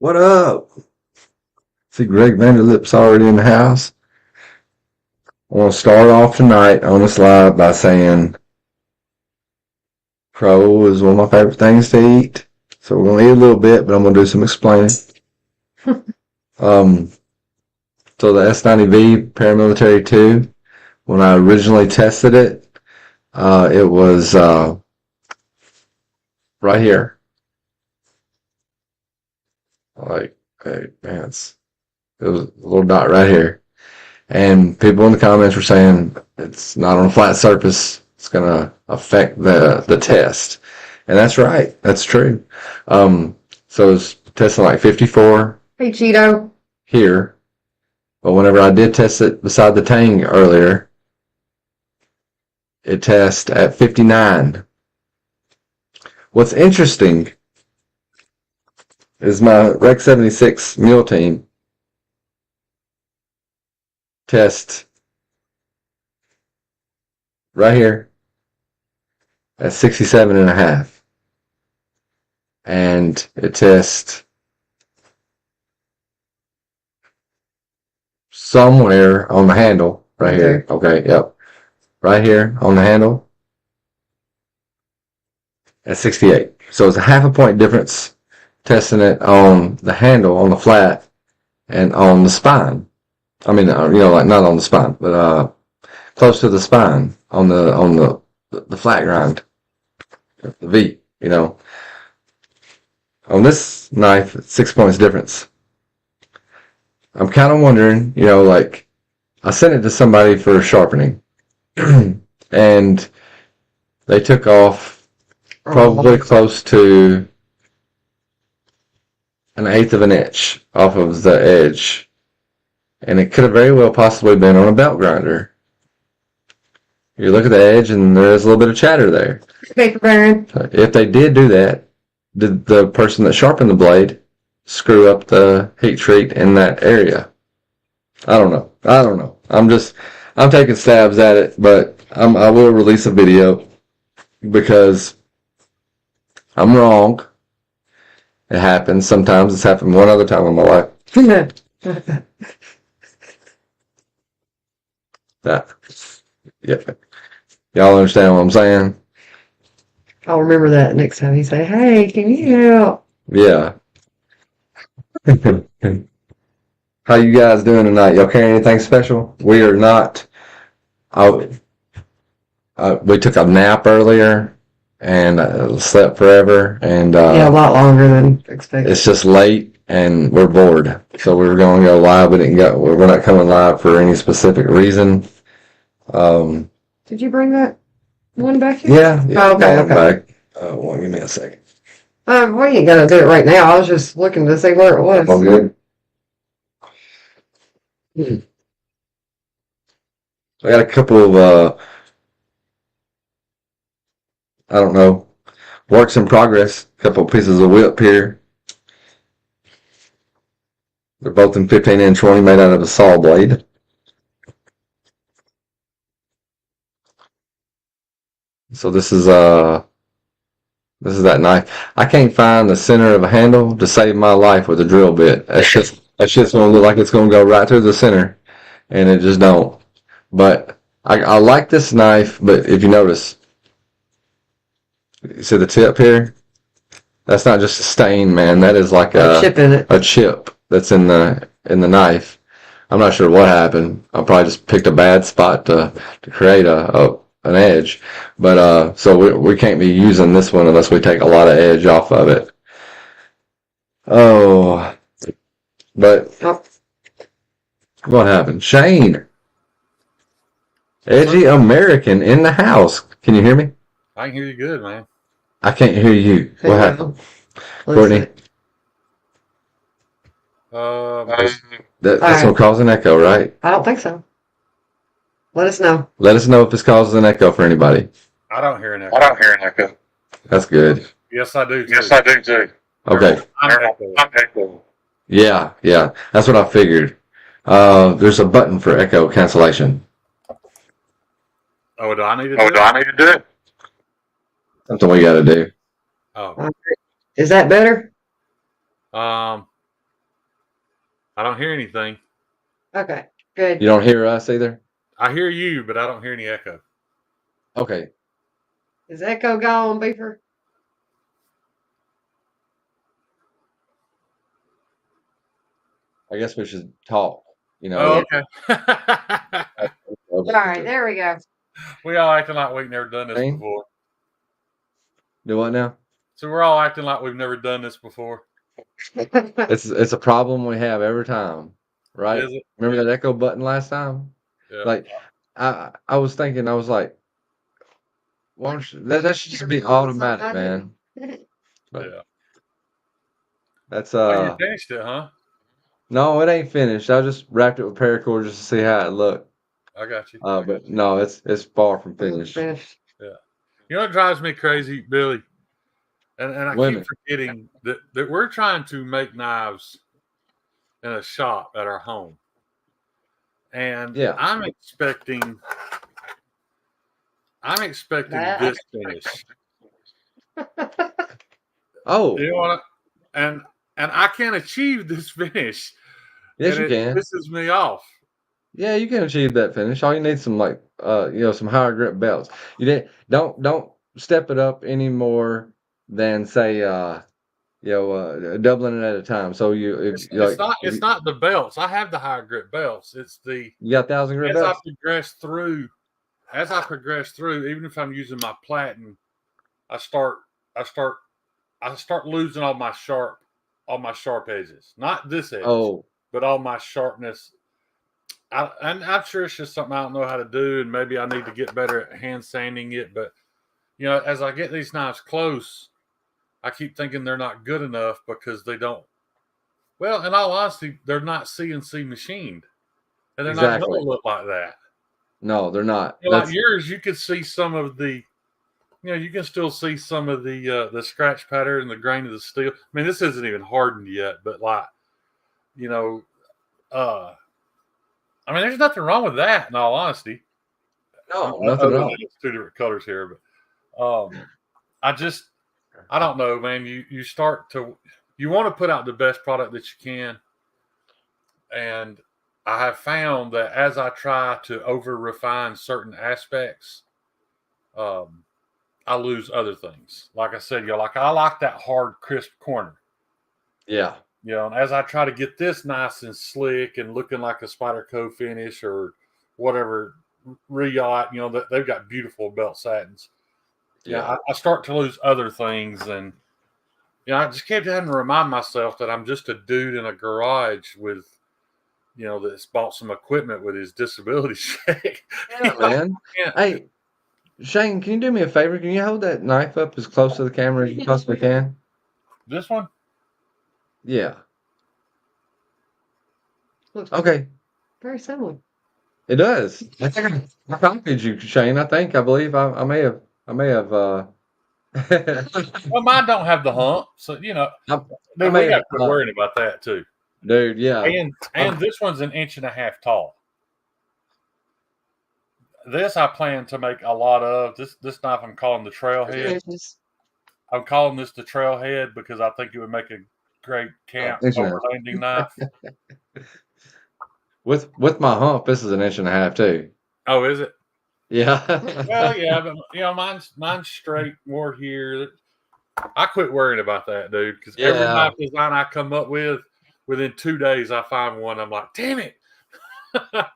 What up? See Greg Vanderlip's already in the house. I want to start off tonight on this live by saying crow is one of my favorite things to eat. So we're going to eat a little bit, but I'm going to do some explaining. Um, so the S90V Paramilitary 2, when I originally tested it, it was right here. Like, hey, man, it was a little dot right here. And people in the comments were saying it's not on a flat surface. It's going to affect the test. And that's right. That's true. So it's testing like 54 Hey, Cheeto. here. But whenever I did test it beside the Tang earlier, it tests at 59. What's interesting is my Rec 76 mule team test right here at 67.5. And it tests somewhere on the handle right here. Okay, yep. Right here on the handle at 68. So it's a half a point difference testing it on the handle, on the flat, and on the spine. I mean, like not on the spine, but close to the spine on the flat grind, the V. On this knife, 6 points difference. I'm kind of wondering, like I sent it to somebody for sharpening, and they took off probably close to 1/8 of an inch off of the edge. And it could have very well possibly been on a belt grinder. You look at the edge and there's a little bit of chatter there. Paper burn. If they did do that, did the person that sharpened the blade screw up the heat treat in that area? I don't know. I'm taking stabs at it, but I will release a video because I'm wrong. It happens. Sometimes it's happened one other time in my life. Yeah. Y'all understand what I'm saying? I'll remember that next time you say, hey, can you help? Yeah. How you guys doing tonight? Y'all carrying anything special? We are not. We took a nap earlier and slept forever. And Yeah, a lot longer than expected. it's just late and we're bored. So we were going to go live. We're not coming live for any specific reason. Did you bring that one back here? Yeah. Oh, okay. Back. Well, give me a second. We ain't gonna do it right now. I was just looking to see where it was. All good. I got a couple of, I don't know, works in progress. A couple of pieces of whip here. They're both in 15 20 made out of a saw blade. So this is that knife. I can't find the center of a handle to save my life with a drill bit. That's just gonna look like it's gonna go right through the center, and it just don't. But I like this knife. But if you notice, you see the tip here? That's not just a stain, man. That is like A chip in it. a chip that's in the knife. I'm not sure what happened. I probably just picked a bad spot to create an edge. But so we can't be using this one unless we take a lot of edge off of it. Oh, but what happened? Shane, Edgy American in the house. Can you hear me? I can hear you good, man. I can't hear you. What happened? Courtney? That's gonna cause an echo, right? I don't think so. Let us know. Let us know if this causes an echo for anybody. I don't hear an echo. That's good. Yes, I do. Too. Okay. I'm echoing. Yeah. That's what I figured. There's a button for echo cancellation. Oh, do I need to do it? Something we gotta do. Oh. Is that better? I don't hear anything. Okay, good. You don't hear us either? I hear you, but I don't hear any echo. Okay. Is Echo gone, Beaver? I guess we should talk. You know. Oh, okay. All right, there we go. We all acting like we've never done this Shane? before. Do what now? So we're all acting like we've never done this before. It's a problem we have every time, right? Is it? Remember that echo button last time? Yeah. Like, I was thinking, I was like, why don't you, that should just be automatic, man. But Yeah. that's Oh, you finished it, huh? no, it ain't finished. I just wrapped it with paracord just to see how it looked. I got you. But no, it's far from finished. Finished. Yeah. You know what drives me crazy, Billy? And I Women. keep forgetting that we're trying to make knives in a shop at our home. And Yeah. I'm expecting That- this finish. Oh, You know what? And I can't achieve this finish. yes, and you it can. pisses me off. Yeah, you can achieve that finish. All you need is some some higher grip belts. Don't step it up any more than say doubling it at a time. So It's not the belts. I have the higher grip belts. It's the you got 1,000 grip as belts. I progress through, even if I'm using my platen, I start losing all my sharp edges. Not this edge, Oh, but all my sharpness. And I'm sure it's just something I don't know how to do, and maybe I need to get better at hand sanding it. But as I get these knives close, I keep thinking they're not good enough because they don't. Well, in all honesty, they're not CNC machined, and they're not going exactly. to look like that. No, they're not. Like yours, you could see some of the. You can still see some of the scratch pattern and the grain of the steel. I mean, this isn't even hardened yet, but I mean, there's nothing wrong with that. In all honesty, No, nothing at all. It's two different colors here, but I don't know, man. You start to you want to put out the best product that you can, and I have found that as I try to over refine certain aspects, I lose other things. Like I said, I like that hard, crisp corner. Yeah. And as I try to get this nice and slick and looking like a Spyderco finish or whatever Riot, they've got beautiful belt satins. Yeah. I start to lose other things, and I just kept having to remind myself that I'm just a dude in a garage with, that's bought some equipment with his disability check. Yeah, man. Yeah. Hey, Shane, can you do me a favor? Can you hold that knife up as close to the camera as you possibly can? This one? Yeah. Looks Okay. very similar. It does. I think I copied you, Shane. I believe I may have. Well, mine don't have the hump, so we got to quit worrying about that too, dude. Yeah, and this one's 1.5 inches tall. This I plan to make a lot of. This knife I'm calling the Trailhead. I'm calling this the Trailhead because I think it would make a great camp overlanding knife. With my hump, this is 1.5 inches too. Oh, is it? Yeah. Well, yeah, but mine's straight more here. I quit worrying about that, dude, because every knife design I come up with, within 2 days I find one. I'm like, damn it.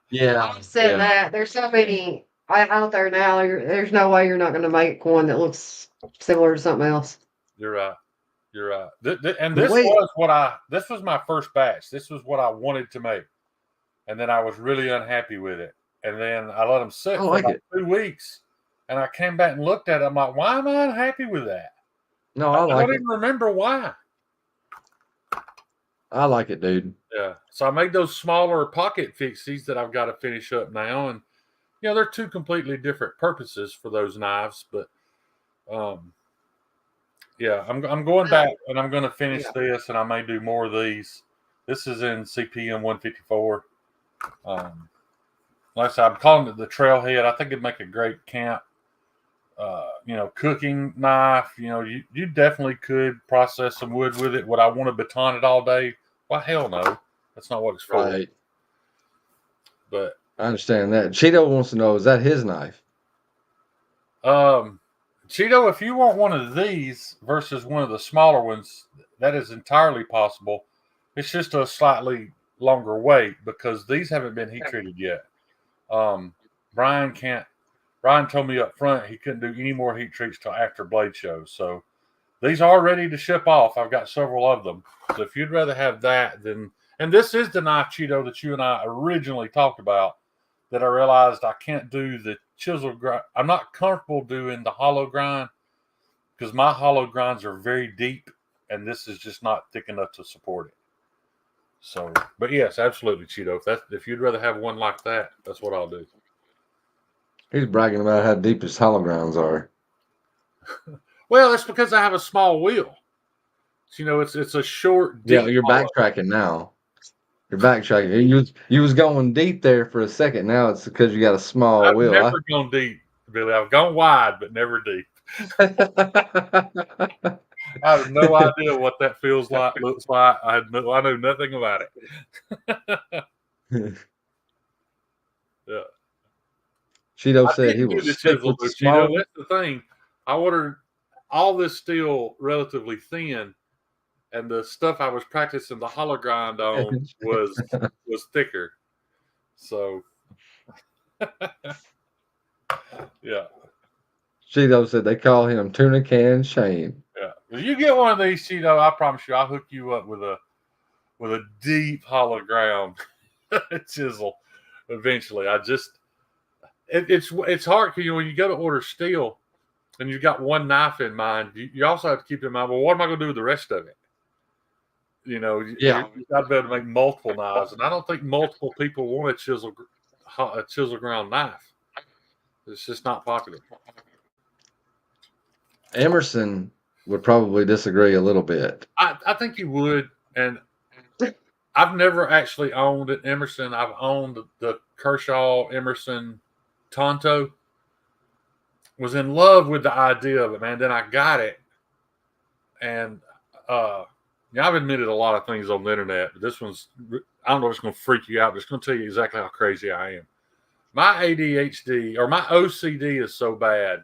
Yeah. I've said that. There's so many out there now. There's no way you're not going to make one that looks similar to something else. You're right. And this was my first batch. This was what I wanted to make. And then I was really unhappy with it. And then I let them sit for about 2 weeks. And I came back and looked at it. I'm like, why am I unhappy with that? No, I don't even remember why. I like it, dude. Yeah. So I made those smaller pocket fixies that I've got to finish up now. And, they're two completely different purposes for those knives. But, yeah, I'm going back and I'm going to finish this, and I may do more of these. This is in CPM 154. Like I said, I'm calling it the Trailhead. I think it'd make a great camp, cooking knife. You definitely could process some wood with it. Would I want to baton it all day? Well, hell no. That's not what it's for. Right. But I understand that. Cheeto wants to know, is that his knife? Cheeto, if you want one of these versus one of the smaller ones, that is entirely possible. It's just a slightly longer wait because these haven't been heat treated yet. Brian told me up front he couldn't do any more heat treats till after Blade Show. So these are ready to ship off. I've got several of them. So if you'd rather have that, then, and this is the knife, Cheeto, that you and I originally talked about, that I realized I can't do the chisel grind. I'm not comfortable doing the hollow grind because my hollow grinds are very deep and this is just not thick enough to support it. So, but yes, absolutely, Cheeto. If you'd rather have one like that, that's what I'll do. He's bragging about how deep his hollow grounds are. Well, it's because I have a small wheel. So, it's a short, deep. Yeah, you're backtracking now. You're backtracking. You was going deep there for a second. Now it's because you got a small I've wheel. never gone deep, Billy. I've gone wide, but never deep. I have no idea what that feels like, looks like. I know nothing about it. Yeah. Cheeto said he didn't will do the stick chisel, with the though, small. Cheeto. That's the thing. I ordered all this steel relatively thin, and the stuff I was practicing the hollow grind on was thicker. So, yeah. Cheeto said they call him Tuna Can Shane. Yeah. If you get one of these, Cheeto, I promise you, I'll hook you up with a deep hollow ground chisel eventually. It's hard because when you go to order steel and you've got one knife in mind, you also have to keep in mind, well, what am I going to do with the rest of it? You've got to be able to make multiple knives, and I don't think multiple people want a chisel ground knife. It's just not popular. Emerson would probably disagree a little bit. I think you would, and I've never actually owned an Emerson. I've owned the Kershaw Emerson Tonto. Was in love with the idea of it, man. Then I got it, and I've admitted a lot of things on the internet, but this one's, I don't know if it's going to freak you out, but it's going to tell you exactly how crazy I am. My ADHD or my OCD is so bad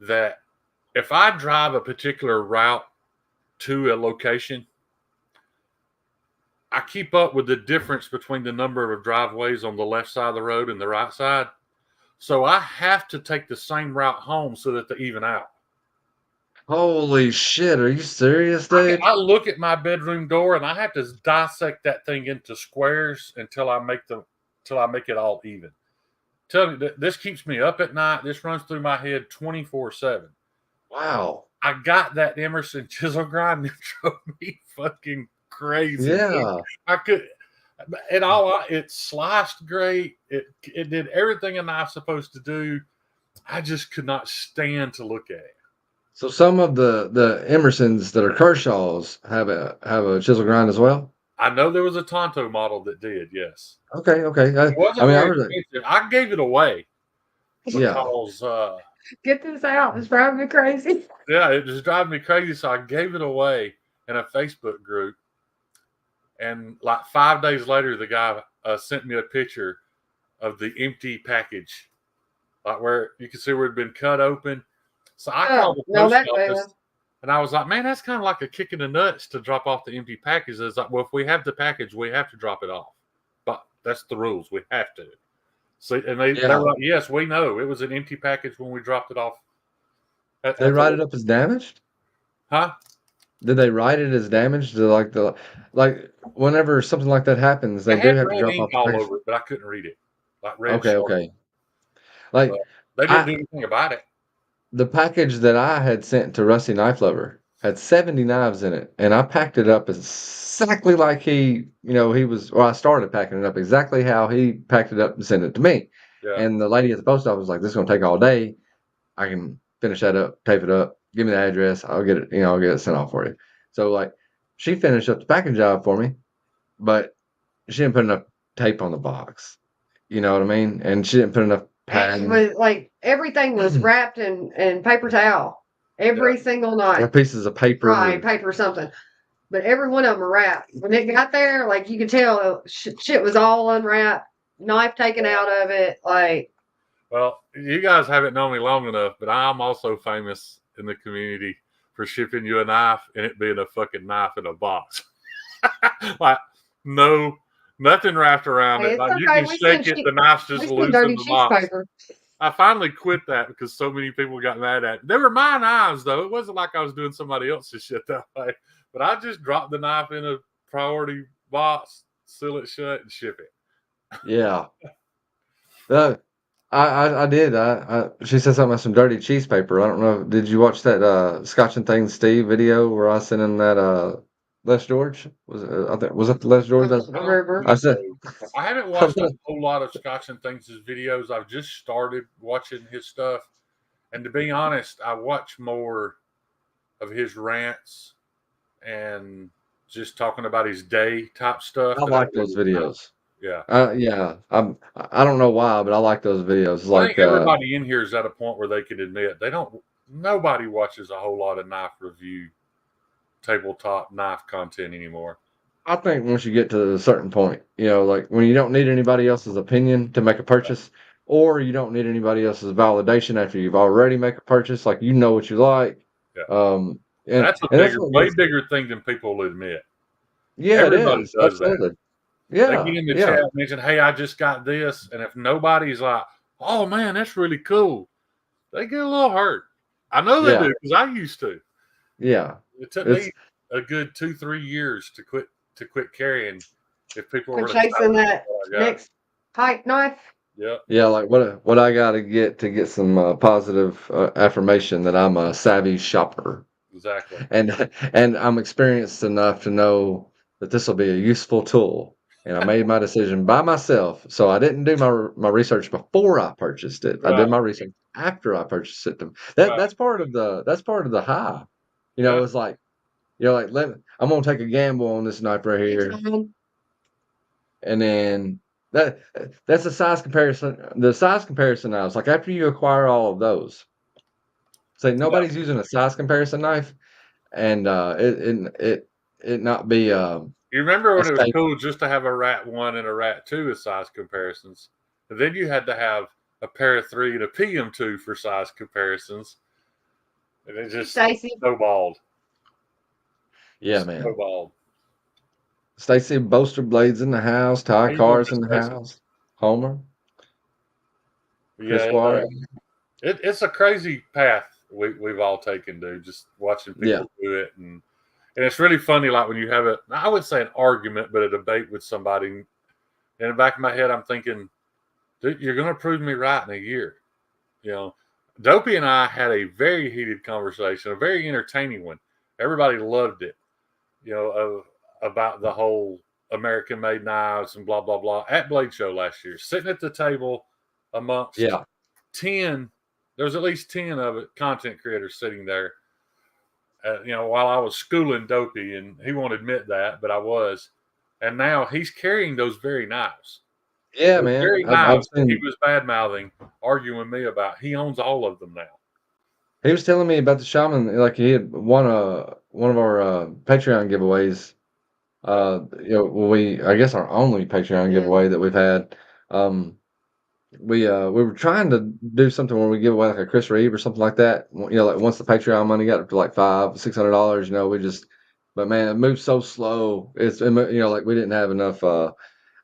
that if I drive a particular route to a location, I keep up with the difference between the number of driveways on the left side of the road and the right side. So I have to take the same route home so that they even out. Holy shit, are you serious, dude? I look at my bedroom door and I have to dissect that thing into squares until I make it all even. Tell me, this keeps me up at night. This runs through my head 24/7. Wow. I got that Emerson chisel grind and it drove me fucking crazy. Yeah. I could, it sliced great. It did everything a knife's supposed to do. I just could not stand to look at it. So some of the Emersons that are Kershaws have a chisel grind as well? I know there was a Tonto model that did, yes. Okay. It wasn't very expensive. I gave it away because get this out. It's driving me crazy. Yeah, it was driving me crazy. So I gave it away in a Facebook group. And like 5 days later, the guy sent me a picture of the empty package, like where you can see where it had been cut open. So I called the post office, and I was like, "Man, that's kind of like a kick in the nuts to drop off the empty package." It's like, well, if we have the package, we have to drop it off. But that's the rules. We have to. So, and they were like, "Yes, we know it was an empty package when we dropped it off." They write it up as damaged? Huh? Did they write it as damaged? Like whenever something like that happens, they do have to drop off all over it, but I couldn't read it. Like red. Okay. Like they didn't do anything about it. The package that I had sent to Rusty Knife Lover had 70 knives in it, and I packed it up exactly like he was. Or I started packing it up exactly how he packed it up and sent it to me. Yeah. And the lady at the post office was like, "This is going to take all day. I can finish that up, tape it up, give me the address. I'll get it. I'll get it sent off for you." So like, she finished up the packing job for me, but she didn't put enough tape on the box. You know what I mean? And she didn't put enough padding. Like everything was wrapped in paper towel. Every single night. Or pieces of paper. Right, paper something. but every one of them are wrapped. When it got there, like you could tell, shit was all unwrapped, knife taken out of it. Like, Well, you guys haven't known me long enough, but I'm also famous in the community for shipping you a knife and it being a fucking knife in a box. Like, no, nothing wrapped around hey, it. it's Like, you okay. can shake it, the knife's We just send loose dirty in the cheese box. paper. I finally quit that because so many people got mad at me. They were my knives, though. It wasn't like I was doing somebody else's shit that way. But I just dropped the knife in a priority box, seal it shut, and ship it. Yeah. I did. She said something about some dirty cheese paper. I don't know. Did you watch that Scotch and Things Steve video where I sent him that Les George? I think was that the Les George? I said I haven't watched a whole lot of Scotch and Things' videos. I've just started watching his stuff. And to be honest, I watch more of his rants and just talking about his day type stuff. I like those videos. Yeah. Yeah. I don't know why, but I like those videos. I think everybody in here is at a point where they can admit nobody watches a whole lot of knife review, tabletop knife content anymore. I think once you get to a certain point, like when you don't need anybody else's opinion to make a purchase, or you don't need anybody else's validation after you've already make a purchase, like you know what you like. Yeah. And that's a way bigger thing than people will admit. Yeah, everybody does absolutely. that. Yeah, they get in the chat and mention, "Hey, I just got this," and if nobody's like, "Oh man, that's really cool," they get a little hurt. I know they do because I used to. Yeah, it took me a good 2-3 years to quit carrying. If people were chasing that next pipe knife. Yeah, like what I got to get some positive affirmation that I'm a savvy shopper. Exactly. And I'm experienced enough to know that this will be a useful tool. And I made my decision by myself. So I didn't do my research before I purchased it. Right. I did my research after I purchased it. That's part of the high. It's like, I'm gonna take a gamble on this knife right here. And then that's the size comparison. The size comparison knives, like after you acquire all of those, say nobody's using a size comparison knife, and it not be. You remember when it was cool just to have a Rat 1 and a Rat 2 as size comparisons, and then you had to have a Para 3 and a PM2 for size comparisons, and it just snowballed. Yeah, man. Snowballed. Stacy, Boaster blades in the house, tie cars in the house. Homer. Yeah, it's a crazy path we've all taken, dude. Just watching people do it, and it's really funny. Like when you have I would say an argument, but a debate with somebody. In the back of my head, I'm thinking, dude, you're going to prove me right in a year. Dopey and I had a very heated conversation, a very entertaining one. Everybody loved it. About the whole American-made knives and blah, blah, blah at Blade Show last year. Sitting at the table amongst 10, there's at least 10 of it content creators sitting there. While I was schooling Dopey, and he won't admit that, but I was. And now he's carrying those very knives. Yeah, those man. Very knives he was bad-mouthing, arguing with me about. He owns all of them now. He was telling me about the Shaman, like he had won one of our Patreon giveaways. I guess our only Patreon giveaway that we've had. We were trying to do something where we give away like a Chris Reeve or something like that. Like once the Patreon money got up to like $500-$600, but man, it moved so slow. Like we didn't have enough. I'm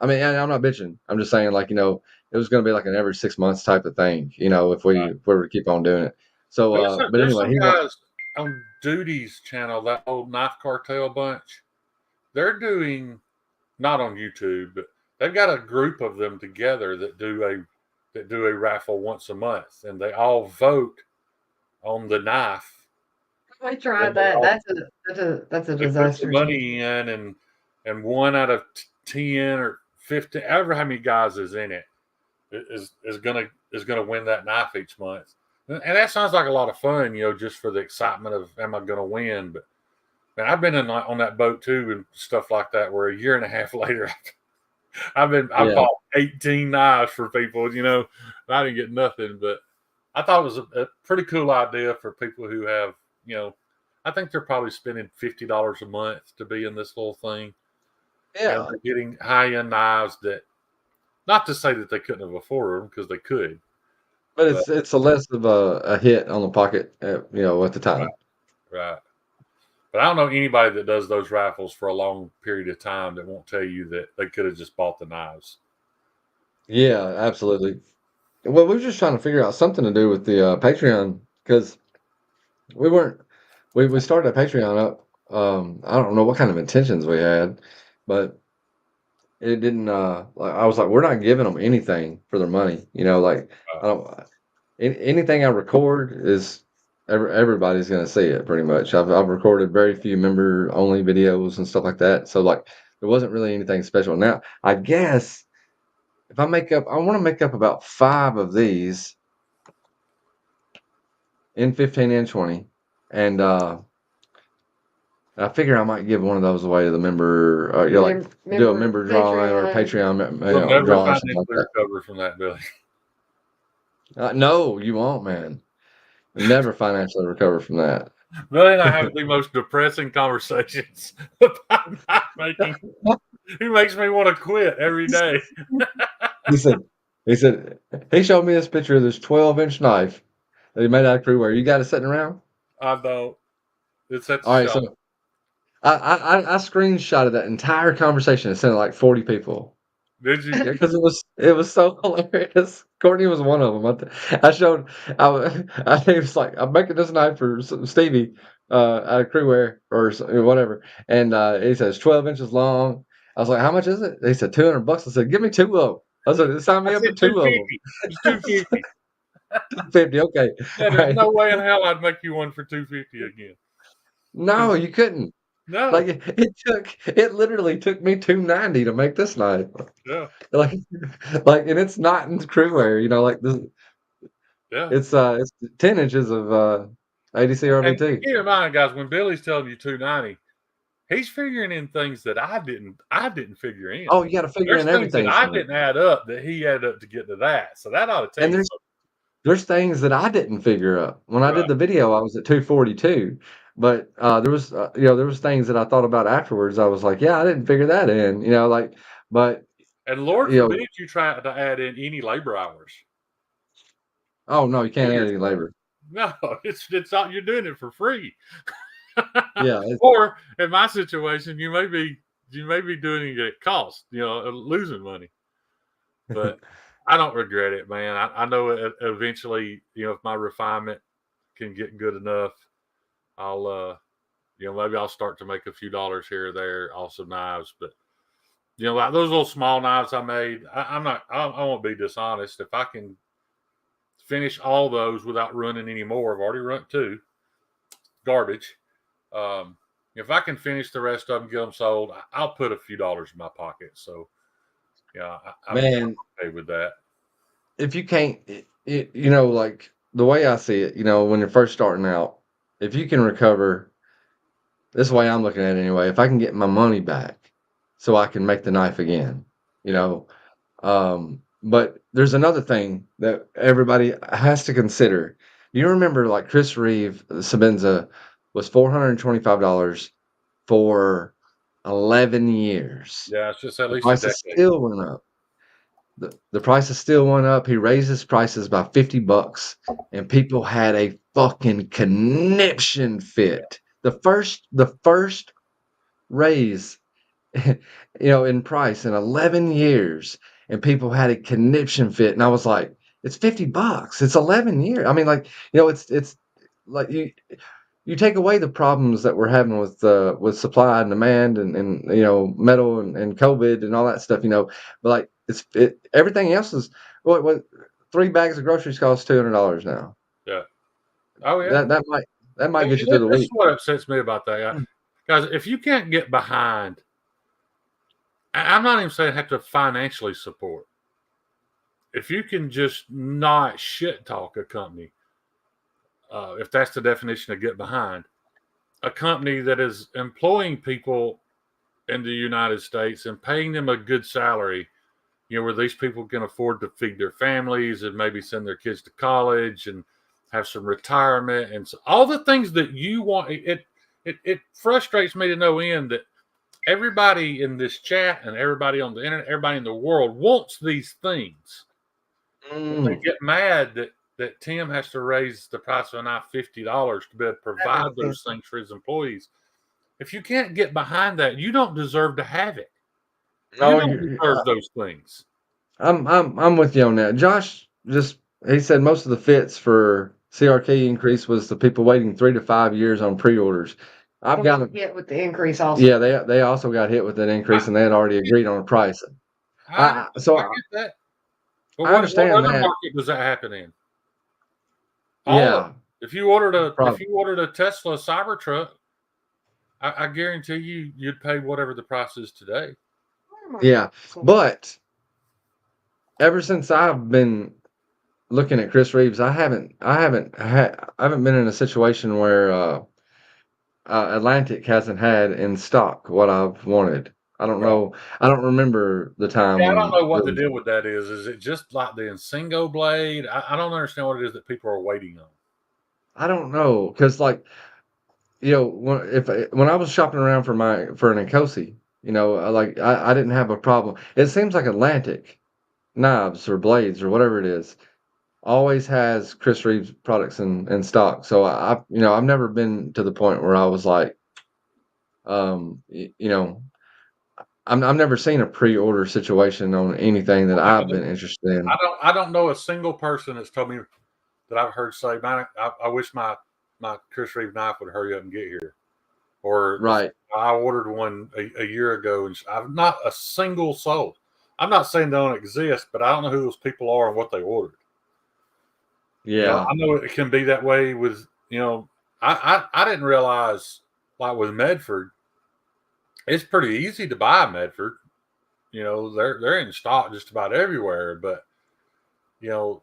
not bitching. I'm just saying, like, it was going to be like an every 6 months type of thing. If we were to keep on doing it. So, but anyway, some guys on Duty's channel, that old Knife Cartel bunch, they're doing, not on YouTube, but they've got a group of them together that do a raffle once a month, and they all vote on the knife. I tried that. That's a disaster. Put the money in, and 1 out of 10 or 15, however how many guys is in it, is gonna win that knife each month. And that sounds like a lot of fun, just for the excitement of am I going to win? But man, I've been on that boat too and stuff like that. Where a year and a half later, I bought 18 knives for people. And I didn't get nothing. But I thought it was a pretty cool idea for people who have, I think they're probably spending $50 a month to be in this little thing. Yeah, And they're getting high-end knives that, not to say that they couldn't have afforded them, because they could. but it's a less of a hit on the pocket, at the time. Right. But I don't know anybody that does those rifles for a long period of time that won't tell you that they could have just bought the knives. Yeah, absolutely. Well, we were just trying to figure out something to do with the Patreon because we weren't we started a Patreon up. I don't know what kind of intentions we had, but it didn't. Like I was like, we're not giving them anything for their money. Like I don't. Anything I record is everybody's gonna see it pretty much. I've recorded very few member only videos and stuff like that. So like there wasn't really anything special. Now I guess if I want to make up about 5 of these in 15 and 20, and I figure I might give one of those away to the member. Do a member drawing or a Patreon You'll never drawing or financially something like that. recover from that, Billy. No, you won't, man. Never financially recover from that. Billy and I have the most depressing conversations about knife making. He makes me want to quit every day. He said, he showed me this picture of this 12-inch knife that he made out of Crewware. You got it sitting around? I don't. It's at the All right, shop. so I screenshotted that entire conversation and sent it to like 40 people. Did you? Yeah, because it was so hilarious. Courtney was one of them. I showed. I think it's like I'm making this knife for Stevie out of Crewware or whatever, and he says 12 inches long. I was like, how much is it? They said $200. I said, give me 2 of them. I said, sign me I up said for 2 of them. 250. It's 250. 50. Okay. Yeah, All there's right. no way in hell I'd make you one for 250 again. No, you couldn't. No. Like it literally took me $290 to make this knife. Yeah. Like, and it's not in Crewware. Like this. Yeah. It's 10 inches of ADC And RVT. keep in mind, guys, when Billy's telling you 290, he's figuring in things that I didn't figure in. Oh, you got to figure There's in things everything. that I didn't add up that he added up to get to that. So that ought to tell And you there's things that I didn't figure up. When I did Right. the video, I was at 242. But there was things that I thought about afterwards. I was like, yeah, I didn't figure that in. But And Lord you know, forbid you try to add in any labor hours. oh no, you can't add any labor. No, it's not, you're doing it for free. Yeah. Or in my situation, you may be doing it at cost, losing money. But I don't regret it, man. I know eventually, if my refinement can get good enough, I'll maybe I'll start to make a few dollars here or there off some knives. But like those little small knives I made, I won't be dishonest. If I can finish all those without running any more, I've already run 2. Garbage. If I can finish the rest of them, get them sold, I'll put a few dollars in my pocket. So, yeah, I'm okay with that. If you can't, like the way I see it, when you're first starting out, if you can recover, this is the way I'm looking at it anyway. If I can get my money back, so I can make the knife again, But there's another thing that everybody has to consider. You remember, like Chris Reeve, the Sebenza was $425 for 11 years. Yeah, it's just at least Prices still went up. The prices still went up. He raised his prices by $50, and people had a fucking conniption fit. The first raise, in price in 11 years, and people had a conniption fit, and I was like, it's $50. It's 11 years. I mean, like, it's like you take away the problems that we're having with supply and demand and metal and COVID and all that stuff, but like everything else is what 3 bags of groceries cost $200 now. Yeah. Oh yeah. That might get you through the week. That's what upsets me about that, guys. If you can't get behind, I'm not even saying have to financially support. If you can just not shit talk a company, if that's the definition of get behind, a company that is employing people in the United States and paying them a good salary, where these people can afford to feed their families and maybe send their kids to college and have some retirement and all the things that you want. it frustrates me to no end that everybody in this chat and everybody on the internet, everybody in the world wants these things. They get mad that Tim has to raise the price of a knife $50 to be able to provide those things for his employees. If you can't get behind that, you don't deserve to have it. No, You don't deserve those things. I'm with you on that. Josh he said most of the fits for CRK increase was the people waiting 3 to 5 years on pre-orders. I've got hit with the increase also. Yeah, they also got hit with an increase, and they had already agreed on a price. I get that. But I understand what other that. market does that happen in? Yeah. If you ordered a Tesla Cybertruck, I guarantee you'd pay whatever the price is today. Yeah, but ever since I've been looking at Chris Reeves, I haven't been in a situation where Atlantic hasn't had in stock what I've wanted. I don't know. I don't remember the time. Yeah, I don't know what the deal with that is. Is it just like the Insingo blade? I don't understand what it is that people are waiting on. I don't know, because when I was shopping around for an Nkosi, I didn't have a problem. It seems like Atlantic knives or blades or whatever it is always has Chris Reeves products in stock. So I've never been to the point where I was like, I've never seen a pre-order situation on anything that I've been interested in. I don't know a single person that's told me that I've heard say, "Man, I wish my Chris Reeves knife would hurry up and get here," or right. I ordered one a year ago, and I've not a single soul. I'm not saying they don't exist, but I don't know who those people are and what they ordered. Yeah, I know it can be that way with I didn't realize, like with Medford, it's pretty easy to buy Medford. They're in stock just about everywhere, but your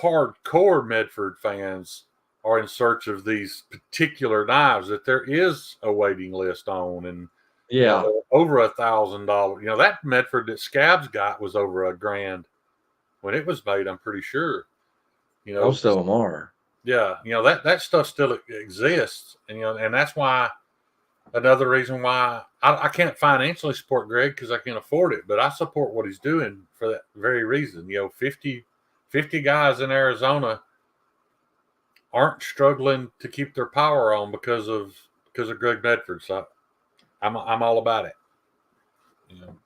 hardcore Medford fans are in search of these particular knives that there is a waiting list on, and over $1,000. That Medford that Scabs got was over $1,000 when it was made. I'm pretty sure. Most of them are. Yeah, that stuff still exists, and that's why. Another reason why I can't financially support Greg, because I can't afford it, but I support what he's doing for that very reason. 50 guys in Arizona aren't struggling to keep their power on because of Greg Medford. So I'm all about it.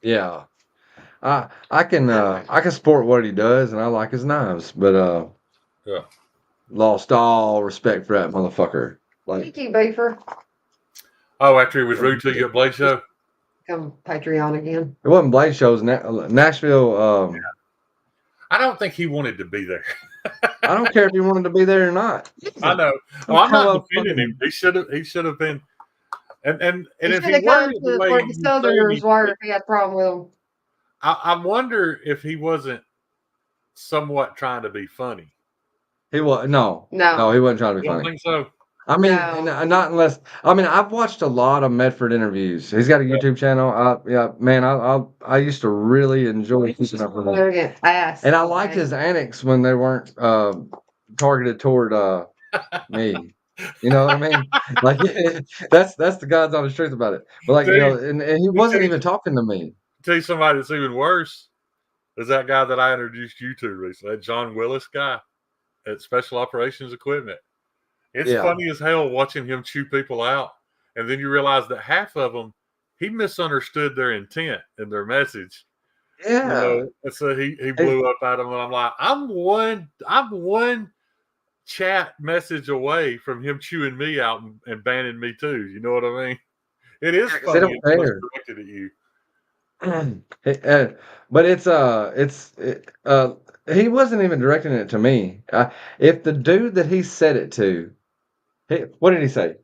Yeah, I can support what he does, and I like his knives, but lost all respect for that motherfucker. Like, thank you, Beaver. Oh, after he was rude to you at Blade Show? Come Patreon again. It wasn't Blade Shows, Nashville. I don't think he wanted to be there. I don't care if he wanted to be there or not. I know. Well, I'm not defending him. He should have been. And if he were the way the Southerners were, if he had a problem with them. I wonder if he wasn't somewhat trying to be funny. He was no, he wasn't trying to be funny. I don't think so. I mean, not unless. I mean, I've watched a lot of Medford interviews. He's got a YouTube channel. I used to really enjoy his stuff. And I liked his antics when they weren't targeted toward me. You know what I mean? Like, that's the God's honest truth about it. But like, and he wasn't even talking to me. Tell you somebody that's even worse is that guy that I introduced you to recently, that John Willis guy at Special Operations Equipment. It's funny as hell watching him chew people out, and then you realize that half of them, he misunderstood their intent and their message. Yeah. And so he blew up at him, and I'm like, I'm one chat message away from him chewing me out and banning me too. You know what I mean? It is funny. It's directed at you. But he wasn't even directing it to me. If the dude that he said it to, what did he say?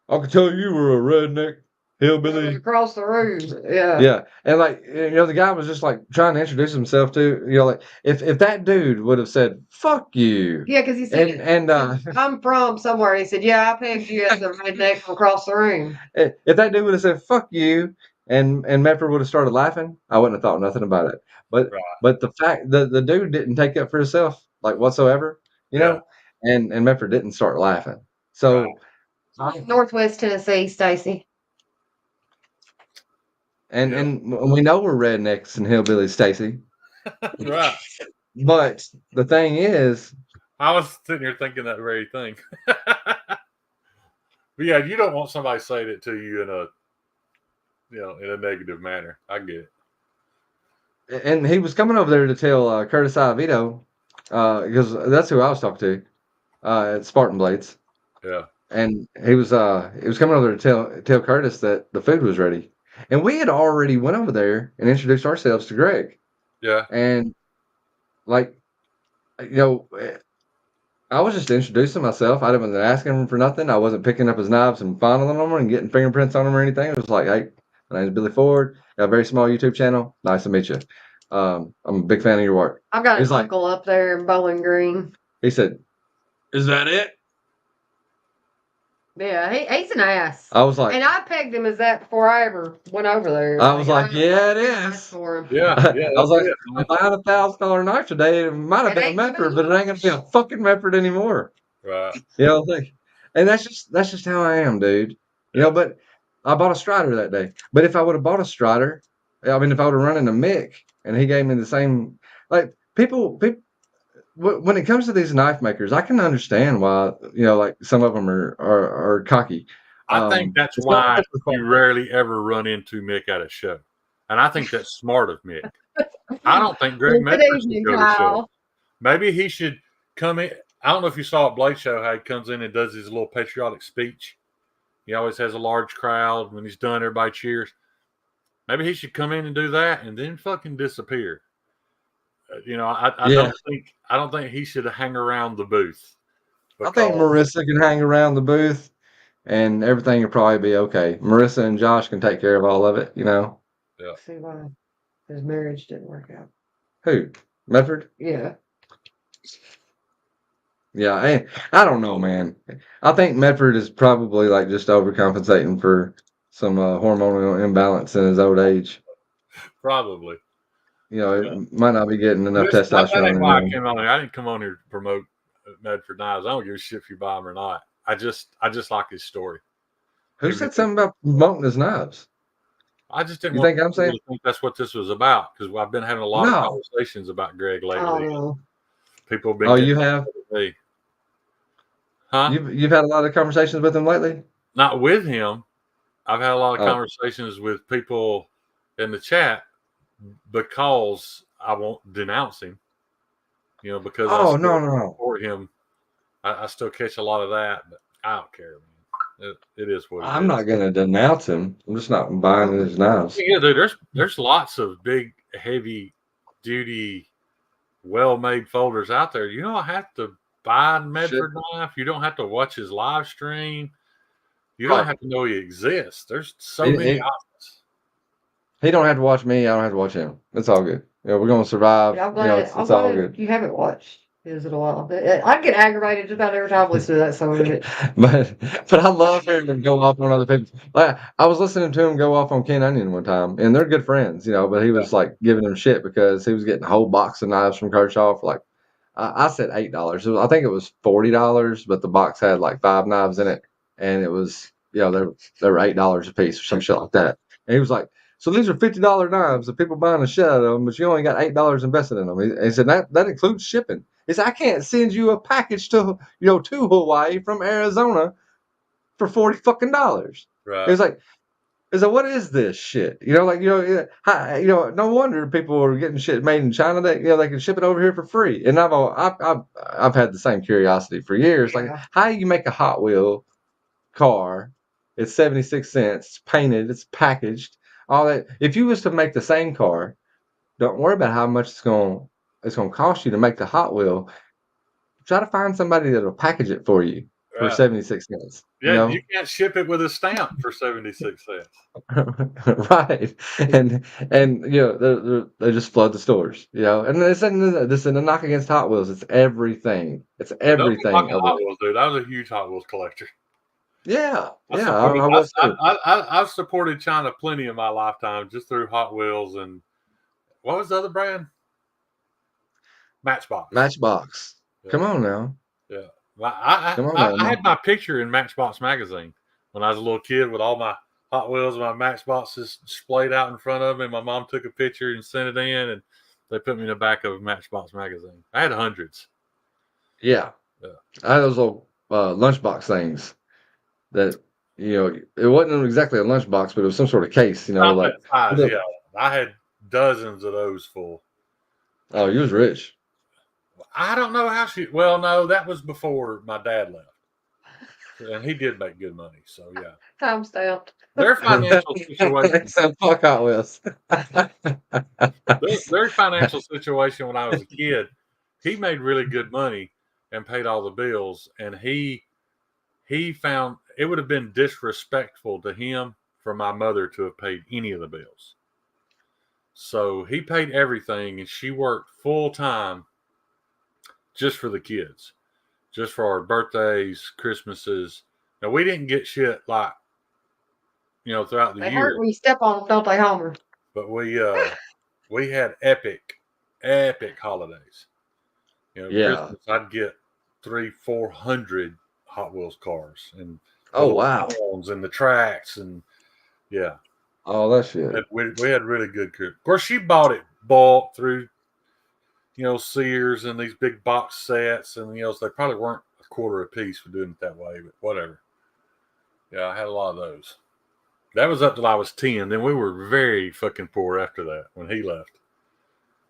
I could tell you were a redneck hillbilly across the room. Yeah. Yeah. And like, the guy was just like trying to introduce himself to, like, if that dude would have said, fuck you. Yeah, because he said, I'm from somewhere. He said, yeah, I pegged you as a redneck from across the room. If that dude would have said, fuck you, and Medford would have started laughing, I wouldn't have thought nothing about it. But the fact that the dude didn't take up for himself, like, whatsoever, and Medford didn't start laughing. So Northwest Tennessee, Stacy. And Yeah. and we know we're rednecks and hillbillies, Stacy. Right. But the thing is, I was sitting here thinking that very thing. But yeah, you don't want somebody saying it to you in a negative manner. I get it. and he was coming over there to tell Curtis Iovito, because that's who I was talking to at Spartan Blades, Yeah. and he was coming over there to tell Curtis that the food was ready, and we had already went over there and introduced ourselves to Greg, Yeah. and like, you know, I was just introducing myself. I didn't ask him for nothing. I wasn't picking up his knives and fondling them and getting fingerprints on them or anything. It was like, hey, my name's Billy Ford. Got a very small YouTube channel. Nice to meet you. I'm a big fan of your work. I've got He's an like, uncle up there in Bowling Green. he said, is that it? Yeah, he's an ass. I was like, And I pegged him as that before I ever went over there. I was like, yeah, it nice is. for him. Yeah. I Yeah. was like, That's I'm buying $1,000 knife today. It might have It been a ain't Medford, gonna but it ain't gonna be a fucking Medford anymore. it. Right. You know, like, and that's just how I am, dude. You know, but I bought a Strider that day. But if I would have bought a Strider, I mean, if I would have run into Mick and he gave me the same, like people, when it comes to these knife makers, I can understand why, like some of them are cocky. I think that's It's not why just the you rarely ever run into Mick at a show. And I think that's smart of Mick. I don't think Greg Good Medford should evening, go to shows. Kyle. Maybe he should come in. I don't know if you saw at Blade Show how he comes in and does his little patriotic speech. He always has a large crowd. When he's done, everybody cheers. Maybe he should come in and do that and then fucking disappear. I don't think he should hang around the booth. I think Marissa can hang around the booth and everything will probably be okay. Marissa and Josh can take care of all of it, Yeah. See why his marriage didn't work out. Who? Medford? Yeah. Yeah, I don't know, man. I think Medford is probably like just overcompensating for some hormonal imbalance in his old age. Probably. It might not be getting enough That testosterone. ain't why I came on here. I didn't come on here to promote Medford knives. I don't give a shit if you buy them or not. I just like his story. Who said something about promoting his knives? I just didn't You want think I'm people saying? to think that's what this was about because I've been having a lot of conversations about Greg lately. Oh, People have been. Oh, you have? Me. Huh? You've had a lot of conversations with him lately? Not with him. I've had a lot of Oh. conversations with people in the chat because I won't denounce him. Because I support him. I still catch a lot of that, but I don't care, man. It is what it is. I'm not going to denounce him. I'm just not buying his knives. Yeah, dude, there's lots of big, heavy duty, well-made folders out there. You don't have to buy a Medford knife. You don't have to watch his live stream. You don't have to know he exists. There's so many options. He don't have to watch me. I don't have to watch him. It's all good. We're going to survive. Yeah, it's all good. You haven't watched his in a while. I get aggravated just about every time I listen to that song. But I love hearing him go off on other people. Like, I was listening to him go off on Ken Onion one time, and they're good friends, but he was like giving him shit because he was getting a whole box of knives from Kershaw for like, I said $8. I think it was $40, but the box had like 5 knives in it, and it was, they were $8 a piece or some shit like that. And he was like, so these are $50 knives that people buying a shit out of them, but you only got $8 invested in them. He said that includes shipping. He said I can't send you a package to Hawaii from Arizona for $40 fucking dollars. Right. He was like, what is this shit? No wonder people are getting shit made in China that they can ship it over here for free. And I've had the same curiosity for years. Yeah. Like, how do you make a Hot Wheel car? It's 76 cents. It's painted. It's packaged. All that. If you was to make the same car, don't worry about how much it's going to cost you to make the Hot Wheel. Try to find somebody that'll package it for you for 76 cents. Yeah, you can't ship it with a stamp for 76 cents. Right. And they just flood the stores, and this is a knock against Hot Wheels. It's everything. It's everything. Hot Wheels, dude. I was a huge Hot Wheels collector. Yeah. I've supported China plenty in my lifetime just through Hot Wheels and what was the other brand? Matchbox. Yeah. Come on now. Yeah. Come on, I man. had my picture in Matchbox magazine when I was a little kid with all my Hot Wheels and my Matchboxes displayed out in front of me. My mom took a picture and sent it in, and they put me in the back of Matchbox magazine. I had hundreds. Yeah. Yeah. I had those little lunchbox things that, it wasn't exactly a lunchbox, but it was some sort of case, Not like, that size, yeah. I had dozens of those full. oh, you was rich. I don't know how she. Well, no, that was before my dad left, and he did make good money. So yeah, Time stamped. their financial situation. So fuck Hot Wheels. Their financial situation when I was a kid, he made really good money and paid all the bills, and he found it would have been disrespectful to him for my mother to have paid any of the bills. So he paid everything, and she worked full time just for the kids, just for our birthdays, Christmases. Now we didn't get shit like throughout the They year, hurt when you step on them, don't they, Homer? but we had epic holidays. Yeah. Christmas I'd get 300-400 Hot Wheels cars and Oh, wow. phones and the tracks and yeah. Oh, that shit. We had really good Christmas. Of course, she bought it bulk through Sears and these big box sets, and they probably weren't a quarter a piece for doing it that way, but whatever. Yeah, I had a lot of those. That was up till I was 10. Then we were very fucking poor after that when he left.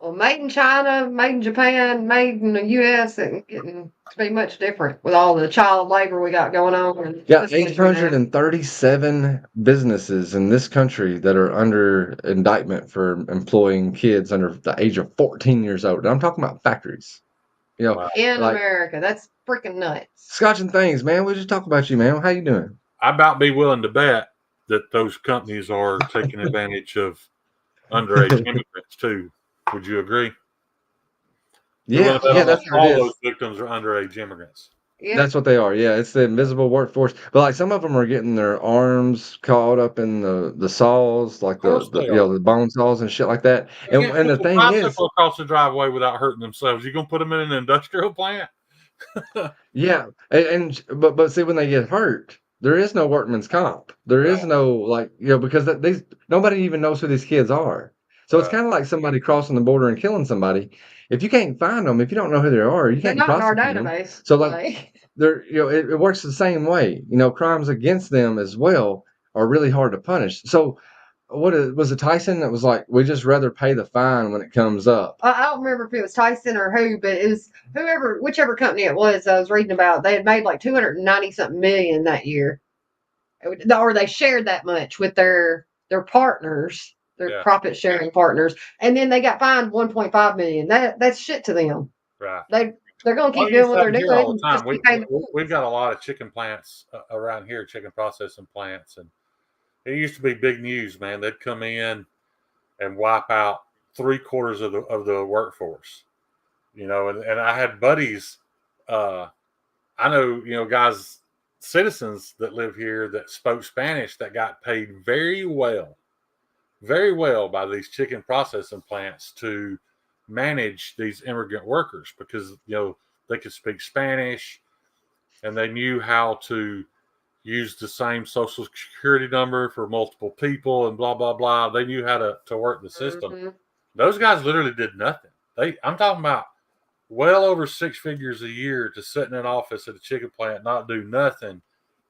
Well, made in China, made in Japan, made in the U.S. and getting to be much different with all the child labor we got going on. And Yeah, 837 businesses in this country that are under indictment for employing kids under the age of 14 years old. And I'm talking about factories. Wow. in like- America. That's freaking nuts. Scotch and Things, man. We just talk about you, man. How you doing? I about be willing to bet that those companies are taking advantage of underage immigrants too. Would you agree? Yeah, that's what all it is. those victims are underage immigrants. Yeah. That's what they are. Yeah, it's the invisible workforce. But like some of them are getting their arms caught up in the saws, like the course they are. the bone saws and shit like that. You And can't the put a thing is, bicycle across the driveway without hurting themselves. You gonna put them in an industrial plant? yeah, but see when they get hurt, there is no workman's comp. There is Right. no because these nobody even knows who these kids are. So it's Right. kind of like somebody crossing the border and killing somebody. If you can't find them, if you don't know who they are, you They're can't not in our prosecute them. database. So, like, they're it works the same way. Crimes against them as well are really hard to punish. So was it Tyson that was like, we just rather pay the fine when it comes up? I don't remember if it was Tyson or who, but it was whichever company it was I was reading about. They had made like 290 something million that year, or they shared that much with their partners, their profit sharing partners, and then they got fined 1.5 million. That's shit to them. Right. They're going to keep Well, doing what they're here doing. all the time. Just keep paying the We've got a lot of chicken plants around here, chicken processing plants, and it used to be big news, man. They'd come in and wipe out 3/4 of the workforce, and I had buddies. I know, guys, citizens that live here that spoke Spanish that got paid very well by these chicken processing plants to manage these immigrant workers because they could speak Spanish and they knew how to use the same social security number for multiple people and blah blah blah. They knew how to work the system. Mhm. Those guys literally did nothing. I'm talking about well over 6 figures a year to sit in an office at a chicken plant, not do nothing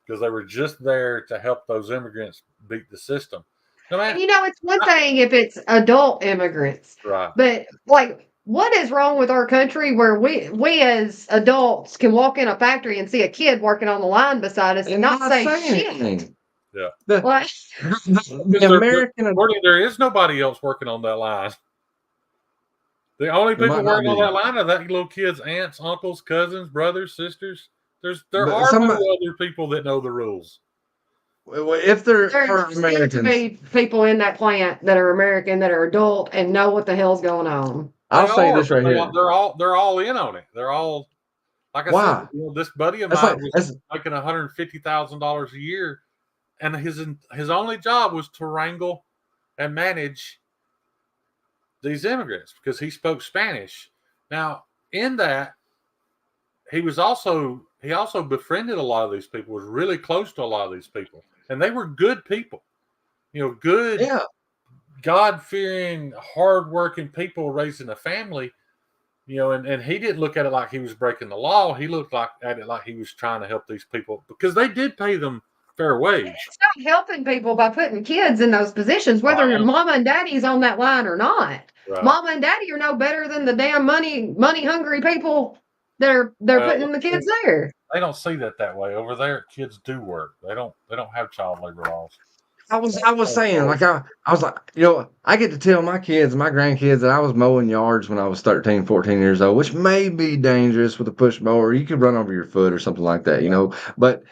because they were just there to help those immigrants beat the system. And it's one thing if it's adult immigrants, Right. but like, what is wrong with our country where we as adults can walk in a factory and see a kid working on the line beside us and not say shit? anything. Yeah. Like, The American There is nobody else working on that line. The only There people might not working on be. that line are that little kid's aunts, uncles, cousins, brothers, sisters. There But are some- no other people that know the rules. if there there are seems to Americans, be people in that plant that are American that are adult and know what the hell's going on. I'll They say are, this but right they here. are- They're all in on it. They're all like I Why? said. This buddy of That's mine like was that's making $150,000 a year, and his only job was to wrangle and manage these immigrants because he spoke Spanish. Now, in that, he was also he also befriended a lot of these people, was really close to a lot of these people, and they were good people. Good, Yeah. God-fearing, hard-working people raising a family. And he didn't look at it like he was breaking the law. He looked at it like he was trying to help these people because they did pay them fair wage. It's not helping people by putting kids in those positions, whether your mama and daddy's on that line or not. Right. Mama and daddy are no better than the damn money hungry people they're putting the kids there. They don't see that way. Over there, kids do work. They don't have child labor laws. I was saying, like, I was like, I get to tell my kids, my grandkids, that I was mowing yards when I was 13, 14 years old, which may be dangerous with a push mower. You could run over your foot or something like that, But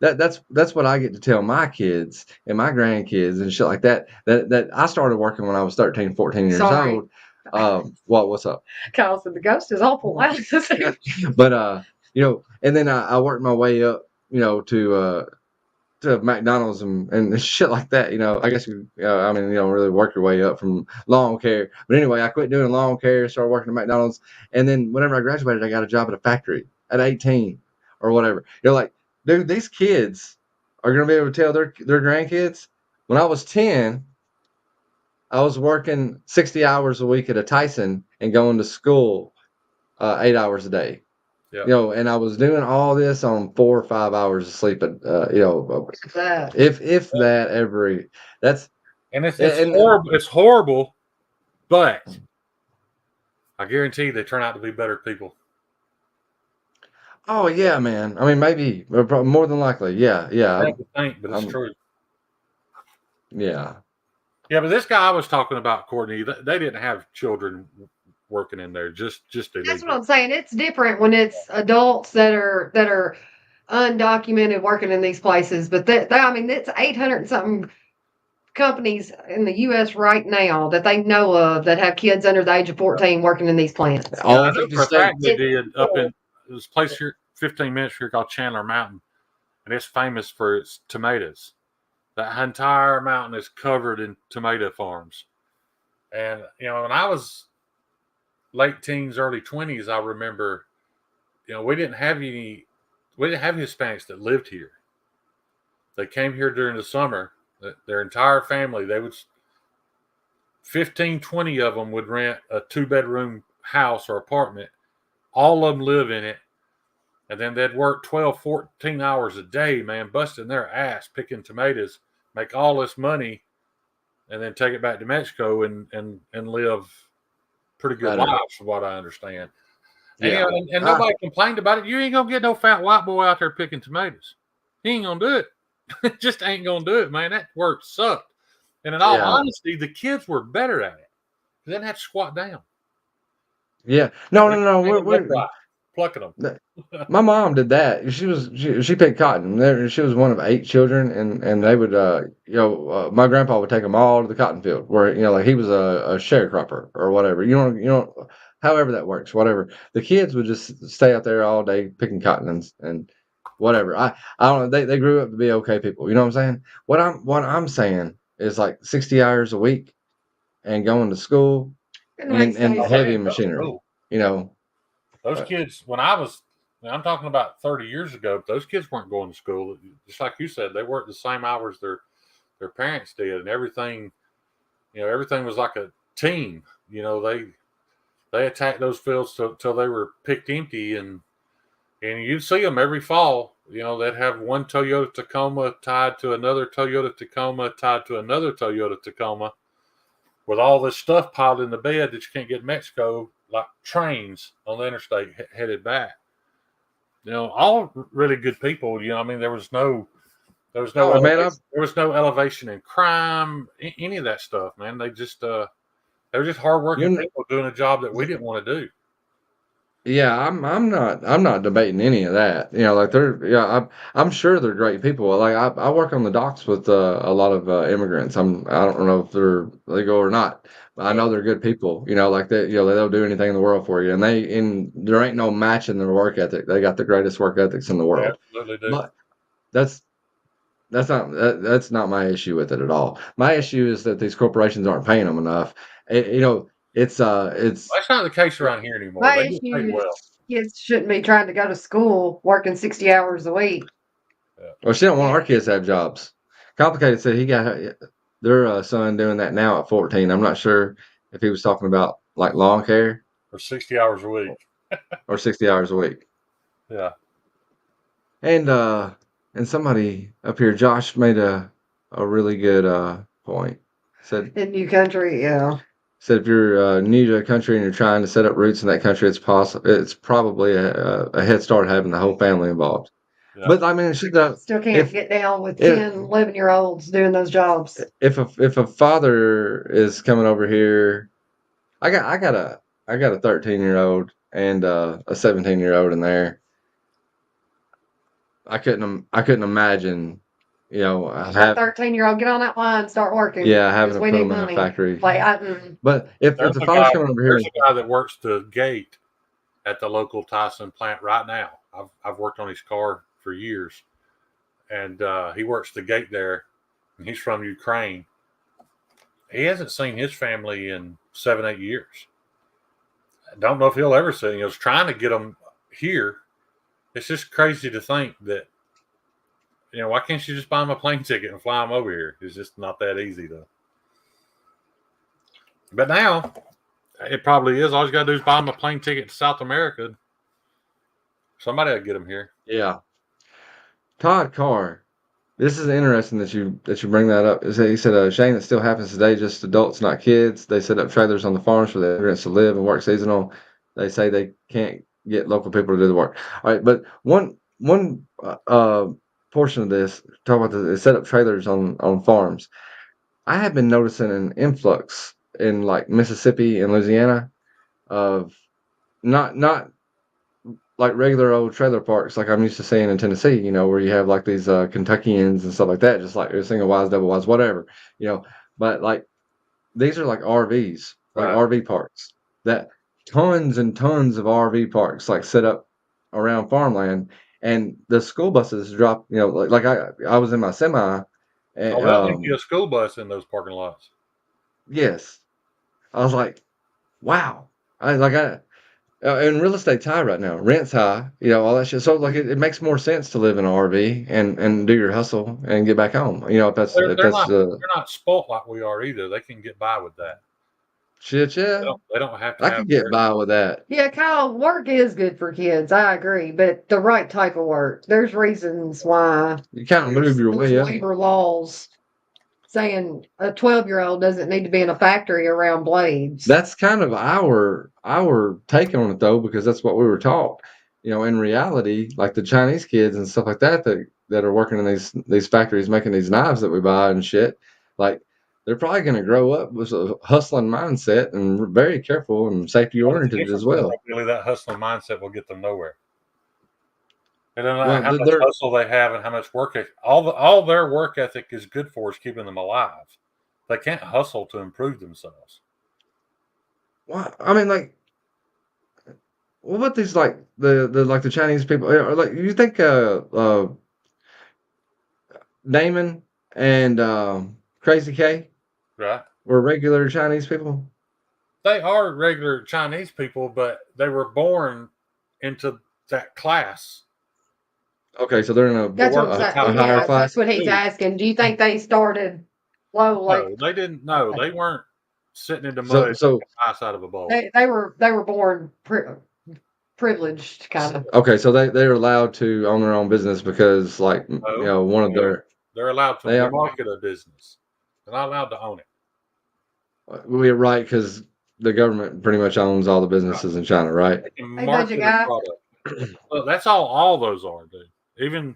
that's what I get to tell my kids and my grandkids and shit like that. That I started working when I was 13, 14 years Sorry. old. What's up? Kyle said the ghost is awful loud. But and then I worked my way up, to McDonald's and shit like that. I guess you don't really work your way up from lawn care. But anyway, I quit doing lawn care, started working at McDonald's, and then whenever I graduated, I got a job at a factory at 18 or whatever. You're like, dude, these kids are gonna be able to tell their grandkids. When I was 10, I was working 60 hours a week at a Tyson and going to school 8 hours a day. Yeah. And I was doing all this on 4 or 5 hours of sleep, if that every that's and it's horrible. It's horrible, but I guarantee they turn out to be better people. Oh yeah, man. I mean, maybe more than likely, yeah. I don't think, but it's true. Yeah. Yeah, but this guy I was talking about, Courtney, they didn't have children working in there, just illegal. That's what I'm saying. It's different when it's adults that are undocumented working in these places. But it's 800 and something companies in the U.S. right now that they know of that have kids under the age of 14 working in these plants. I know for a fact they did up in this place here, 15 minutes here, called Chandler Mountain, and it's famous for its tomatoes. That entire mountain is covered in tomato farms. And when I was late teens, early 20s, I remember, we didn't have Hispanics that lived here. They came here during the summer. Their entire family, 15, 20 of them would rent a 2-bedroom house or apartment. All of them live in it. And then they'd work 12, 14 hours a day, man, busting their ass, picking tomatoes, make all this money, and then take it back to Mexico and live pretty good lives, from what I understand. Yeah. And nobody complained about it. You ain't gonna get no fat white boy out there picking tomatoes. He ain't gonna do it. Just ain't gonna do it, man. That work sucked. And in all honesty, the kids were better at it. They didn't have to squat down. Yeah. No. We're plucking them. My mom did that. She picked cotton. She was one of 8 children, and they would, my grandpa would take them all to the cotton field where, like he was a sharecropper or whatever. However that works, whatever. The kids would just stay out there all day picking cotton and whatever. I don't know. They grew up to be okay people. You know what I'm saying? What I'm saying is like 60 hours a week and going to school and heavy machinery. Those kids, I'm talking about 30 years ago, those kids weren't going to school. Just like you said, they worked the same hours their parents did, and everything was like a team. They attacked those fields till they were picked empty, and you'd see them every fall. They'd have one Toyota Tacoma tied to another Toyota Tacoma tied to another Toyota Tacoma, with all this stuff piled in the bed that you can't get in Mexico, like trains on the interstate headed back. All really good people. There was no elevation in crime, any of that stuff, man. They were just hardworking people doing a job that we didn't want to do. Yeah, I'm not debating any of that. I'm sure they're great people. Like I work on the docks with a lot of immigrants. I don't know if they're legal or not, but I know they're good people. Like that. They'll do anything in the world for you, and there ain't no matching their work ethic. They got the greatest work ethics in the world. They absolutely do. But that's not my issue with it at all. My issue is that these corporations aren't paying them enough. It's that's not the case around here anymore. They get paid well. kids shouldn't be trying to go to school working 60 hours a week. Well, she don't want our kids to have jobs. Complicated said he got their son doing that now at 14. I'm not sure if he was talking about like lawn care For 60 hours a week. or 60 hours a week. Yeah. And somebody up here, Josh, made a really good point. Said In new country, yeah. if you're new to a country and you're trying to set up roots in that country, it's probably a head start having the whole family involved. Yeah. But I mean, Still can't get down with 10, 11-year-olds doing those jobs. if a father is coming over here, I got a 13-year-old and a 17-year-old in there. I couldn't imagine, you know, That 13-year-old, get on that line, start working. having to we put need them in a money. factory. Like, But if There's the a father's guy- coming over here, There's a guy that works the gate at the local Tyson plant right now. I've worked on his car for years, and he works the gate there, and he's from Ukraine. He hasn't seen his family in 7-8 years. I don't know if he'll ever see. He was trying to get them here. It's just crazy to think that, you know, why can't you just buy them a plane ticket and fly them over here? It's just not that easy, though. But now, it probably is. All you got to do is buy them a plane ticket to South America. Somebody will get them here. yeah. Todd Carr, this is interesting that you bring that up. He said, Shane, it still happens today, just adults, not kids. They set up trailers on the farms for the immigrants to live and work seasonal. They say they can't get local people to do the work. All right, but one portion of this, talk about they set up trailers on farms. I have been noticing an influx in like Mississippi and Louisiana of not like regular old trailer parks like I'm used to seeing in Tennessee, you know, where you have like these Kentuckians and stuff like that, just like a single wise, double wise, whatever, you know. But like these are like RVs, like Right. RV parks that tons and tons of RV parks like set up around farmland, and the school buses drop, you know, like I was in my semi. And, Oh, they'll take you a school bus in those parking lots. yes, I was like, wow. And real estate's high right now. Rent's high, you know, all that shit. So like it makes more sense to live in an RV and do your hustle and get back home. You know, if that's They're not spoilt like we are either. They can get by with that. shit, yeah. They don't have to. I could get by with that. yeah, Kyle, work is good for kids. I agree, but the right type of work. There's reasons why. You kind of move your way There's up. labor laws saying a 12-year-old doesn't need to be in a factory around blades. That's kind of our take on it though, because that's what we were taught. You know, in reality, like the Chinese kids and stuff like that that are working in these factories making these knives that we buy and shit, like they're probably going to grow up with a hustling mindset and very careful and safety oriented as well. Really, that hustling mindset will get them nowhere. They don't know Well, how much hustle they have and how much work ethic. All their work ethic is good for is keeping them alive. They can't hustle to improve themselves. Well, I mean, like, what about these like the Chinese people? Or like, you think Damon and Crazy K Right? were regular Chinese people? They are regular Chinese people, but they were born into that class. Okay, so they're in a That's what a higher class. that's what he's asking. Do you think they started low? Like No, they didn't. No, they weren't sitting in the mud So outside of a bowl. they were born privileged, kind of. okay, so they're allowed to own their own business because like you know one of their They're allowed to They are- market a business. They're not allowed to own it. we're right because the government pretty much owns all the businesses in China, right? They can Hey, market budget a guy. product. Well, that's all those are, dude. Even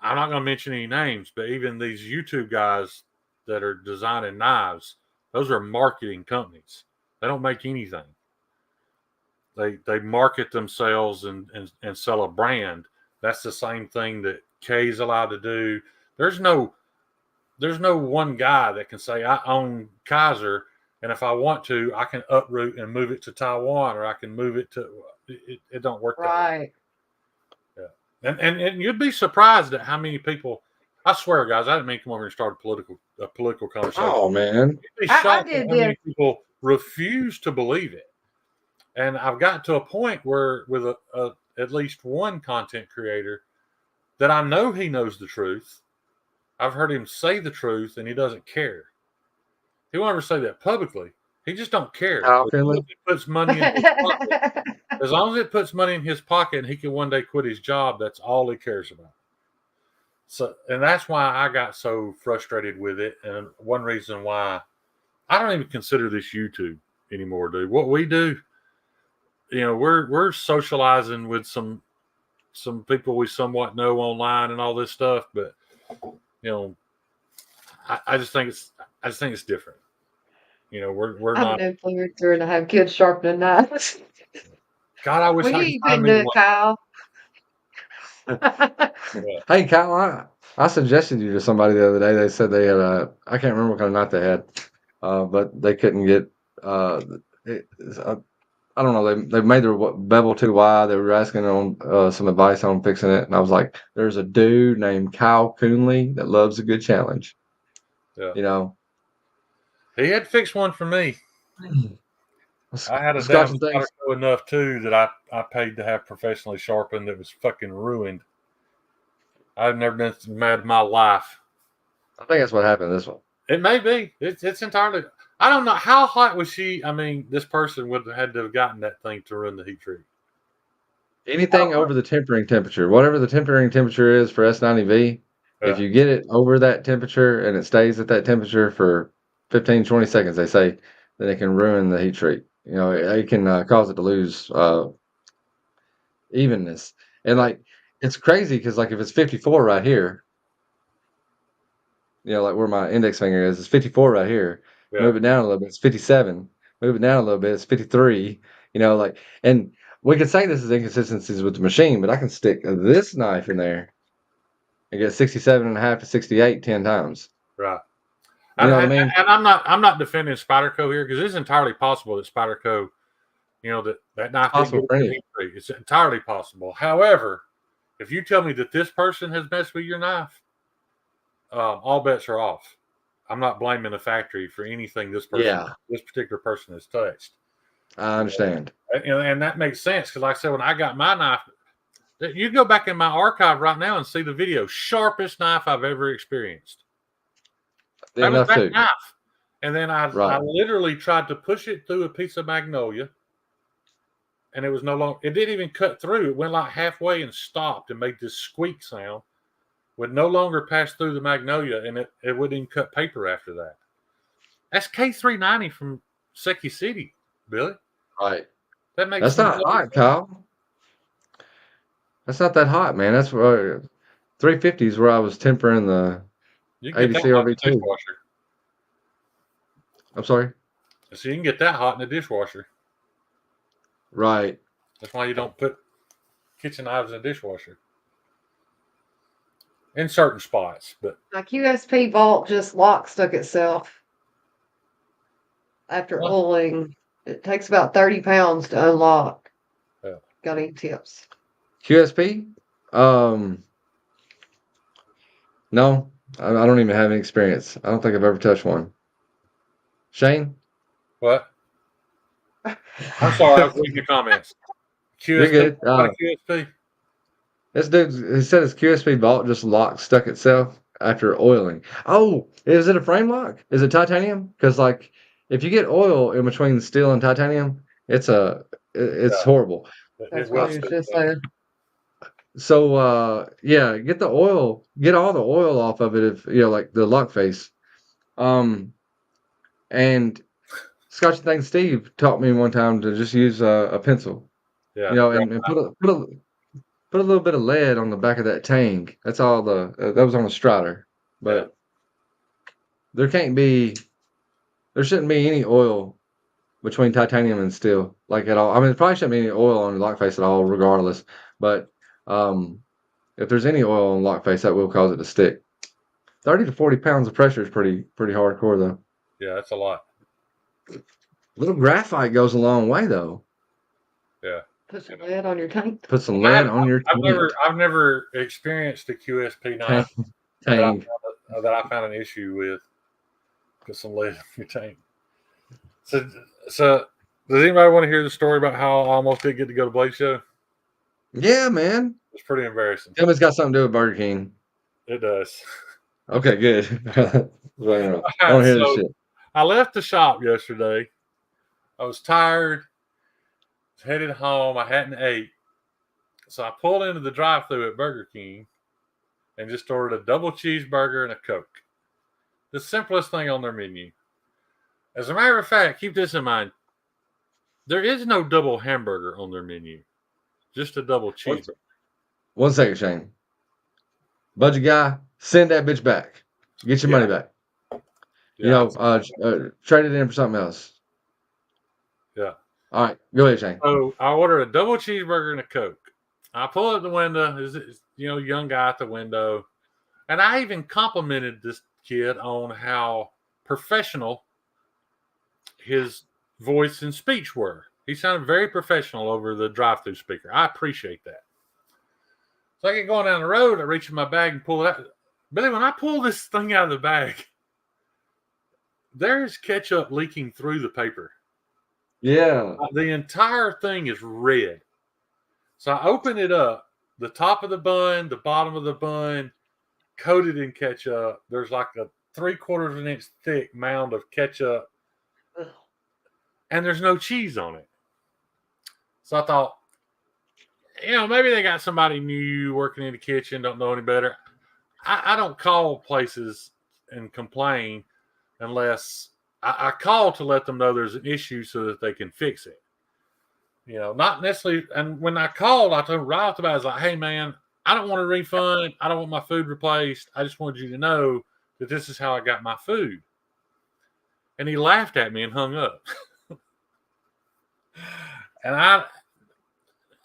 I'm not going to mention any names, but even these YouTube guys that are designing knives, those are marketing companies. They don't make anything. They market themselves and sell a brand. That's the same thing that Kay's allowed to do. There's no one guy that can say I own Kaiser, and if I want to, I can uproot and move it to Taiwan, or I can move it to. It don't work that way. Right. And you'd be surprised at how many people. I swear, guys, I didn't mean to come over and start a political conversation. Oh man, You'd be I shocked did at how many people refuse to believe it. And I've gotten to a point where with at least one content creator that I know he knows the truth. I've heard him say the truth, and he doesn't care. He won't ever say that publicly. He just don't care. Kyle As long Finley? as it puts money in his pocket, as long as it puts money in his pocket, and he can one day quit his job, that's all he cares about. So, and that's why I got so frustrated with it, and one reason why I don't even consider this YouTube anymore, dude. What we do, we're socializing with some people we somewhat know online and all this stuff, but I just think it's different. We're I'm not. an influencer and I have kids sharpening knives. God, I wish What I are could you find been me doing, one. Kyle? Hey, Kyle, I suggested you to somebody the other day. They said they had I can't remember what kind of knot they had, but they couldn't get, I don't know, they made their bevel too wide. They were asking on some advice on fixing it. And I was like, there's a dude named Kyle Coonley that loves a good challenge. Yeah. He had fixed one for me. I had a damn Scotch and things. Spyderco enough too that I paid to have professionally sharpened that was fucking ruined. I've never been mad in my life. I think that's what happened to this one. It may be. It's entirely. I don't know how hot was she. I mean, this person would have had to have gotten that thing to run the heat treat. Anything over the tempering temperature, whatever the tempering temperature is for S90V, if Yeah. you get it over that temperature and it stays at that temperature for 15, 20 seconds, they say, then it can ruin the heat treat. It can cause it to lose evenness. And like, it's crazy because like if it's 54 right here, like where my index finger is, it's 54 right here. Yeah. Move it down a little bit, it's 57. Move it down a little bit, it's 53. And we could say this is inconsistencies with the machine, but I can stick this knife in there and get 67.5 to 68 10 times. Right. You know what I mean? And I'm not defending Spyderco here because it's entirely possible that Spyderco, that knife Possible for any. it's entirely possible. However, if you tell me that this person has messed with your knife, all bets are off. I'm not blaming the factory for anything this particular person has touched. I understand. And that makes sense because, like I said, when I got my knife, you go back in my archive right now and see the video. Sharpest knife I've ever experienced. That was that knife. And then I literally tried to push it through a piece of Magnolia, and it was no longer. It didn't even cut through. It went like halfway and stopped and made this squeak sound. Would no longer pass through the Magnolia, and it wouldn't even cut paper after that. That's K390 from Seki City, Billy. Right. That's not hot, Kyle. That's not that hot, man. That's where 350 is where I was tempering the ADC RV2. I'm sorry? So you can get that hot in the dishwasher. Right. That's why you don't put kitchen knives in the dishwasher. In certain spots, but my QSP vault just lock stuck itself after oiling. It takes about 30 pounds to unlock. Yeah. Got any tips? QSP? No, I don't even have any experience. I don't think I've ever touched one. Shane? What? I'm sorry, I was reading your comments. QSP? You're good. QSP? This dude, he said his QSP vault just stuck itself after oiling. Oh, is it a frame lock? Is it titanium? Because like, if you get oil in between steel and titanium, it's horrible. That's what he was just saying. So get all the oil off of it if like the lock face. And Scotch Thing Steve taught me one time to just use a pencil. Yeah. And put a little bit of lead on the back of that tank. That's all that was on a Strider. But there shouldn't be any oil between titanium and steel, like at all. I mean, there probably shouldn't be any oil on the lock face at all, regardless. But if there's any oil on the lock face, that will cause it to stick. 30 to 40 pounds of pressure is pretty hardcore, though. Yeah, that's a lot. A little graphite goes a long way, though. Yeah. Put some lead on your tank. Put some lead on your tank. I've never experienced a QSP knife tank that I found an issue with. Put some lead on your tank. So Does anybody want to hear the story about how I almost did get to go to Blade Show? Yeah, man. It's pretty embarrassing. Tell me it's got something to do with Burger King. It does. Okay, good. I All want right, to hear this so shit. I left the shop yesterday. I was tired, was headed home. I hadn't ate. So I pulled into the drive-thru at Burger King and just ordered a double cheeseburger and a Coke. The simplest thing on their menu. As a matter of fact, keep this in mind. There is no double hamburger on their menu. Just a double cheeseburger. 1 second, Shane. Budget guy, send that bitch back. Get your money back. Yeah. Trade it in for something else. Yeah. All right, go ahead, Shane. So I ordered a double cheeseburger and a Coke. I pull up the window. There's young guy at the window. And I even complimented this kid on how professional his voice and speech were. He sounded very professional over the drive-thru speaker. I appreciate that. So I get going down the road. I reach in my bag and pull it out. Billy, when I pull this thing out of the bag, there is ketchup leaking through the paper. Yeah. The entire thing is red. So I open it up. The top of the bun, the bottom of the bun, coated in ketchup. There's like a 3/4 of an inch thick mound of ketchup. And there's no cheese on it. So I thought, maybe they got somebody new working in the kitchen, don't know any better. I don't call places and complain unless I call to let them know there's an issue so that they can fix it. Not necessarily. And when I called, I told right off the bat, I was like, hey, man, I don't want a refund. I don't want my food replaced. I just wanted you to know that this is how I got my food. And he laughed at me and hung up. And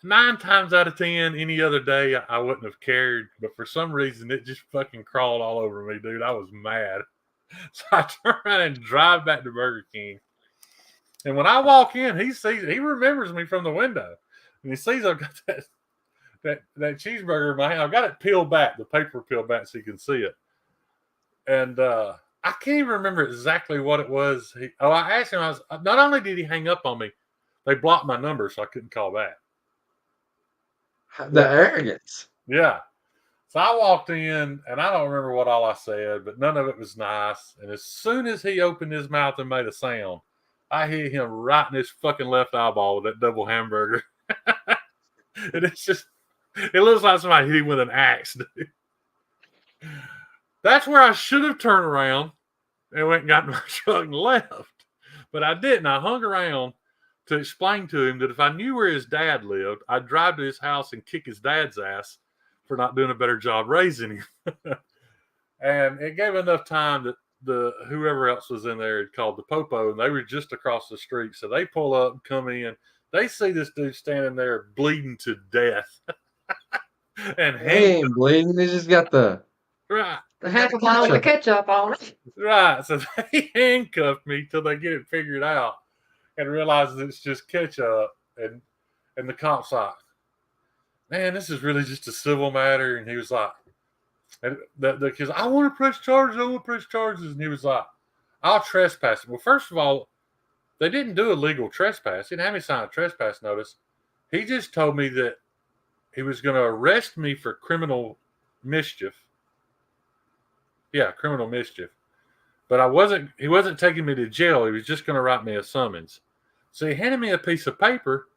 9 times out of 10, any other day, I wouldn't have cared. But for some reason, it just fucking crawled all over me, dude. I was mad. So I turn around and drive back to Burger King. And when I walk in, he remembers me from the window. And he sees I've got that cheeseburger in my hand. I've got it peeled back, the paper peeled back so you can see it. And I can't even remember exactly what it was. I asked him, not only did he hang up on me, they blocked my number so I couldn't call back. The arrogance. Yeah. So I walked in, and I don't remember what all I said, but none of it was nice. And as soon as he opened his mouth and made a sound, I hit him right in his fucking left eyeball with that double hamburger. And it looks like somebody hit him with an axe, dude. That's where I should have turned around and went and got in my truck and left. But I didn't. I hung around to explain to him that if I knew where his dad lived, I'd drive to his house and kick his dad's ass for not doing a better job raising him. And it gave enough time that whoever else was in there had called the popo, and they were just across the street. So they pull up and come in. They see this dude standing there bleeding to death. And he ain't bleeding. He just got the right. Half a bottle of ketchup on it. Right. So they handcuffed me till they get it figured out and realize that it's just ketchup. And the cop's like, man, this is really just a civil matter. And he was like, and the kids, I want to press charges. And he was like, I'll trespass. Well, first of all, they didn't do a legal trespass. He didn't have me sign a trespass notice. He just told me that he was going to arrest me for criminal mischief. Yeah, criminal mischief. But he wasn't taking me to jail. He was just going to write me a summons. So he handed me a piece of paper.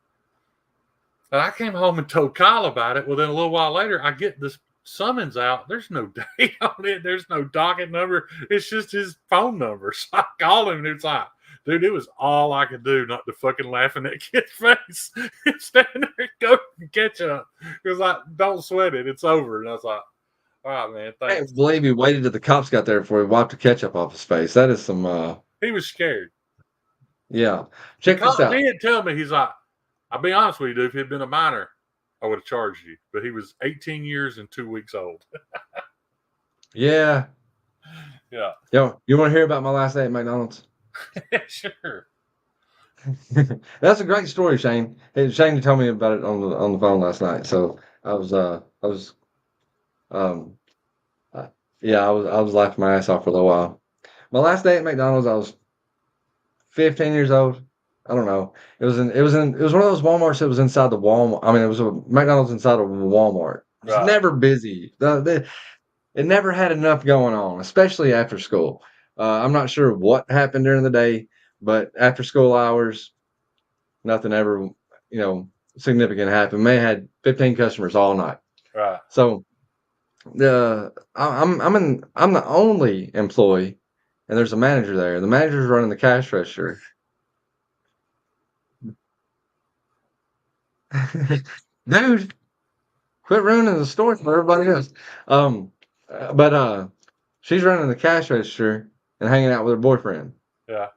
And I came home and told Kyle about it. Well, then a little while later, I get this summons out. There's no date on it. There's no docket number. It's just his phone number. So I called him and it's like, dude, it was all I could do not to fucking laugh in that kid's face. Standing there, go and catch up. He was like, don't sweat it. It's over. And I was like, all right, man. I Thanks. can't believe he waited till the cops got there before he wiped the ketchup off his face. That is some He was scared. yeah. Check this out. He didn't tell me. He's like, I'll be honest with you, dude. If he'd been a minor, I would have charged you. But he was 18 years and 2 weeks old. Yeah. Yeah. Yo, you want to hear about my last day at McDonald's? Sure. That's a great story, Shane. Hey, Shane told me about it on the phone last night. So I was laughing my ass off for a little while. My last day at McDonald's, I was 15 years old. I don't know. It was one of those Walmarts that was inside the Walmart. I mean, it was a McDonald's inside of a Walmart. It was Right. never busy. It never had enough going on, especially after school. I'm not sure what happened during the day, but after school hours, nothing ever, significant happened. May had 15 customers all night. Right. So I'm the only employee, and there's a manager there. The manager's running the cash register. Dude, quit ruining the story for everybody else. But she's running the cash register and hanging out with her boyfriend. Yeah.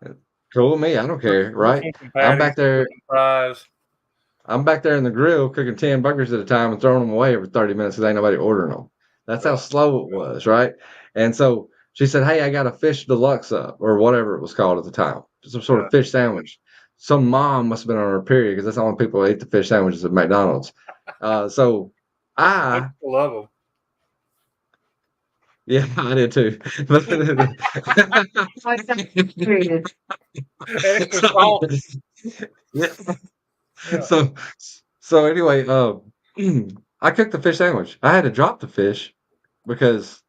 Cool with me. I don't care, right? Chicken I'm patties, back there. fries. I'm back there in the grill cooking 10 burgers at a time and throwing them away every 30 minutes because ain't nobody ordering them. That's how slow it was, right? And so she said, "Hey, I got a fish deluxe up," or whatever it was called at the time, some sort of fish sandwich. Some mom must have been on her period because that's the only people who ate the fish sandwiches at McDonald's. So I I, love them. yeah, I did too. Extra salt. Yeah. Yeah. So anyway, I cooked the fish sandwich. I had to drop the fish because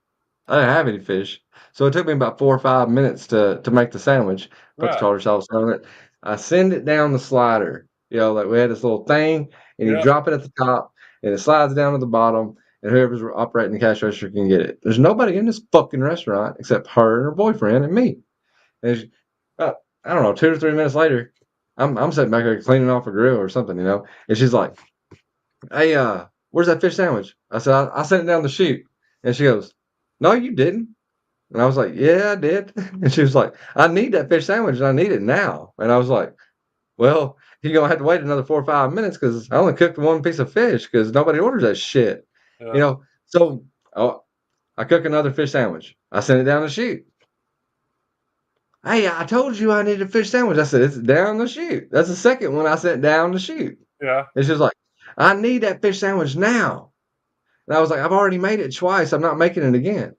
I didn't have any fish. So it took me about 4 or 5 minutes to make the sandwich, put the Right. tartar sauce on it. I send it down the slider. Like we had this little thing, and you Yeah. drop it at the top, and it slides down to the bottom, and whoever's operating the cash register can get it. There's nobody in this fucking restaurant except her and her boyfriend and me. And she, I don't know, 2 or 3 minutes later, I'm sitting back there cleaning off a grill or something, and she's like, "Hey, where's that fish sandwich?" I said, I sent it down the chute. And she goes, "No, you didn't." And I was like, "Yeah, I did." And she was like, "I need that fish sandwich and I need it now." And I was like, "Well, you're going to have to wait another 4 or 5 minutes because I only cooked one piece of fish because nobody orders that shit." Yeah. So I cook another fish sandwich. I sent it down the chute. "Hey, I told you I needed a fish sandwich." I said, "It's down the chute." That's the second one I sent down the chute. Yeah. And she was like, "I need that fish sandwich now." And I was like, "I've already made it twice. I'm not making it again."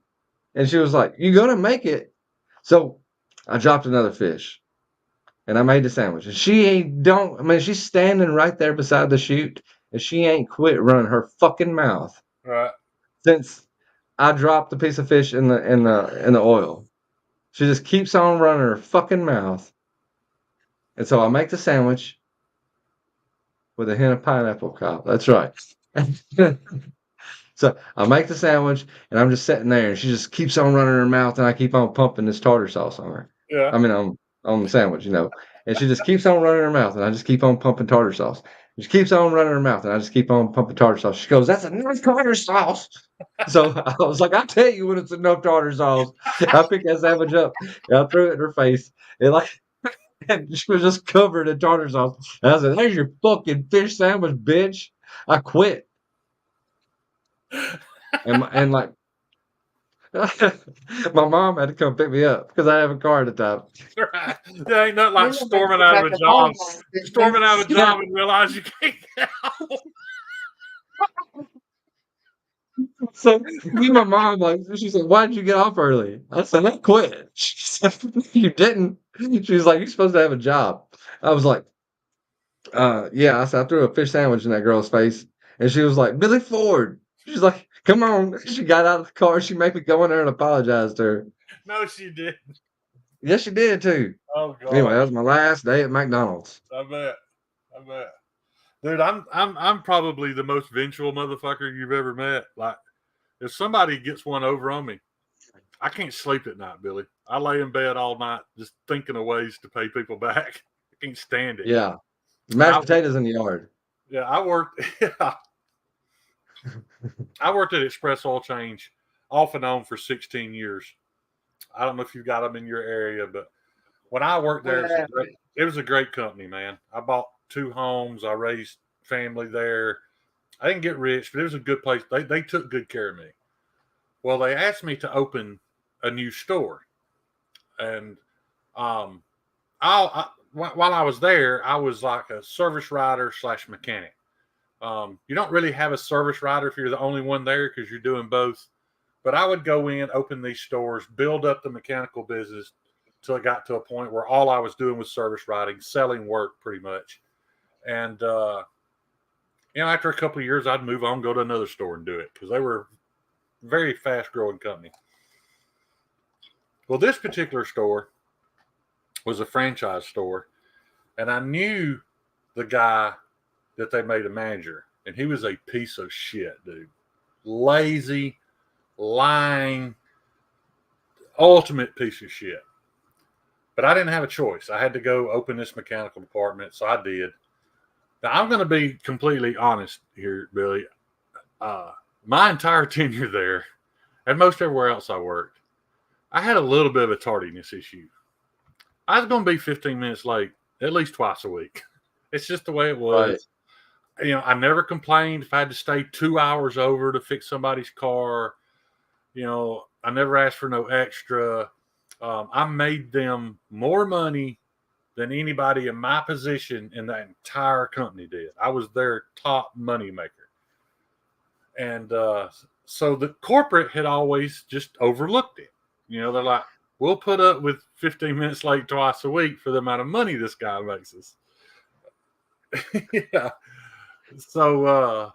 And she was like, "You're gonna make it." So I dropped another fish and I made the sandwich. And she's standing right there beside the chute and she ain't quit running her fucking mouth Right. since I dropped the piece of fish in the oil. She just keeps on running her fucking mouth. And so I make the sandwich with a hint of pineapple, Kyle. That's right. So I make the sandwich and I'm just sitting there and she just keeps on running her mouth and I keep on pumping this tartar sauce on her. Yeah. I mean on the sandwich, And she just keeps on running her mouth and I just keep on pumping tartar sauce. She keeps on running her mouth and I just keep on pumping tartar sauce. She goes, "That's enough tartar sauce." So I was like, "I'll tell you when it's enough tartar sauce." I picked that sandwich up and I threw it in her face. And she was just covered in tartar sauce. And I said, "There's your fucking fish sandwich, bitch." I quit. And like my mom had to come pick me up because I have a car at the time. Right. There ain't nothing like storming out of a job. Storming out of a job and realize you can't get out. So me and my mom, she said, "Why did you get off early?" I said, "I quit." She said, "You didn't?" She was like, "You're supposed to have a job." I was like, yeah. I said, "I threw a fish sandwich in that girl's face." And she was like, "Billy Ford." She's like, "Come on." She got out of the car. She made me go in there and apologize to her. No, she didn't. Yes, she did too. Oh god. Anyway, that was my last day at McDonald's. I bet. Dude, I'm probably the most vengeful motherfucker you've ever met. Like, if somebody gets one over on me, I can't sleep at night, Billy. I lay in bed all night just thinking of ways to pay people back. I can't stand it. Yeah. Mashed potatoes in the yard. Yeah, I worked. Yeah, I worked at Express Oil Change off and on for 16 years. I don't know if you've got them in your area, but when I worked there, it was a great company, man. I bought 2 homes. I raised family there. I didn't get rich, but it was a good place. They took good care of me. Well, they asked me to open a new store, and while I was there, I was like a service rider / mechanic. You don't really have a service rider if you're the only one there because you're doing both. But I would go in, open these stores, build up the mechanical business, till it got to a point where all I was doing was service writing, selling work pretty much. And, after a couple of years, I'd move on, go to another store and do it because they were a very fast growing company. Well, this particular store was a franchise store, and I knew the guy that they made a manager, and he was a piece of shit, dude. Lazy, lying, ultimate piece of shit. But I didn't have a choice. I had to go open this mechanical department, so I did. Now, I'm going to be completely honest here, Billy. My entire tenure there, and most everywhere else I worked, I had a little bit of a tardiness issue. I was going to be 15 minutes late at least twice a week. It's just the way it was. Right. I never complained if I had to stay 2 hours over to fix somebody's car. I never asked for no extra. I made them more money than anybody in my position in that entire company did. I was their top money maker. And so the corporate had always just overlooked it. They're like, we'll put up with 15 minutes late twice a week for the amount of money this guy makes us. Yeah. So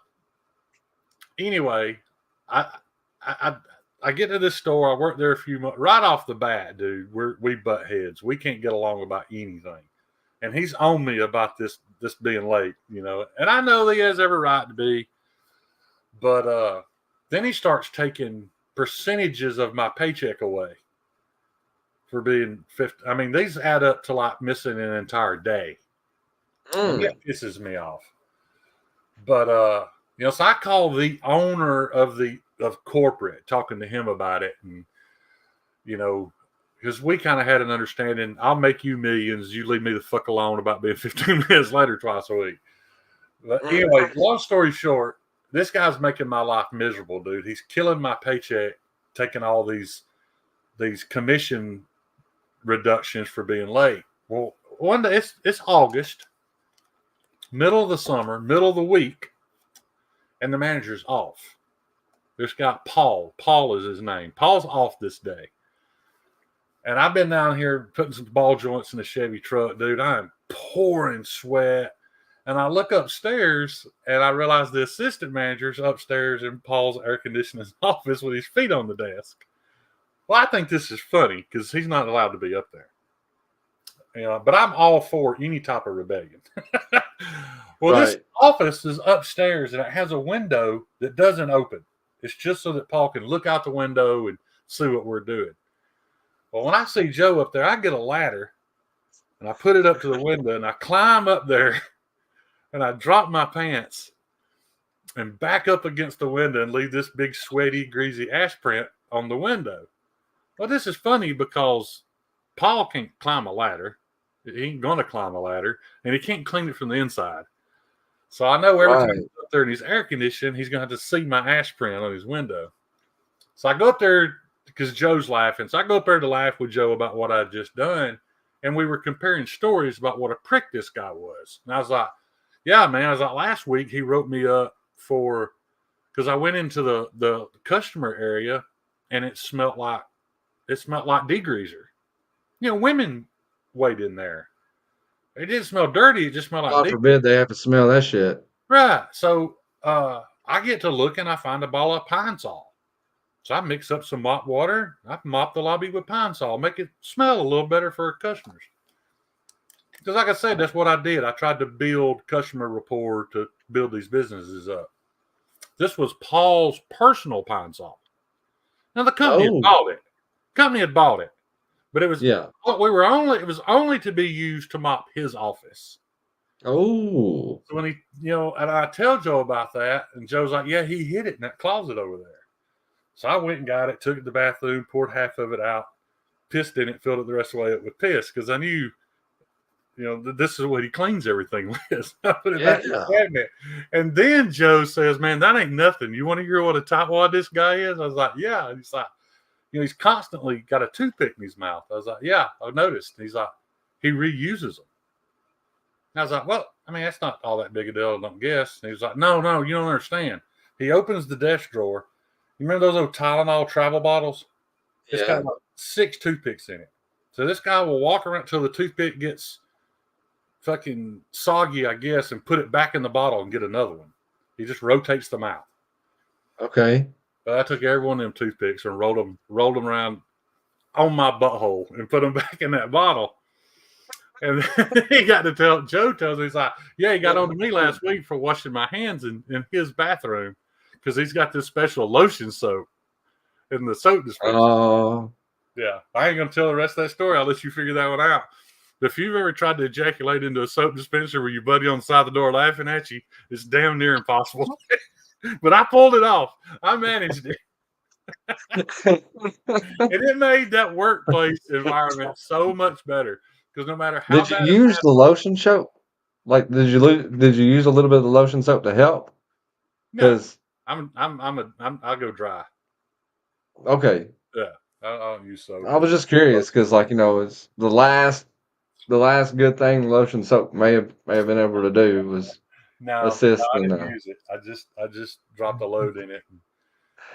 anyway, I get to this store. I worked there a few months. Right off the bat, dude, we butt heads. We can't get along about anything. And he's on me about this being late, And I know he has every right to be. But then he starts taking percentages of my paycheck away for being 50. I mean, these add up to like missing an entire day. And that pisses me off. But so I call the owner of corporate, talking to him about it, and because we kind of had an understanding. I'll make you millions. You leave me the fuck alone about being 15 minutes later twice a week. But anyway, long story short, this guy's making my life miserable, dude. He's killing my paycheck, taking all these commission reductions for being late. Well, one day it's August, middle of the summer, middle of the week, and the manager's off. This guy, Paul. Paul is his name. Paul's off this day. And I've been down here putting some ball joints in the Chevy truck, dude. I'm pouring sweat. And I look upstairs, and I realize the assistant manager's upstairs in Paul's air conditioning office with his feet on the desk. Well, I think this is funny because he's not allowed to be up there. But I'm all for any type of rebellion. Well, right. This office is upstairs, and it has a window that doesn't open. It's just so that Paul can look out the window and see what we're doing. Well, when I see Joe up there, I get a ladder, and I put it up to the window, and I climb up there, and I drop my pants and back up against the window and leave this big, sweaty, greasy ash print on the window. Well, this is funny because Paul can't climb a ladder. He ain't going to climb a ladder, and he can't clean it from the inside. So I know every time he's up there in his air conditioning, he's going to have to see my ash print on his window. So I go up there because Joe's laughing. So I go up there to laugh with Joe about what I'd just done, and we were comparing stories about what a prick this guy was. And I was like, yeah, man. I was like, last week he wrote me up because I went into the customer area, and it smelled like degreaser. Women wait in there. It didn't smell dirty. It just smelled like God forbid they have to smell that shit. Right. So I get to look, and I find a ball of Pine Sol. So I mix up some mop water. I mop the lobby with Pine Sol, make it smell a little better for customers. Because like I said, that's what I did. I tried to build customer rapport to build these businesses up. This was Paul's personal Pine Sol. Now the company had bought it. But it was it was only to be used to mop his office. Oh. So when he, and I tell Joe about that, and Joe's like, yeah, he hid it in that closet over there. So I went and got it, took it to the bathroom, poured half of it out, pissed in it, filled it the rest of the way up with piss, because I knew, this is what he cleans everything with. I put it back in the cabinet. And then Joe says, man, that ain't nothing. You want to hear what a tightwad this guy is? I was like, yeah. And he's like, he's constantly got a toothpick in his mouth. I was like, yeah, I've noticed. And he's like, he reuses them. And I was like, well, I mean, that's not all that big a deal, I don't guess. And he was like, no, you don't understand. He opens the desk drawer. You remember those old Tylenol travel bottles? It's got like 6 toothpicks in it. So this guy will walk around till the toothpick gets fucking soggy, I guess, and put it back in the bottle and get another one. He just rotates them out. Okay. But I took every one of them toothpicks and rolled them around on my butthole and put them back in that bottle. And he got to tell, Joe tells me, he's like, yeah, he got on to me last week for washing my hands in his bathroom because he's got this special lotion soap in the soap dispenser. Oh. Yeah, I ain't going to tell the rest of that story. I'll let you figure that one out. But if you've ever tried to ejaculate into a soap dispenser with your buddy on the side of the door laughing at you, it's damn near impossible. But I pulled it off. I managed it. And it made that workplace environment so much better. Because no matter how Did you bad use the lotion soap? Like, did you use a little bit of the lotion soap to help? no, Because I'll go dry. okay, Yeah, I don't use soap. I was just curious because, like, it's the last good thing lotion soap may have been able to do was No, assist I in. didn't use it. I just dropped a load in it.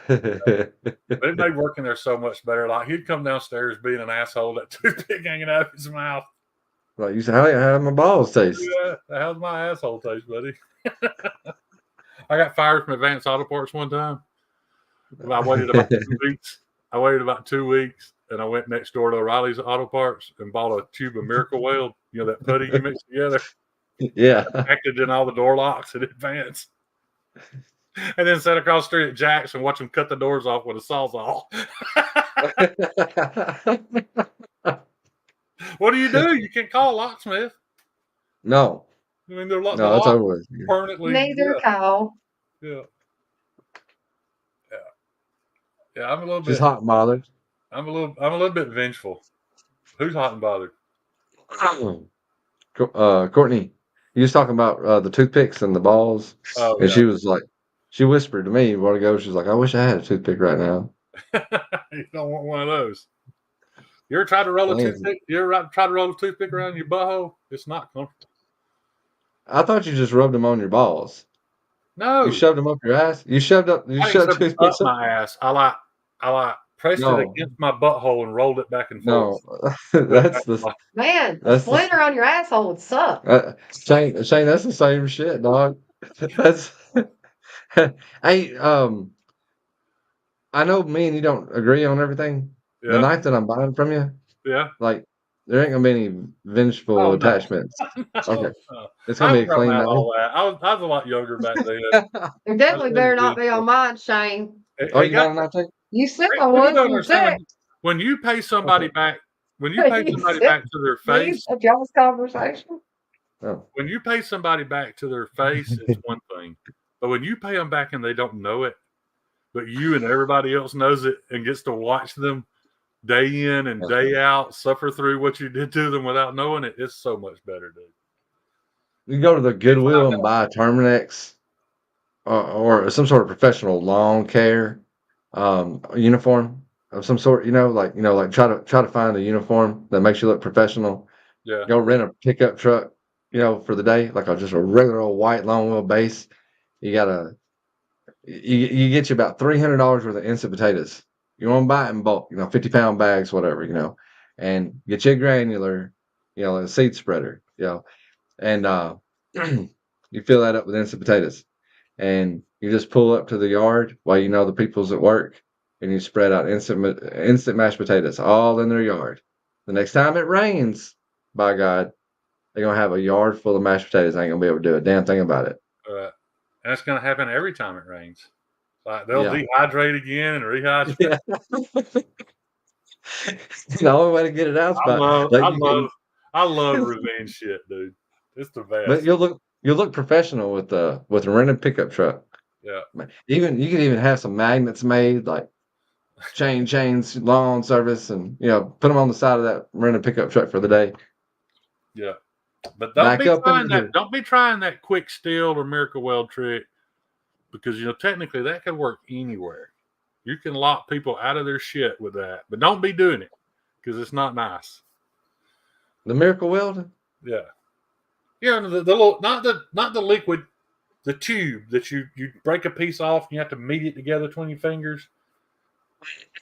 But it made working there so much better. Like he'd come downstairs being an asshole, that toothpick hanging out of his mouth. Like you said, how my balls taste? Yeah, how's my asshole taste, buddy? I got fired from Advanced Auto Parts one time. I waited about 2 weeks. And I went next door to O'Reilly's Auto Parts and bought a tube of Miracle Weld. That putty you mix together. Yeah. Acted in all the door locks at Advance. And then sat across the street at Jack's and watch them cut the doors off with a sawzall. What do? You can't call a locksmith. No. I mean, they're No, that's over with. permanently. Neither call. Yeah. I'm a little Just bit hot and bothered. I'm a little bit vengeful. Who's hot and bothered? Courtney, you was talking about the toothpicks and the balls, Oh, and yeah. she was like, she whispered to me a while ago. She's like, "I wish I had a toothpick right now." You don't want one of those. You ever tried to roll a toothpick? You ever try to roll a toothpick around your butthole? It's not comfortable. I thought you just rubbed them on your balls. No, You shoved them up your ass. You shoved I didn't shove it toothpicks up my ass. I like pressed it against my butthole and rolled it back and No, forth. that's the Man, a That's the- splinter on your asshole would suck. Shane. That's the same shit, dog. That's hey. I know me and you don't agree on everything. The Yeah, knife that I'm buying from you, yeah. like, there ain't gonna be any vengeful Oh, no. attachments. Okay. No. It's gonna be a clean knife. all that. I was a lot younger back then. There definitely That's better really not be on mine, Shane. Oh, you got a knife too? You said Hey, I you was don't from understand, text. when you pay somebody back, to their face, Of y'all's conversation. Oh. when you pay somebody back to their face, it's one thing. But when you pay them back and they don't know it, but you and everybody else knows it and gets to watch them day in and day out suffer through what you did to them without knowing it, it's so much better, dude. You go to the Goodwill and buy a Terminex or some sort of professional lawn care uniform of some sort. Like try to find a uniform that makes you look professional. Yeah. Go rent a pickup truck, for the day, like just a regular old white long wheel base. You get you about $300 worth of instant potatoes. You want to buy it in bulk, 50-pound bags, whatever, and get you a granular, a seed spreader, and you fill that up with instant potatoes, and you just pull up to the yard while the people's at work, and you spread out instant mashed potatoes all in their yard. The next time it rains, by God, they're gonna have a yard full of mashed potatoes. I ain't gonna be able to do a damn thing about it. And it's going to happen every time it rains. Like they'll dehydrate again and rehydrate. Yeah. The only way to get it out is I love revenge shit, dude. It's the best. But you'll look professional with a rented pickup truck. Yeah. You could even have some magnets made, like chains, lawn service, and put them on the side of that rented pickup truck for the day. Yeah. But don't be trying that quick steel or Miracle Weld trick, because technically that could work anywhere. You can lock people out of their shit with that, but don't be doing it because it's not nice. The Miracle Weld? Yeah. Yeah, the little, not the liquid, the tube that you break a piece off and you have to meet it together between your fingers,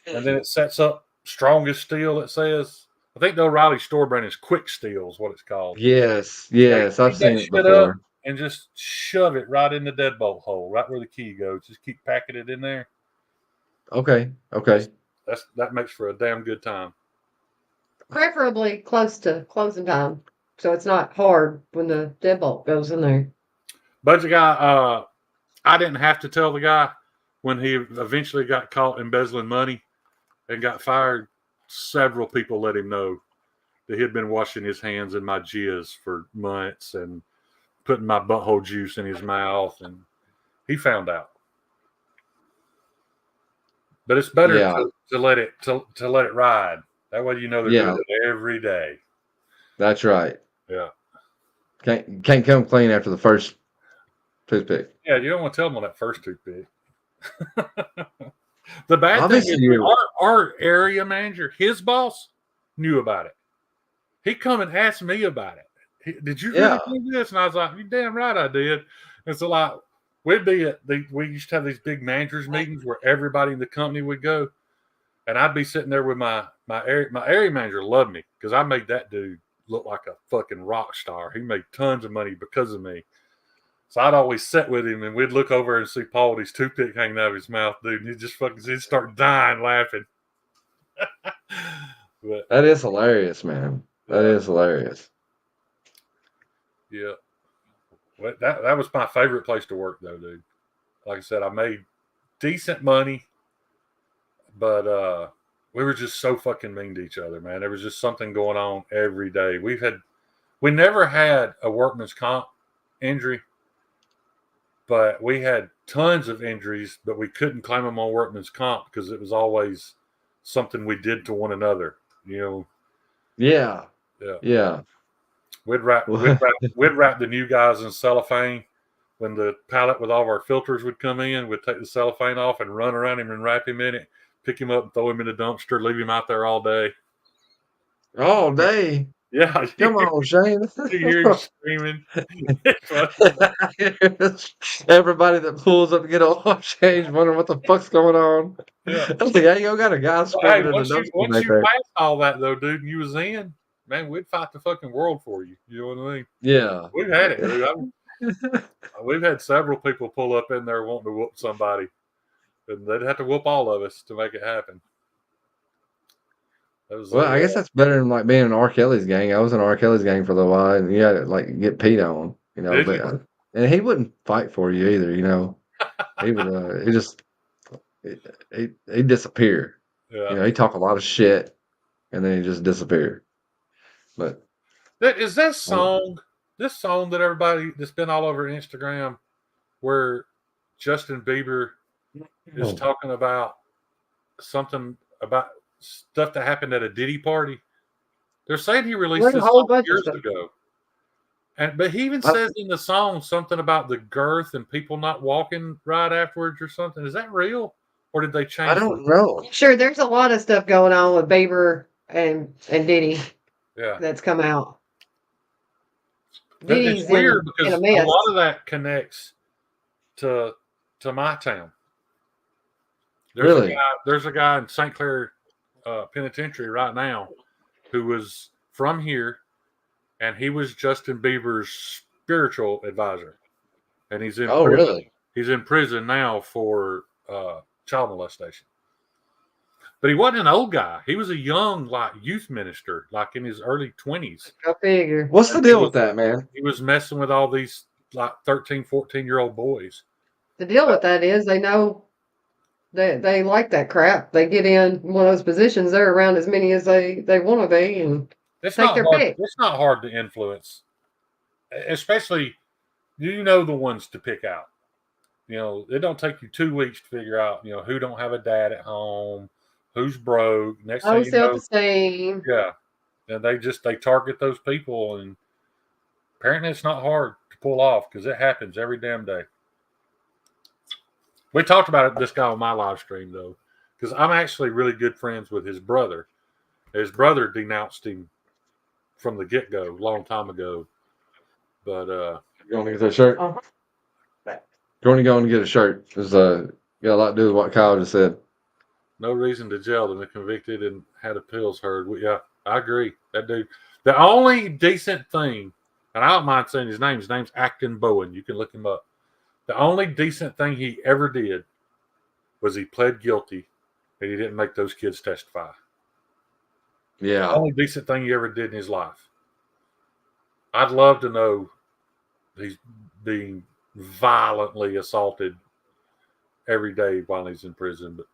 and then it sets up strongest steel. It says, I think the O'Reilly store brand is Quick Steel is what it's called. Yes, They yes, I've heat seen that it shit before. up and just shove it right in the deadbolt hole, right where the key goes. Just keep packing it in there. Okay, okay. That makes for a damn good time. Preferably close to closing time, so it's not hard when the deadbolt goes in there. Budget guy, I didn't have to tell the guy when he eventually got caught embezzling money and got fired. Several people let him know that he had been washing his hands in my jizz for months and putting my butthole juice in his mouth, and he found out. But it's better Yeah, to let it ride. That way you know they're yeah, doing it every day. that's right. Yeah. Can't come clean after the first toothpick. Yeah, you don't want to tell them on that first toothpick. The bad Obviously, thing is our area manager, his boss, knew about it. He come and asked me about it. Did you really do this? And I was like, "You damn right I did." And so like we used to have these big managers meetings where everybody in the company would go, and I'd be sitting there with my area manager loved me because I made that dude look like a fucking rock star. He made tons of money because of me. So I'd always sit with him, and we'd look over and see Paul with his toothpick hanging out of his mouth, dude. And he'd start dying laughing. But that is hilarious, man. That is hilarious. yeah, well, that was my favorite place to work, though, dude. Like I said, I made decent money, but we were just so fucking mean to each other, man. There was just something going on every day. We never had a workman's comp injury. But we had tons of injuries, but we couldn't claim them on workman's comp because it was always something we did to one another. You know. Yeah. We'd wrap the new guys in cellophane. When the pallet with all of our filters would come in, we'd take the cellophane off and run around him and wrap him in it, pick him up and throw him in the dumpster, leave him out there all day. All day. Yeah. Come on, Shane. You hear him screaming. Everybody that pulls up to get oil change wondering what the fuck's going on. Yeah. I was like, hey, you got a guy screaming in the dumpster Once back you there. passed all that, though, dude, and you was in, man, we'd fight the fucking world for you. You know what I mean? Yeah. We've had it, dude. We've had several people pull up in there wanting to whoop somebody, and they'd have to whoop all of us to make it happen. Well, I guess that's better than like being in R. Kelly's gang. I was in R. Kelly's gang for a little while, and you had to like get peed on, you know. But and he wouldn't fight for you either, you know. He would, he'd disappear. Yeah. You know, he'd talk a lot of shit, and then he just disappear. But is that song, this song that everybody that's been all over Instagram, where Justin Bieber is talking about something about stuff that happened at a Diddy party. They're saying he released this song years ago. But he even says in the song something about the girth and people not walking right afterwards or something. Is that real? Or did they change it? I don't know. Sure, there's a lot of stuff going on with Bieber and Diddy. Yeah. That's come out. It's weird because a lot of that connects to my town. There's a guy in St. Clair Penitentiary right now who was from here, and he was Justin Bieber's spiritual advisor, and he's in prison. Really? He's in prison now for child molestation. But he wasn't an old guy. He was a young, like, youth minister, like in his early 20s. I figure. What's the deal with that, man? He was messing with all these like 13, 14-year-old boys. The deal with that is they know they like that crap. They get in one of those positions, they're around as many as they want to be, and take their pick. It's not hard to influence, especially you know the ones to pick out. You know, it don't take you 2 weeks to figure out, you know, who don't have a dad at home, who's broke. Next thing you know, self-esteem. Yeah, and they target those people, and apparently it's not hard to pull off because it happens every damn day. We talked about this guy on my live stream, though, because I'm actually really good friends with his brother. His brother denounced him from the get-go a long time ago. But you want to get that shirt? Uh-huh. You want to go and get a shirt? It's got a lot to do with what Kyle just said. No reason to jail them. They're convicted and had appeals heard. Yeah, I agree. That dude. The only decent thing, and I don't mind saying his name. His name's Acton Bowen. You can look him up. The only decent thing he ever did was he pled guilty, and he didn't make those kids testify. The Yeah. only decent thing he ever did in his life. I'd love to know he's being violently assaulted every day while he's in prison, but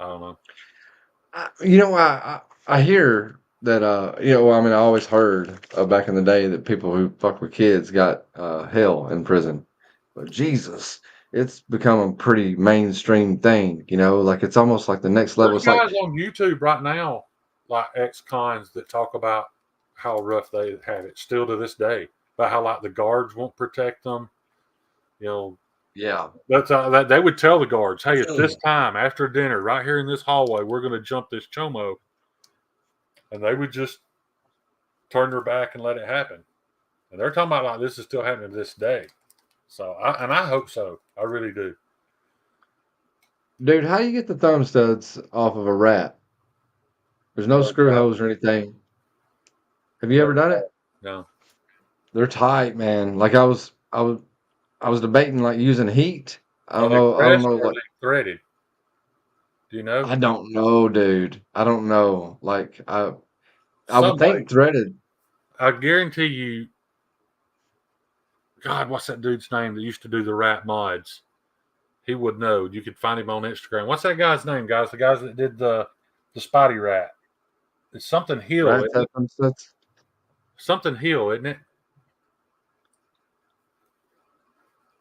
I don't know. I hear that I mean I always heard back in the day that people who fuck with kids got hell in prison. But Jesus, it's become a pretty mainstream thing, like it's almost like the next level. There's It's like, guys on YouTube right now, like ex-cons, that talk about how rough they had it still to this day. About how like the guards won't protect them. You know, yeah. that's that they would tell the guards, "Hey, at this time after dinner, right here in this hallway, we're going to jump this chomo," and they would just turn their back and let it happen. And they're talking about like this is still happening to this day. So, I hope so. I really do. Dude, how do you get the thumb studs off of a rat? There's no screw holes or anything. Have you ever done it? No. They're tight, man. Like I was debating like using heat. I Are don't they know. I don't pressed know. or are Like they threaded? Do you know? I don't know, dude. I don't know. Like I would Somebody, think threaded. I guarantee you. God, what's that dude's name that used to do the rat mods? He would know. You could find him on Instagram. What's that guy's name, guys? The guys that did the Spotty Rat. It's something Hill, Rats isn't have it? thumb studs. Something Hill, isn't it?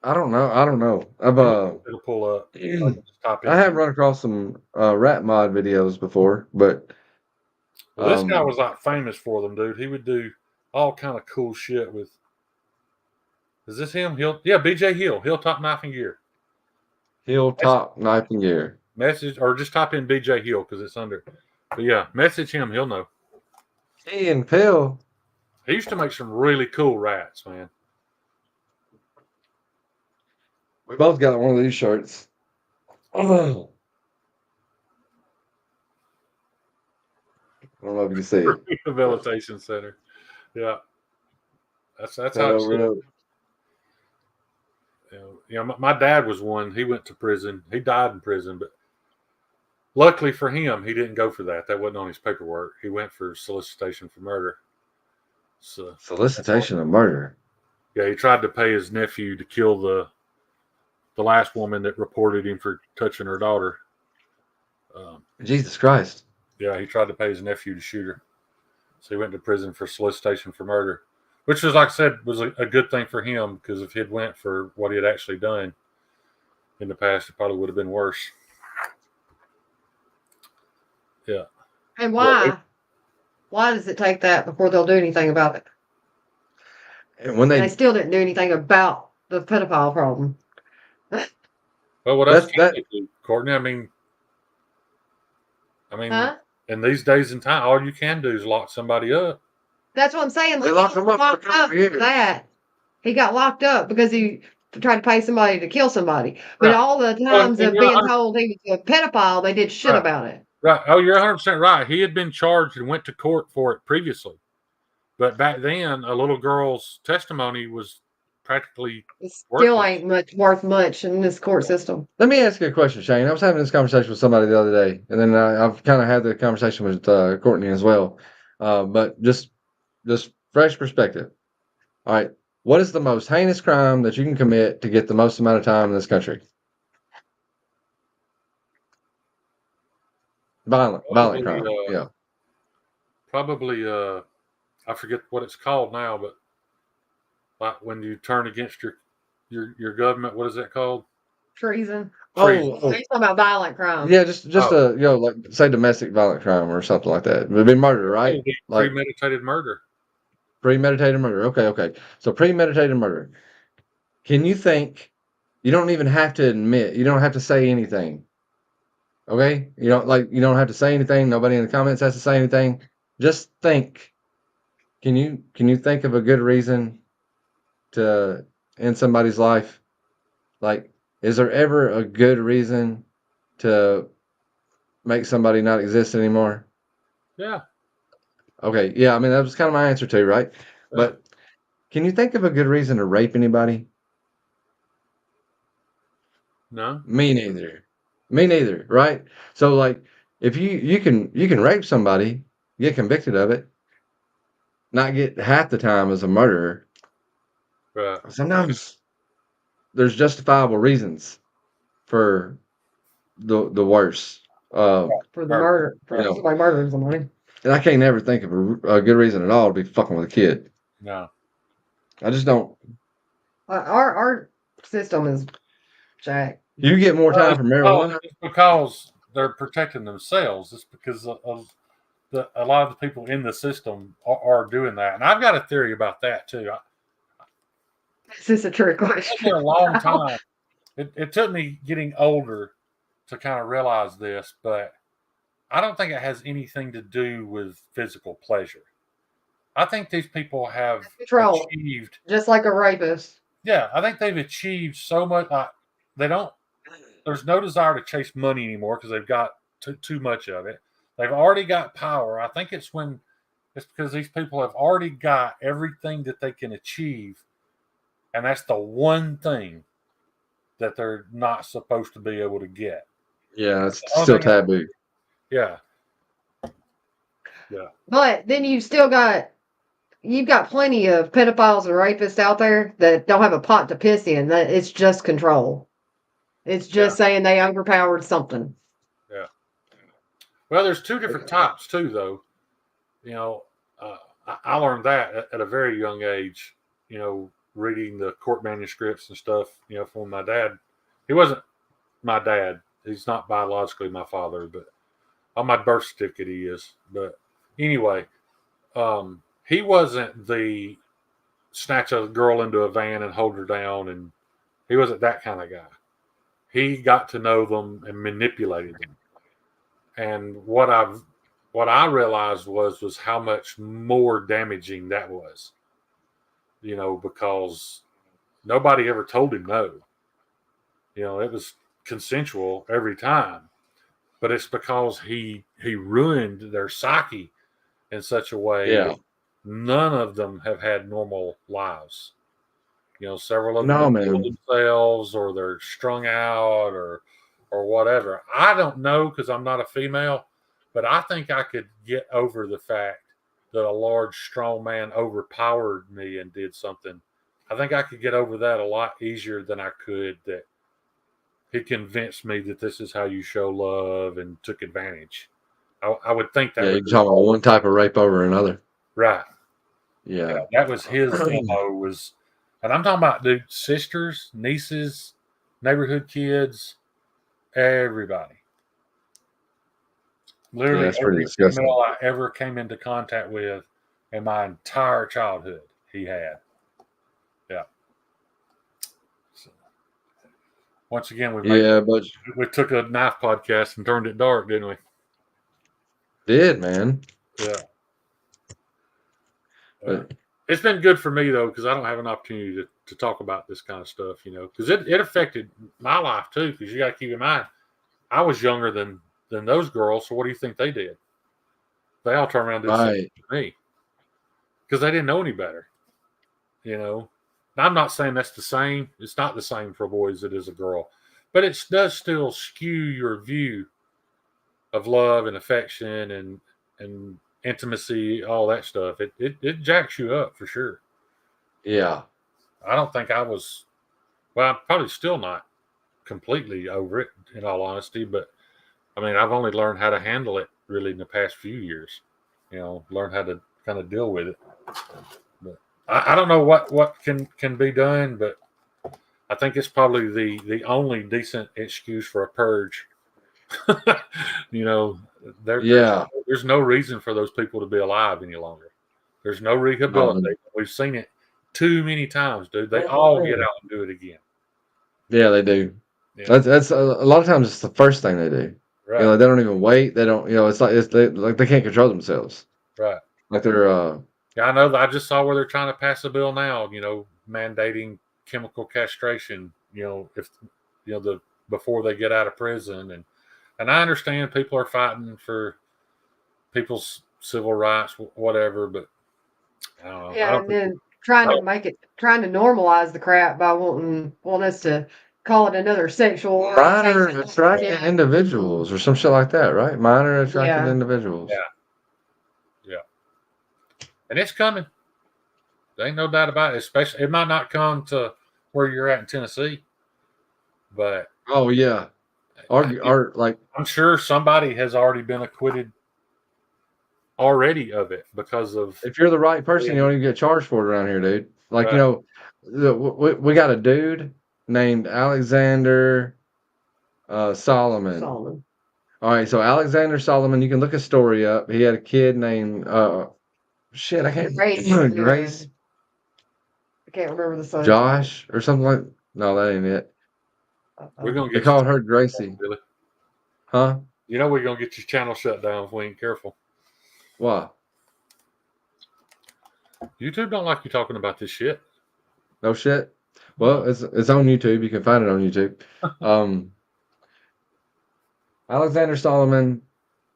I don't know. I've It'll pull up. I can just type I in. have run across some rat mod videos before, but Well, this guy was like famous for them, dude. He would do all kind of cool shit with. Is this him? Yeah, BJ Hill, Hilltop Knife and Gear. Hilltop Knife and Gear. Message or just type in BJ Hill because it's under. But yeah, message him. He'll know. Key and Phil. He used to make some really cool rats, man. We both got one of these shirts. Oh. I don't know if you can see it. Rehabilitation center. Yeah, that's That how it over should. there. My dad was one. He went to prison. He died in prison, but luckily for him, he didn't go for that. That wasn't on his paperwork. He went for solicitation for murder. So Solicitation of murder. yeah, he tried to pay his nephew to kill the last woman that reported him for touching her daughter. Jesus Christ. Yeah, he tried to pay his nephew to shoot her. So he went to prison for solicitation for murder, which was, like I said, was a good thing for him because if he'd went for what he had actually done in the past, it probably would have been worse. Yeah. And why? Why does it take that before they'll do anything about it? And when They they still didn't do anything about the pedophile problem. Well, what else That's- can you do, Courtney? I mean, Huh? in these days and time, all you can do is lock somebody up. That's what I'm saying. They locked him up for a locked couple up years. for that. He got locked up because he tried to pay somebody to kill somebody. But Right. all the Well, times and of you're being 100 told he was a pedophile, they did shit Right. about it. Right. Oh, you're 100% right. He had been charged and went to court for it previously. But back then, a little girl's testimony was practically It still worthless. ain't worth much in this court system. Let me ask you a question, Shane. I was having this conversation with somebody the other day, and then I've kind of had the conversation with Courtney as well. But just fresh perspective. All right, what is the most heinous crime that you can commit to get the most amount of time in this country? Violent crime. Yeah. Probably, I forget what it's called now, but like when you turn against your government, what is that called? Treason. Treason. He's talking about violent crime. Yeah, just like say domestic violent crime or something like that. It would be murder, It right? would be Like premeditated murder. premeditated murder. Okay. So premeditated murder. Can you think? You don't even have to admit. You don't have to say anything. Okay? You don't have to say anything. Nobody in the comments has to say anything. Just think. Can you think of a good reason to end somebody's life? Like, is there ever a good reason to make somebody not exist anymore? Yeah. Okay, yeah, I mean that was kind of my answer too, right? But can you think of a good reason to rape anybody? No. Me neither. Me neither, right? So like if you can rape somebody, get convicted of it, not get half the time as a murderer. Right. Sometimes there's justifiable reasons for the worst. For the Or- murder, You for know, somebody murdering somebody. and I can't never think of a good reason at all to be fucking with a kid. No. I just don't. Our system is jacked. You get more time for marijuana. It's because they're protecting themselves. It's because of a lot of the people in the system are doing that. And I've got a theory about that too. This is a trick It took question. me a long time. It took me getting older to kind of realize this, but I don't think it has anything to do with physical pleasure. I think these people have Control, achieved, just like a rapist. yeah, I think they've achieved so much. They don't, there's no desire to chase money anymore because they've got too much of it. They've already got power. I think it's because these people have already got everything that they can achieve. And that's the one thing that they're not supposed to be able to get. Yeah, it's only still thing- taboo. Yeah. But then you've got plenty of pedophiles and rapists out there that don't have a pot to piss in. That it's just control. It's just saying they overpowered something. Yeah. Well, there's two different types too, though. You know, I learned that at a very young age. You know, reading the court manuscripts and stuff. You know, from my dad. He wasn't my dad. He's not biologically my father, but on my birth certificate he is. But anyway, he wasn't the snatch a girl into a van and hold her down, and he wasn't that kind of guy. He got to know them and manipulated them. And what I realized was how much more damaging that was. You know, because nobody ever told him no. You know, it was consensual every time. But it's because he ruined their psyche in such a way Yeah. that none of them have had normal lives. You know, several of them No, have killed man. themselves or they're strung out or whatever. I don't know because I'm not a female, but I think I could get over the fact that a large, strong man overpowered me and did something. I think I could get over that a lot easier than I could that he convinced me that this is how you show love and took advantage. I would think that Yeah, would you're be talking about one type of rape over another. right. Yeah. That was his MO was, and I'm talking about dude, sisters, nieces, neighborhood kids, everybody. Yeah, Literally it's pretty every disgusting. female I ever came into contact with in my entire childhood, he had. Yeah. So, once again, Yeah, but we took a knife podcast and turned it dark, didn't we? did, man. Yeah. But It's been good for me though because I don't have an opportunity to talk about this kind of stuff, you know, because it affected my life too. Because you got to keep in mind, I was younger than those girls. So what do you think they did? They all turned around and did the same right. to me because they didn't know any better, you know. Now, I'm not saying that's the same. It's not the same for a boy as it is a girl, but it does still skew your view of love and affection and intimacy, all that stuff. It jacks you up for sure. Yeah. I don't think I was. Well, I'm probably still not completely over it, in all honesty. But I mean, I've only learned how to handle it really in the past few years. You know, learn how to kind of deal with it. But I don't know what can be done, but I think it's probably the only decent excuse for a purge. You know, Yeah. there's no reason for those people to be alive any longer. There's no No, rehabilitation. We've seen it too many times, dude. They all get out and do it again. yeah, they do. Yeah. That's a lot of times it's the first thing they do. Right. You know, they don't even wait. They don't. You know, it's like they can't control themselves. Right. Like they're Yeah, I know. I just saw where they're trying to pass a bill now. You know, mandating chemical castration. You know, if you know before they get out of prison, and I understand people are fighting for people's civil rights, whatever. But I don't know. I Yeah, don't and think then trying to normalize the crap by wanting us to call it another sexual Minor orientation. attracted Yeah. individuals or some shit like that, right? Minor attracted Yeah. individuals. Yeah. and it's coming. There ain't no doubt about it. Especially, it might not come to where you're at in Tennessee, but Oh yeah. Our like I'm sure somebody has already been acquitted already of it because of if you're the right person, you don't even get charged for it around here, dude. Like, you Right. know, we got a dude named Alexander Solomon. Solomon. All right, so Alexander Solomon, you can look his story up. He had a kid named shit, I can't Grace. Grace I can't remember the son. Josh or something like. No, that ain't it. we're gonna They get called her Gracie, Billy. huh? You know we're gonna get your channel shut down if we ain't careful. Why? YouTube don't like you talking about this shit. No shit. Well, it's on YouTube. You can find it on YouTube. Alexander Solomon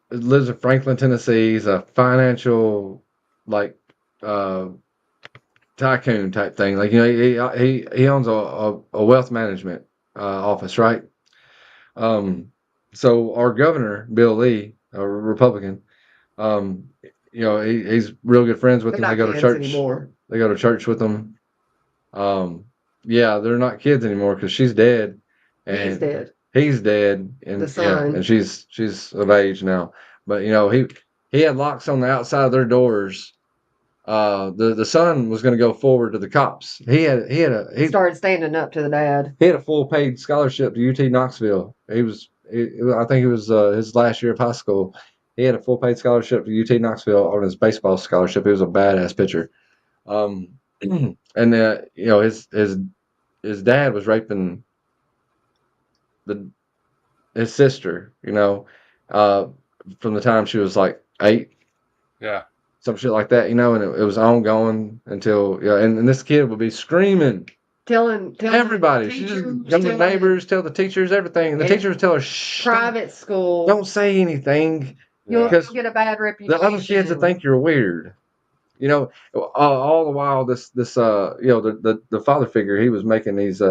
lives in Franklin, Tennessee. He's a financial, like, tycoon type thing. Like, you know, he owns a wealth management office, right? So our governor, Bill Lee, a Republican, you know, he's real good friends with They're him. They not go to kids church. anymore. They go to church with him. Yeah, they're not kids anymore because she's dead, and He's dead. he's dead, and The son. and she's of age now. But you know, he had locks on the outside of their doors. The son was going to go forward to the cops. He Started standing up to the dad. he had a full paid scholarship to UT Knoxville. I think it was his last year of high school. He had a full paid scholarship to UT Knoxville on his baseball scholarship. He was a badass pitcher. And you know, his dad was raping his sister, you know, from the time she was like 8, Yeah. some shit like that, you know, and it was ongoing until, you know, and this kid would be screaming, Telling everybody. She just go to the neighbors, tell the teachers everything, and the And teachers would tell her, shh, private school. don't say anything. You'll because get a bad reputation. The other kids would think you're weird. You know, all the while this you know, the father figure, he was making these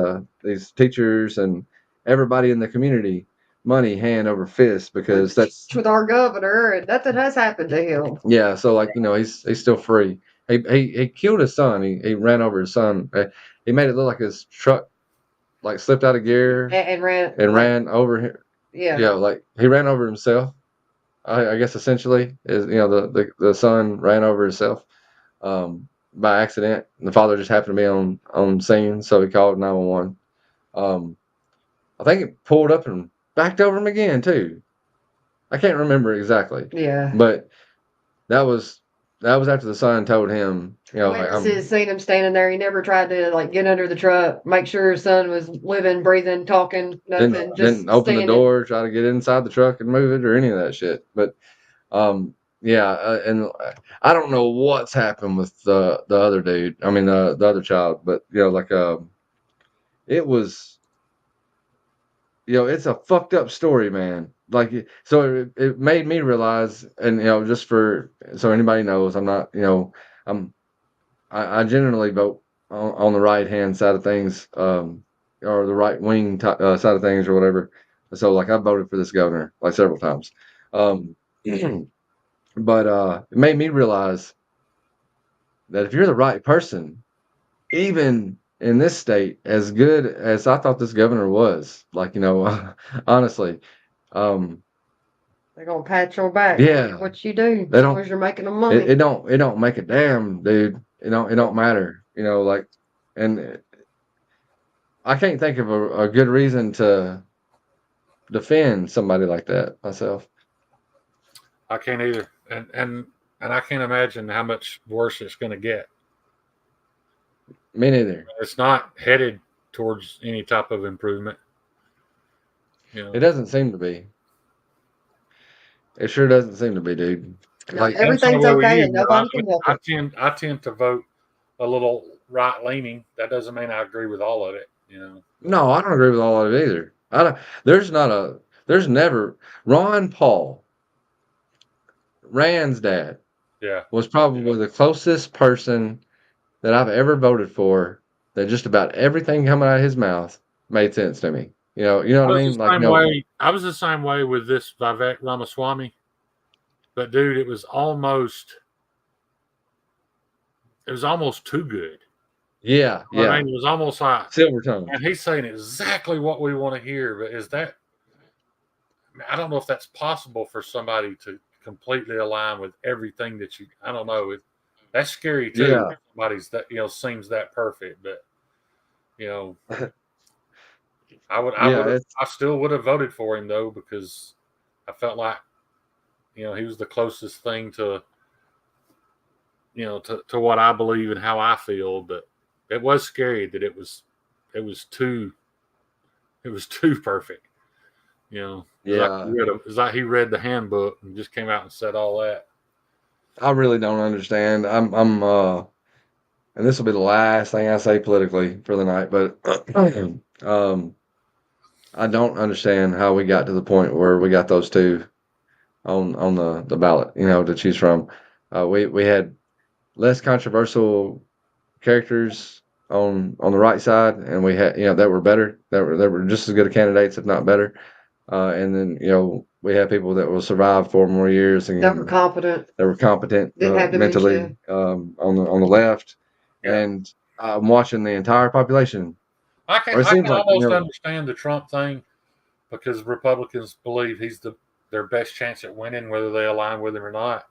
teachers and everybody in the community money hand over fist because that's with our governor, and nothing has happened to him. yeah. So like, you know, he's still free. He killed his son. He ran over his son. He made it look like his truck like slipped out of gear And ran ran over him. Yeah. Yeah, like he ran over himself. I guess essentially is, you know, the son ran over himself by accident. The father just happened to be on scene, so he called 911. I think it pulled up and backed over him again too. I can't remember exactly, Yeah. but that was after the son told him, you know, like, Witnesses seen him standing there. He never tried to like get under the truck, make sure his son was living, breathing, talking, nothing. Didn't open the door, try to get inside the truck and move it or any of that shit. But yeah, and I don't know what's happened with the other dude. I mean, the other child, but you know, like it was, you know, it's a fucked up story, man. Like, so it made me realize, and you know, just for so anybody knows, I'm not, you know, I generally vote on the right hand side of things, or the right wing side of things, or whatever. So like, I voted for this governor like several times. But it made me realize that if you're the right person, even in this state, as good as I thought this governor was, like, you know, honestly, they're gonna pat your back. Yeah. What you do? They As don't- long as you're making them money. it don't make a damn, dude. It don't matter, you know, like, and I can't think of a good reason to defend somebody like that myself. I can't either, and I can't imagine how much worse it's going to get. Me neither. It's not headed towards any type of improvement. You know, It doesn't seem to be. It sure doesn't seem to be, dude. No, Like, everything's That's the way okay, we and use it. nobody can help it. I tend to vote a little right leaning. That doesn't mean I agree with all of it. You know, no, I don't agree with all of it either. I don't. There's never Ron Paul, Rand's dad. Yeah. was probably the closest person that I've ever voted for. That just about everything coming out of his mouth made sense to me. You know I what I was mean? the Like, same way. I was the same way with this Vivek Ramaswamy. But dude, it was almost too good. yeah, I yeah, mean, it was almost like, silver tongue. and he's saying exactly what we want to hear. But is that? I don't know if that's possible for somebody to completely align with everything that you. I don't know. That's scary too. Yeah, Somebody's that seems that perfect, but you know, yeah, it's I still would have voted for him though because I felt like he was the closest thing to to what I believe and how I feel. But it was scary that it was too perfect. yeah. It's like he read the handbook and just came out and said all that. I really don't understand. And this will be the last thing I say politically for the night, but I don't understand how we got to the point where we got those two on the ballot, to choose from. We had less controversial characters on the right side, and we had that were better, that were just as good of candidates, if not better. And then we had people that will survive 4 more years and That were competent. Didn't have mentally on the left, Yeah. and I'm watching the entire population. I Or it can seems like almost understand the Trump thing because Republicans believe he's their best chance at winning, whether they align with him or not. I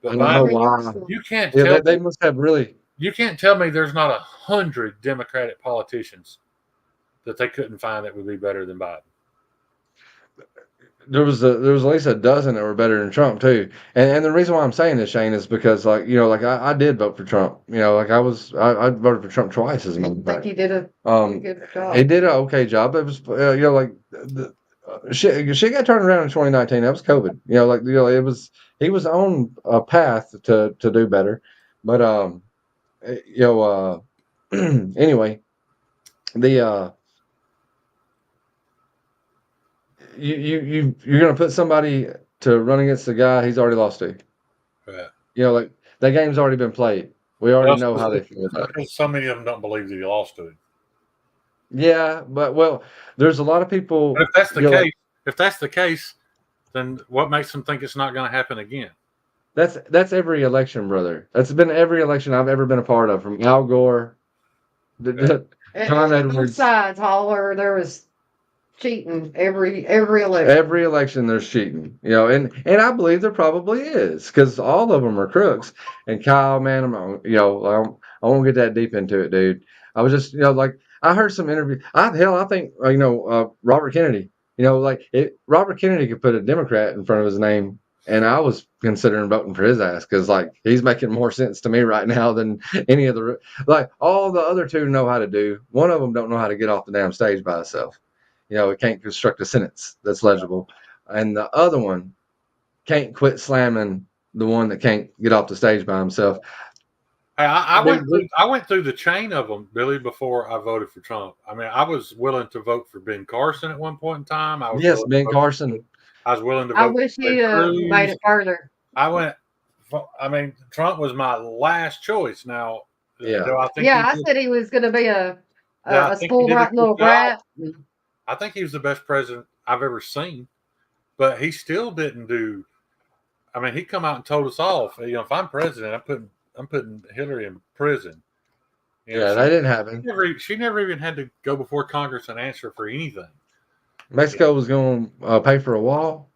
But don't know Biden, why. you can't Yeah, tell they must have really. you can't tell me there's not 100 Democratic politicians that they couldn't find that would be better than Biden. There was at least a dozen that were better than Trump too, and the reason why I'm saying this, Shane, is because I did vote for Trump. I voted for Trump twice as a matter I of think fact. he did a pretty good job. He did an okay job. It was shit got turned around in 2019. That was COVID. It was he was on a path to do better, but anyway, the you're gonna put somebody to run against the guy he's already lost to. Yeah. That game's already been played. We already know how they feel about it. Because so many of them don't believe that he lost to him. Yeah, but there's a lot of people. But if that's the case, then what makes them think it's not going to happen again? That's every election, brother. That's been every election I've ever been a part of, from Al Gore, John Both Edwards. sides, holler, there was cheating every election. Every election there's cheating, and I believe there probably is, because all of them are crooks. And Kyle, man, I won't get that deep into it, dude. I was just, I heard some interview. I think, Robert Kennedy. Robert Kennedy could put a Democrat in front of his name, and I was considering voting for his ass because, he's making more sense to me right now than any of the all the other two know how to do. One of them don't know how to get off the damn stage by itself. It can't construct a sentence that's legible, and the other one can't quit slamming the one that can't get off the stage by himself. Hey, I went through the chain of them, Billy, before I voted for Trump. I mean, I was willing to vote for Ben Carson at one point in time. Yes, Ben Carson. I was willing to vote. I wish he made it further. Trump was my last choice. Now, yeah, I said he was going to be a spoiled rotten little brat. I think he was the best president I've ever seen, but he still didn't do. I mean, he come out and told us off. If I'm president, I'm putting Hillary in prison. That didn't happen. She never even had to go before Congress and answer for anything. Mexico was going to pay for a wall.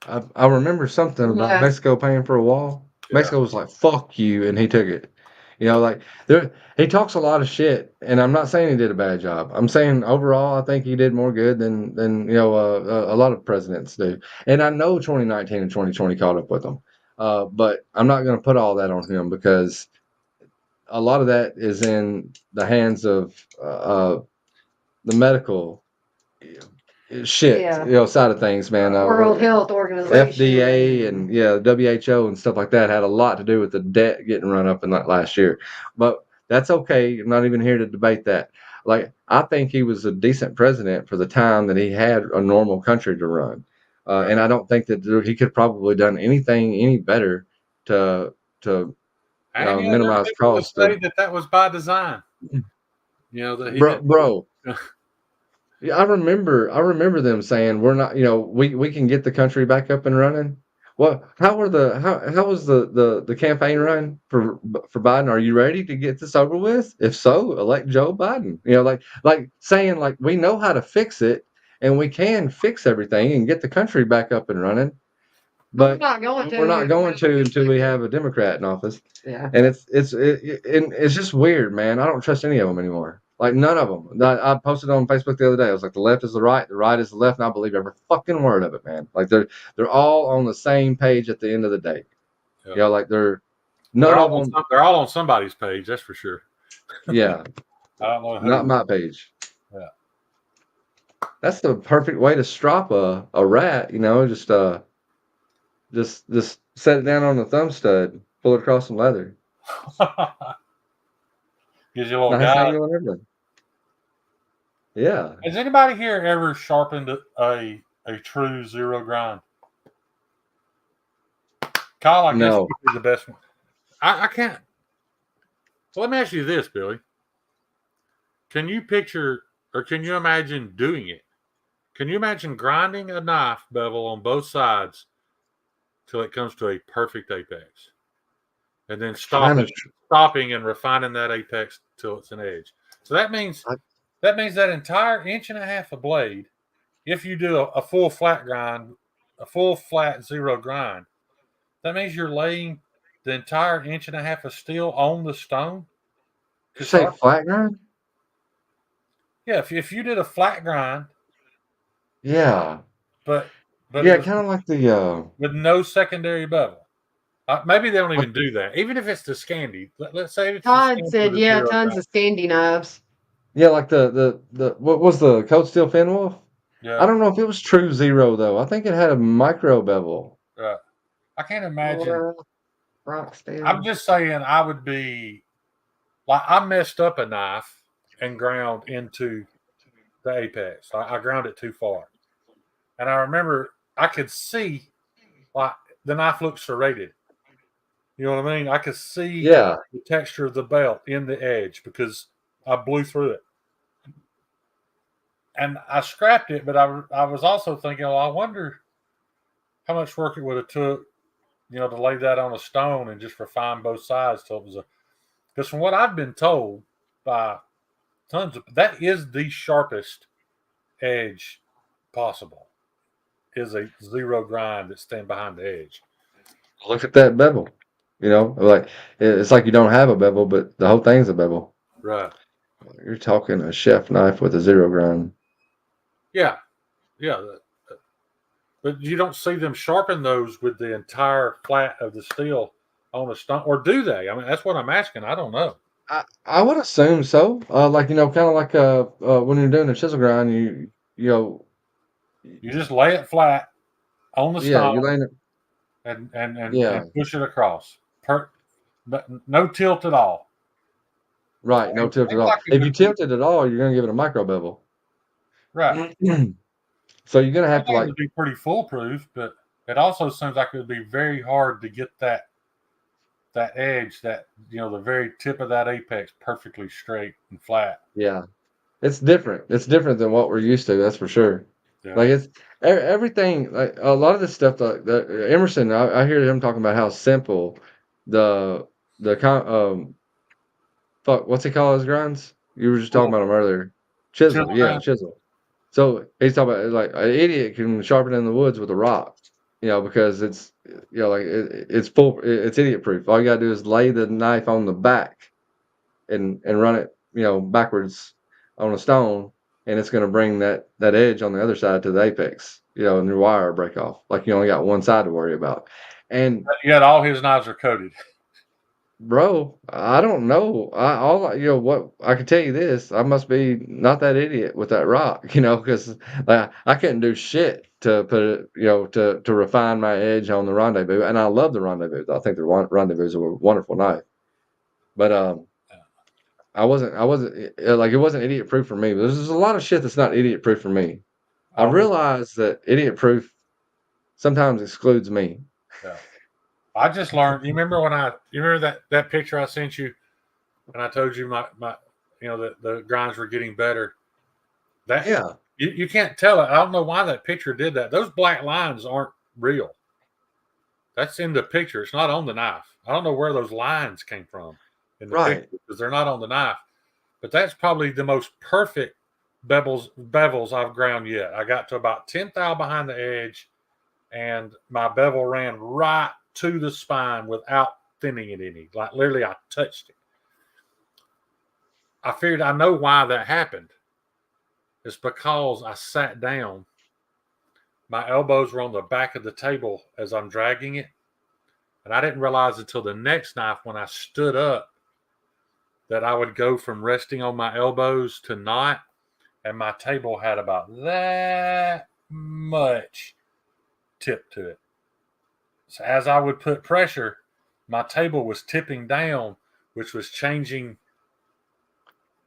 I remember something about Mexico paying for a wall. Yeah. Mexico was like, "Fuck you," and he took it. He talks a lot of shit, and I'm not saying he did a bad job. I'm saying overall, I think he did more good than a lot of presidents do. And I know 2019 and 2020 caught up with him, but I'm not going to put all that on him because a lot of that is in the hands of the medical shit, side of things, man. World Health Organization, FDA, and WHO and stuff like that had a lot to do with the debt getting run up in that last year. But that's okay. I'm not even here to debate that. I think he was a decent president for the time that he had a normal country to run. And I don't think that he could probably done anything any better to And there are minimize people that cost. say that was by design. That he didn't. Bro. Yeah, I remember them saying we're not, we can get the country back up and running. Well, how was the campaign run for Biden? Are you ready to get this over with? If so, elect Joe Biden. Like saying like we know how to fix it and we can fix everything and get the country back up and running. But not going to. we're not going to until we have a Democrat in office. Yeah. And it's just weird, man. I don't trust any of them anymore. Like none of them. I posted on Facebook the other day. I was like, the left is the right is the left, and I believe every fucking word of it, man. Like they're all on the same page at the end of the day. Yeah. Like They're none all of them. they're all on somebody's page, that's for sure. Yeah, I don't know who. not my page. Yeah. That's the perfect way to strop a rat. Just set it down on the thumb stud, pull it across some leather. Gives you a little Nice guy. angle and everything. Yeah. Has anybody here ever sharpened a true zero grind? Kyle, I guess No. would be the best one. I can't. So let me ask you this, Billy. Can you picture or can you imagine doing it? Can you imagine grinding a knife bevel on both sides till it comes to a perfect apex? And then stopping and refining that apex till it's an edge. So that means that entire 1.5 inches of blade, if you do a full flat grind, a full flat zero grind, that means you're laying the entire 1.5 inches of steel on the stone. You say flat grind? Yeah, if you did a flat grind, Yeah. but Yeah, kind of like the with no secondary bevel. Maybe they don't even do that. Even if it's the Scandi, let's say it's Todd said, yeah, tons of Scandi knives. Yeah, like the what was the Cold Steel Fenwolf? Yeah. I don't know if it was true zero though. I think it had a micro bevel. Right. I can't imagine. Rock steel. I'm just saying I would be like I messed up a knife and ground into the apex. I ground it too far. And I remember I could see like the knife looked serrated. You know what I mean? I could see the texture of the belt in the edge because I blew through it. And I scrapped it, but I was also thinking, well, I wonder how much work it would have took, to lay that on a stone and just refine both sides till it was because from what I've been told by tons of, that is the sharpest edge possible, is a zero grind that's staying behind the edge. Look at that bevel. Like it's like you don't have a bevel, but the whole thing's a bevel. Right. You're talking a chef knife with a zero grind. Yeah. Yeah. But you don't see them sharpen those with the entire flat of the steel on a stone, or do they? I mean, that's what I'm asking. I don't know. I would assume so. Like kind of like when you're doing a chisel grind, you just lay it flat on the stone. Yeah, you're laying it. And push it across. No tilt at all. Right, no tilt at all. If you tilt it at all, you're gonna give it a micro bevel. Right. So you're gonna have to it would be pretty foolproof, but it also seems like it would be very hard to get that edge, that the very tip of that apex perfectly straight and flat. Yeah, it's different. It's different than what we're used to. That's for sure. Yeah. Like it's everything. Like a lot of this stuff. That Emerson, I hear him talking about how simple what's he call his grinds? You were just talking about them earlier. Chisel. Yeah, chisel. So he's talking about like an idiot can sharpen in the woods with a rock, because it's it's it's idiot proof. All you gotta do is lay the knife on the back and run it backwards on a stone, and it's gonna bring that edge on the other side to the apex, and your wire will break off. Like you only got one side to worry about. And yet all his knives are coated. Bro, I don't know. What I can tell you this, I must be not that idiot with that rock, because I couldn't do shit to put it, to refine my edge on the Rendezvous, and I love the Rendezvous. I think the Rendezvous is a wonderful knife, but I wasn't like it wasn't idiot proof for me. But there's a lot of shit that's not idiot proof for me. I realize that idiot proof sometimes excludes me. Yeah. I just learned. You remember you remember that picture I sent you, and I told you my the grinds were getting better. That Yeah. you can't tell it. I don't know why that picture did that. Those black lines aren't real. That's in the picture. It's not on the knife. I don't know where those lines came from in the Right. picture because they're not on the knife. But that's probably the most perfect bevels I've ground yet. I got to about 10th thou behind the edge, and my bevel ran right to the spine without thinning it any. Like literally, I touched it. I figured I know why that happened. It's because I sat down. My elbows were on the back of the table as I'm dragging it. And I didn't realize until the next knife when I stood up that I would go from resting on my elbows to not. And my table had about that much tip to it. So as I would put pressure, my table was tipping down, which was changing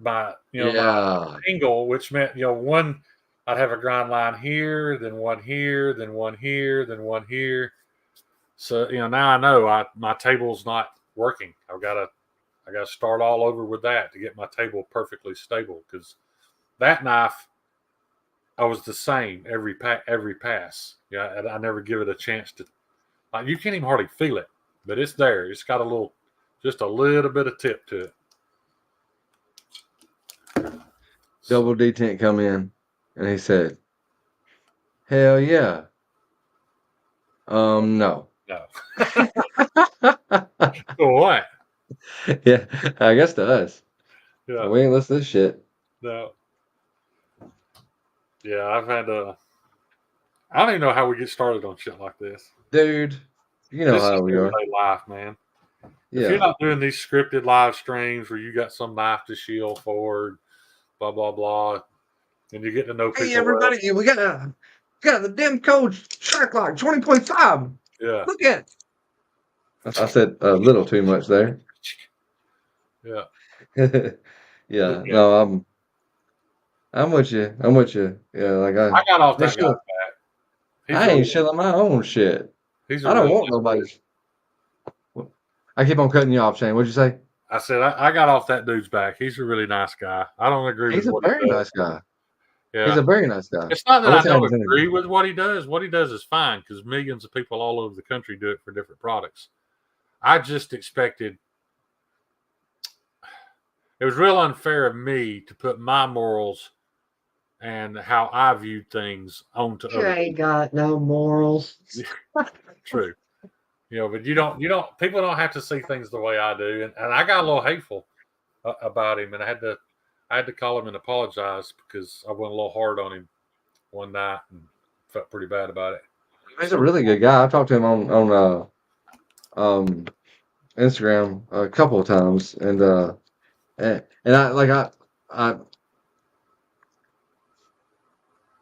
my my angle, which meant one I'd have a grind line here, then one here, then one here, then one here. So now I know my table's not working. I got to start all over with that to get my table perfectly stable, because that knife I was the same every pass. Yeah, I never give it a chance to. You can't even hardly feel it, but it's there. It's got just a little bit of tip to it. Double D10 come in, and he said, "Hell yeah." No. No. For what? Yeah, I guess to us. Yeah. We ain't listen to this shit. No. Yeah, I've had I don't even know how we get started on shit like this. Dude, you know This how is we are. everyday life, man. Yeah. If you're not doing these scripted live streams where you got some knife to shield forward, blah blah blah, and you get to know people. Hey everybody, we got the damn code track lock 20.5. Yeah. Look at it. I said a little too much there. Yeah. Yeah. No, I'm with you. I'm with you. Yeah, like I got off that guy's back. I ain't shilling my own shit. I don't want nobody. I keep on cutting you off, Shane. What'd you say? I said I got off that dude's back. He's a really nice guy. I don't agree with what he does. He's a very nice guy. Yeah. He's a very nice guy. It's not that I don't agree with what he does. What he does is fine because millions of people all over the country do it for different products. I just expected it was real unfair of me to put my morals and how I viewed things onto You ain't got no morals. True. But you don't people don't have to see things the way I do. And I got a little hateful about him, and I had to call him and apologize because I went a little hard on him one night and felt pretty bad about it. He's a really good guy. I've talked to him on Instagram a couple of times, and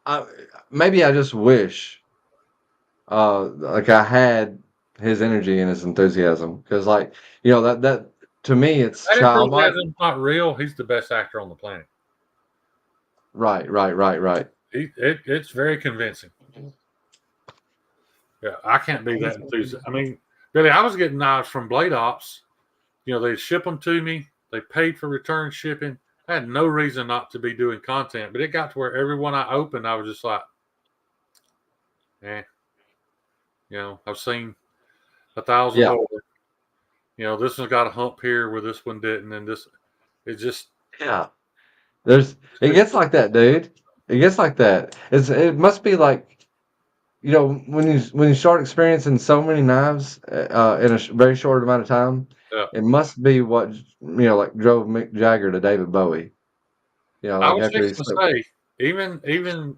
I maybe I just wish like I had his energy and his enthusiasm, because that to me it's childlike. Not real. He's the best actor on the planet. Right. It's very convincing. Yeah, I can't be that enthusiastic. I mean, really, I was getting knives from Blade Ops. They'd ship them to me. They paid for return shipping. I had no reason not to be doing content, but it got to where every one I opened, I was just like, I've seen 1,000 more. This one's got a hump here where this one didn't, and it gets like that, dude. It gets like that. It must be like, when you start experiencing so many knives in a very short amount of time, it must be what like drove Mick Jagger to David Bowie. I was fixing to say, even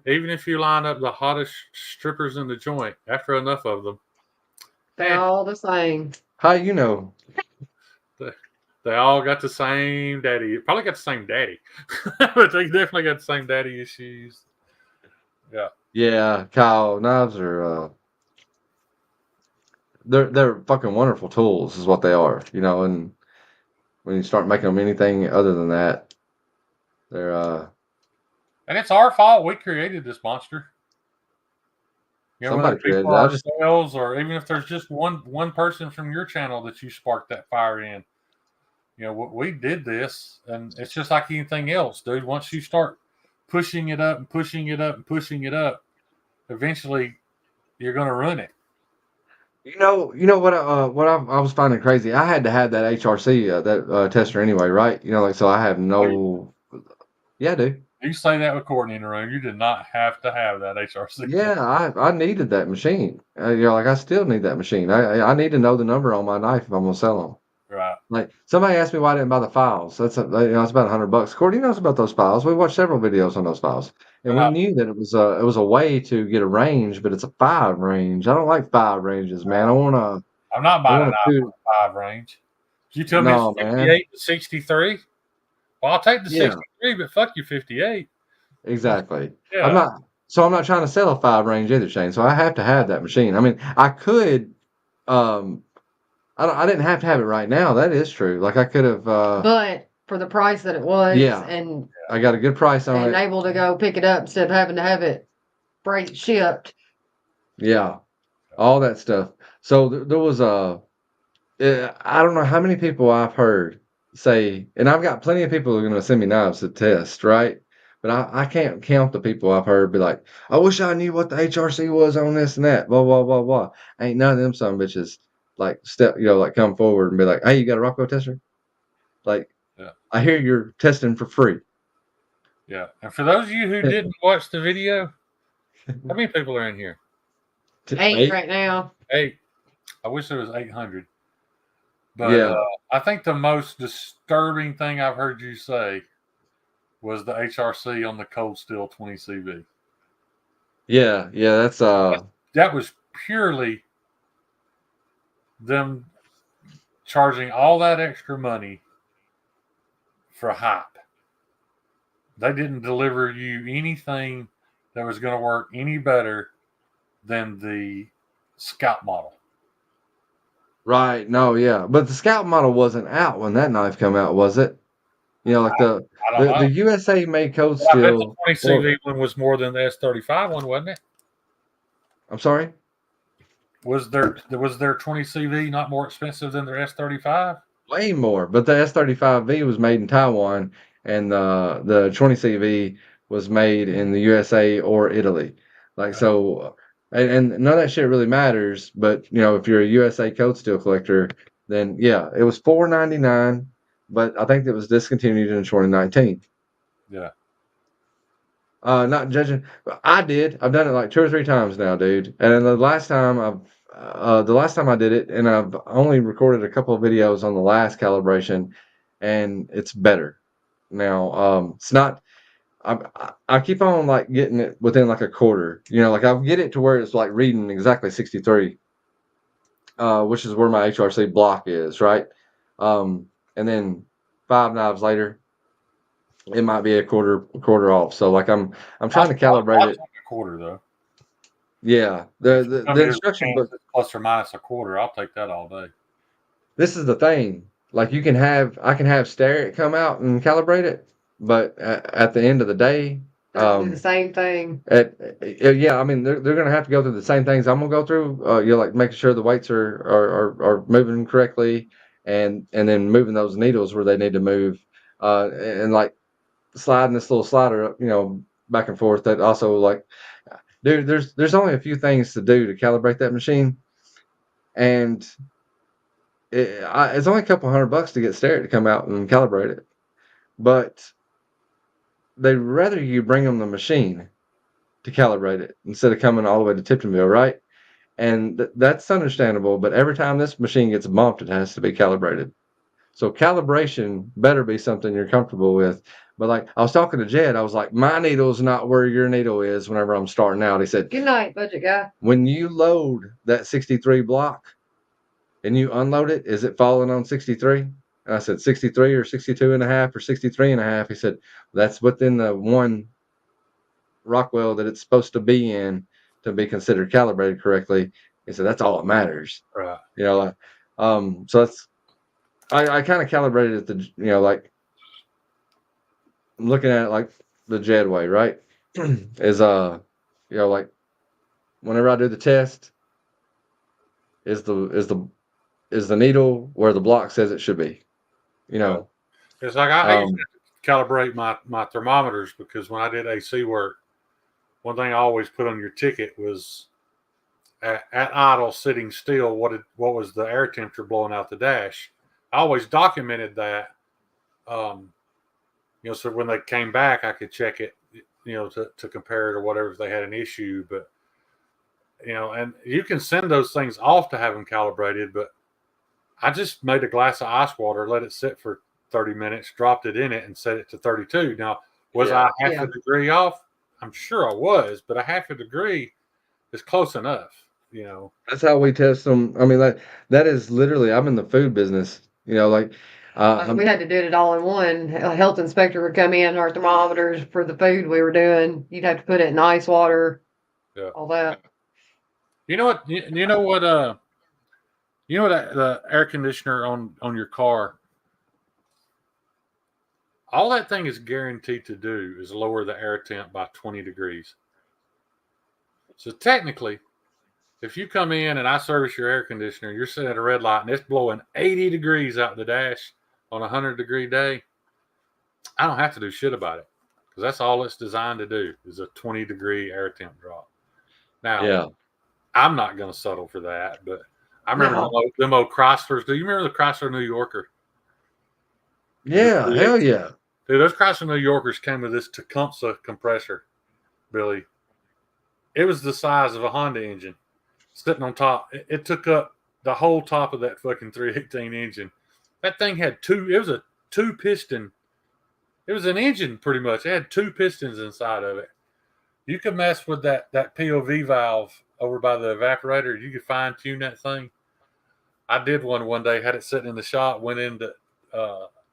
if you line up the hottest strippers in the joint, after enough of them, they're all the same. How you know? They all got the same daddy. Probably got the same daddy, but they definitely got the same daddy issues. Yeah. Yeah, Kyle, knives are they're fucking wonderful tools, is what they are. And when you start making them anything other than that, they're and it's our fault. We created this monster. You know, Somebody whether people created it. I are just ourselves or even if there's just one person from your channel that you sparked that fire in. You know, we did this, and it's just like anything else, dude. Once you start pushing it up and pushing it up and pushing it up, eventually you're going to run it. you know what I was finding crazy. I had to have that HRC that tester anyway, right? You know, like so I have no. Yeah, dude. You say that with Courtney in the room. You did not have to have that HRC. Yeah, I needed that machine. You know, like I still need that machine. I need to know the number on my knife if I'm gonna sell them. Right. Like somebody asked me why I didn't buy the files. It's about $100. Courtney knows about those files. We watched several videos on those files, and we Right. knew that it was a way to get a range, but it's a 5 range. I don't like 5 ranges, man. I'm not I buying want an a 2. I-5 range. You tell me it's No, man. 58 to 63. Well, I'll take the Yeah, 63, but fuck you, 58. exactly. Yeah. I'm not trying to sell a 5 range either, Shane. So I have to have that machine. I mean, I could. Um, I didn't have to have it right now. That is true. Like I could have. But for the price that it was, Yeah. and I got a good price on it. able to go pick it up instead of having to have it freight shipped. Yeah, all that stuff. So there was I don't know how many people I've heard say, and I've got plenty of people who are going to send me knives to test, right? But I can't count the people I've heard be like, I wish I knew what the HRC was on this and that, blah, blah, blah, blah. Ain't none of them some bitches like like come forward and be like, hey, you got a Rockwell tester? Like, Yeah. I hear you're testing for free. Yeah. And for those of you who didn't watch the video, how many people are in here? 8 right now. 8. I wish there was 800. But Yeah. I think the most disturbing thing I've heard you say was the HRC on the Cold Steel 20 CV. Yeah, that's That was purely them charging all that extra money for hype. They didn't deliver you anything that was going to work any better than the Scout model. right. No, yeah. But the Scout model wasn't out when that knife come out, was it? You know, like I don't know. the USA made Cold But I bet the Steel. 20 CV one was more than the S35 one, wasn't it? I'm sorry? Was their 20 CV not more expensive than their S35? Way more. But the S35V was made in Taiwan and the 20 CV was made in the USA or Italy. Like so and none of that shit really matters, but you know, if you're a USA Cold Steel collector, then yeah, it was $4.99, but I think it was discontinued in 2019. Yeah. Not judging. I did. I've done it like 2 or 3 times now, dude. And then the last time I did it, and I've only recorded a couple of videos on the last calibration, and it's better. Now, it's not. I keep on like getting it within like a quarter. You know, like I'll get it to where it's like reading exactly 63, which is where my HRC block is, right? And then 5 knives later, it might be a quarter off. So like I'm trying to calibrate it. A quarter though. Yeah, the instruction book. Plus or minus a quarter. I'll take that all day. This is the thing. Like I can have Starrett come out and calibrate it, but at the end of the day, Do the same thing. yeah, I mean they're gonna have to go through the same things I'm gonna go through. You know, like making sure the weights are moving correctly, and then moving those needles where they need to move, and like sliding this little slider, you know, back and forth. That also like, dude, there's only a few things to do to calibrate that machine, and it's only a couple $100 to get Starrett to come out and calibrate it, but they'd rather you bring them the machine to calibrate it instead of coming all the way to Tiptonville, right? And that's understandable, but every time this machine gets bumped, it has to be calibrated. So calibration better be something you're comfortable with. But like I was talking to Jed, I was like, my needle's not where your needle is whenever I'm starting out. He said, Good night, budget guy. when you load that 63 block and you unload it, is it falling on 63? And I said 63 or 62 and a half or 63 and a half. He said, that's within the one Rockwell that it's supposed to be in to be considered calibrated correctly. He said, that's all that matters. Right. You know, so that's, I kind of calibrated it to, you know, like I'm looking at it like the Jed way, right? Is, you know, like whenever I do the test, is the needle where the block says it should be. You know, It's like I used um, to calibrate my thermometers because when I did AC work, one thing I always put on your ticket was at idle, sitting still, what was the air temperature blowing out the dash. I always documented that, um, so when they came back, I could check it, to compare it or whatever if they had an issue. But and you can send those things off to have them calibrated. But I just made a glass of ice water, let it sit for 30 minutes, dropped it in it, and set it to 32. Now, was yeah, I half Yeah. a degree off? I'm sure I was, but a half a degree is close enough. that's how we test them. I mean, that is literally. I'm in the food business. Like, We had to do it all in one. A health inspector would come in, our thermometers for the food we were doing. You'd have to put it in ice water, Yeah. all that. You know what? You know what? The air conditioner on your car. All that thing is guaranteed to do is lower the air temp by 20 degrees. So technically, if you come in and I service your air conditioner, you're sitting at a red light and it's blowing 80 degrees out the dash on a 100-degree day, I don't have to do shit about it because that's all it's designed to do is a 20-degree air temp drop. Now, yeah, I'm not going to settle for that, but I remember No. them old Chryslers. Do you remember the Chrysler New Yorker? yeah, hell yeah. Dude, those Chrysler New Yorkers came with this Tecumseh compressor, Billy. It was the size of a Honda engine sitting on top. It took up the whole top of that fucking 318 engine. That thing had it was a two piston. It was an engine pretty much. It had two pistons inside of it. You could mess with that POV valve over by the evaporator. You could fine tune that thing. I did one day, had it sitting in the shop, went into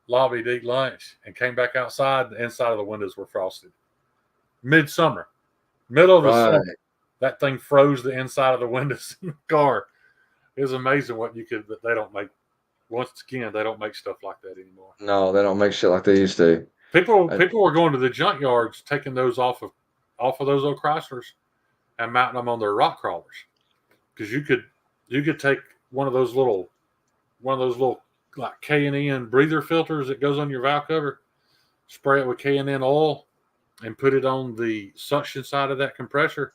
lobby to eat lunch, and came back outside. The inside of the windows were frosted. Midsummer, middle of the Right. summer, that thing froze the inside of the windows in the car. It was amazing what you could. But they don't make. Once again, they don't make stuff like that anymore. No, they don't make shit like they used to. People were going to the junkyards, taking those off of those old Chryslers and mounting them on their rock crawlers because you could take one of those little like K&N breather filters that goes on your valve cover, spray it with K&N oil, and put it on the suction side of that compressor,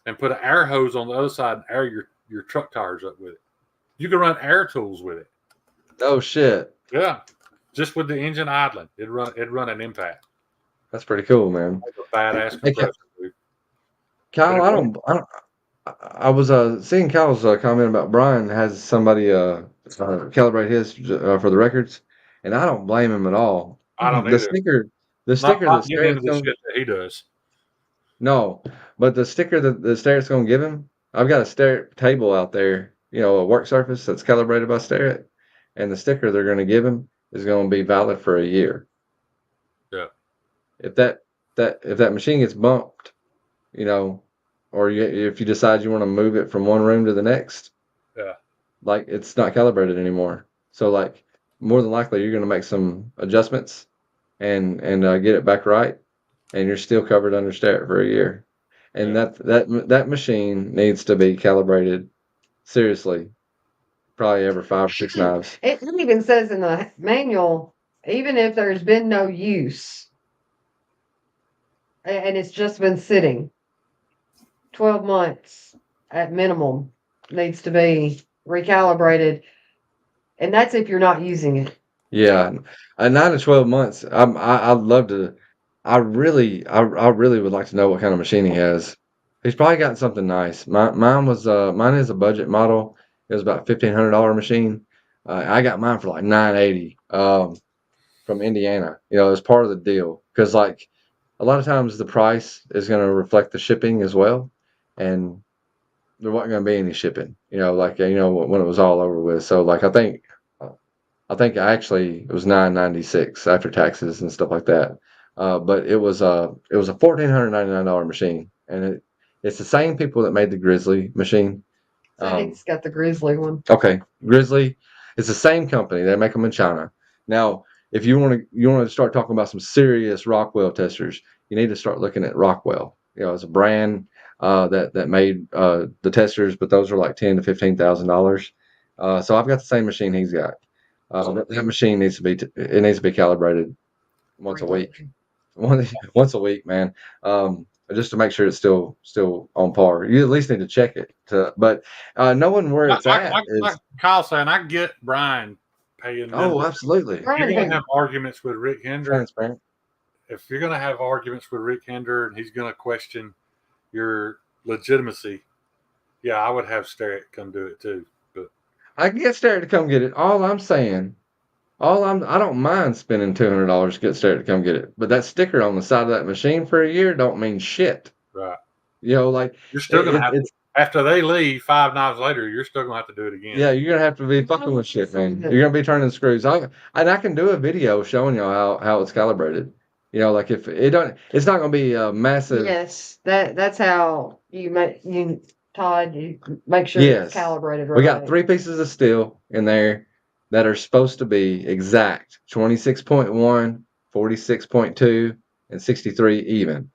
and put an air hose on the other side and air your truck tires up with it. You can run air tools with it. Oh shit, Yeah, just with the engine idling, it'd run an impact. that's pretty cool, man. Like a badass Hey, compressor, dude. Kyle, I was seeing Kyle's comment about Brian has somebody calibrate his for the records, and I don't blame him at all. I don't The either. sticker, the Not, sticker not that getting into the Stereo's shit that he does. no, but the sticker that the Stereo's gonna give him, I've got a Stereo table out there, a work surface that's calibrated by Stereo, and the sticker they're gonna give him is gonna be valid for a year. Yeah. If that machine gets bumped, or if you decide you want to move it from one room to the next, Yeah. like it's not calibrated anymore. So like more than likely you're going to make some adjustments and get it back right, and you're still covered under Stereo for a year. And Yeah. that machine needs to be calibrated seriously, probably every 5 or 6 knives. It even says in the manual, even if there's been no use and it's just been sitting, 12 months at minimum needs to be recalibrated. And that's if you're not using it. Yeah, 9 to 12 months. I'd love to. I really would like to know what kind of machine he has. He's probably got something nice. Mine is a budget model. It was about $1,500 machine. I got mine for like $980 from Indiana. As part of the deal because like a lot of times the price is going to reflect the shipping as well, and there wasn't going to be any shipping. When it was all over with. So like I actually it was $996 after taxes and stuff like that. But it was a $1,499 machine, and it's the same people that made the Grizzly machine. I think it's got the Grizzly one. Okay, Grizzly. It's the same company. They make them in China. Now, if you want to start talking about some serious Rockwell testers, you need to start looking at Rockwell. As a brand. that made the testers, but those are like $10,000 to $15,000. So I've got the same machine he's got. That machine needs to be calibrated once a week. Once a week, man. Just to make sure it's still on par. You at least need to check it. But knowing where it's at is like Kyle saying, I get Brian paying them. oh, absolutely You're going to have arguments with Rick Hender. transparent. If you're going to have arguments with Rick Hender and he's going to question your legitimacy, yeah, I would have Starrett come do it too. But I can get Starrett to come get it. All I'm saying, I don't mind spending $200 to get Starrett to come get it. But that sticker on the side of that machine for a year don't mean shit. right, You know, like you're still going to have it's after they leave 5 nights later, you're still going to have to do it again. yeah, you're gonna have to be fucking with shit, man. You're gonna be turning screws. And I can do a video showing you how it's calibrated. You know, like if it don't, it's not gonna be a massive. Yes, that's how you make Todd. You make sure Yes. it's calibrated right. We got 3 pieces of steel in there that are supposed to be exact 26.1, 46.2, and 63 even.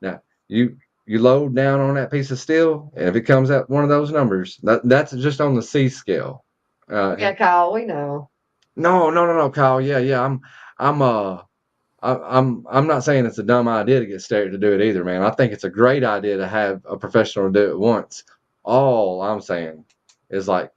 Now you load down on that piece of steel, and if it comes out one of those numbers, that's just on the C scale. Yeah, Kyle, we know. No, Kyle. Yeah. I'm not saying it's a dumb idea to get Starrett to do it either, man. I think it's a great idea to have a professional do it once. All I'm saying is like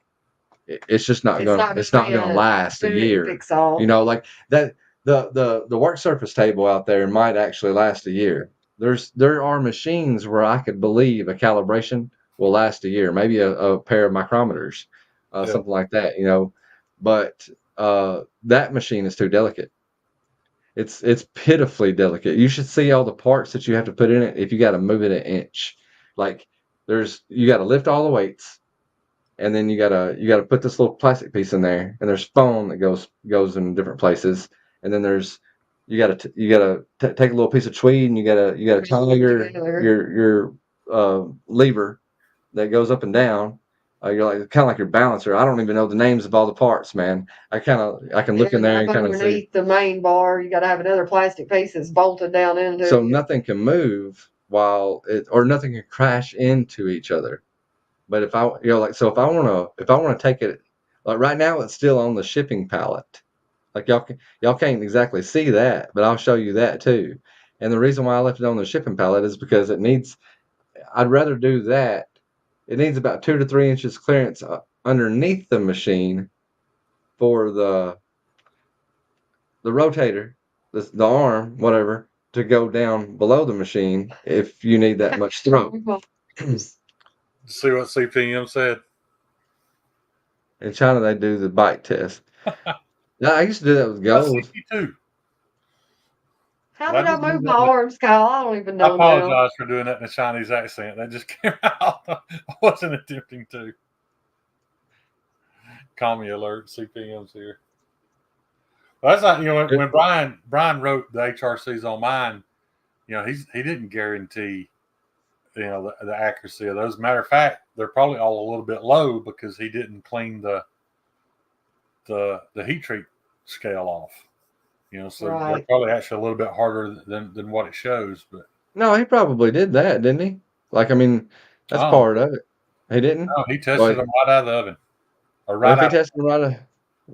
it's just not gonna last a year. Fix all. You know, like that the work surface table out there might actually last a year. There are machines where I could believe a calibration will last a year, maybe a pair of micrometers, something like that, you know. But that machine is too delicate. It's pitifully delicate. You should see all the parts that you have to put in it if you got to move it an inch. Like you got to lift all the weights, and then you gotta put this little plastic piece in there, and there's foam that goes in different places, and then you gotta take a little piece of tweed, and you gotta tie your lever that goes up and down. You're like kind of like your balancer. I don't even know the names of all the parts, man. I can look in there and kind of see. Underneath the main bar, you got to have another plastic piece that's bolted down into. So nothing can move or nothing can crash into each other. But if I want to take it, like right now, it's still on the shipping pallet. Like y'all can't exactly see that, but I'll show you that too. And the reason why I left it on the shipping pallet is because I'd rather do that. It needs about 2 to 3 inches clearance underneath the machine for the rotator, the arm, whatever, to go down below the machine if you need that much throw. See what CPM said. In China, they do the bite test. Yeah, I used to do that with gold. 62. How did I move my arms, Kyle? I don't even know. I apologize for doing that in a Chinese accent. That just came out. I wasn't attempting to. Call me alert. CPM's here. Well, that's not, when Brian wrote the HRCs on mine, he didn't guarantee, the accuracy of those. Matter of fact, they're probably all a little bit low because he didn't clean the heat treat scale off. So Right. they're probably actually a little bit harder than what it shows. But No, he probably did that, didn't he? Like, I mean, that's part of it. He didn't? No, he tested them right out of the oven. Or if he tested them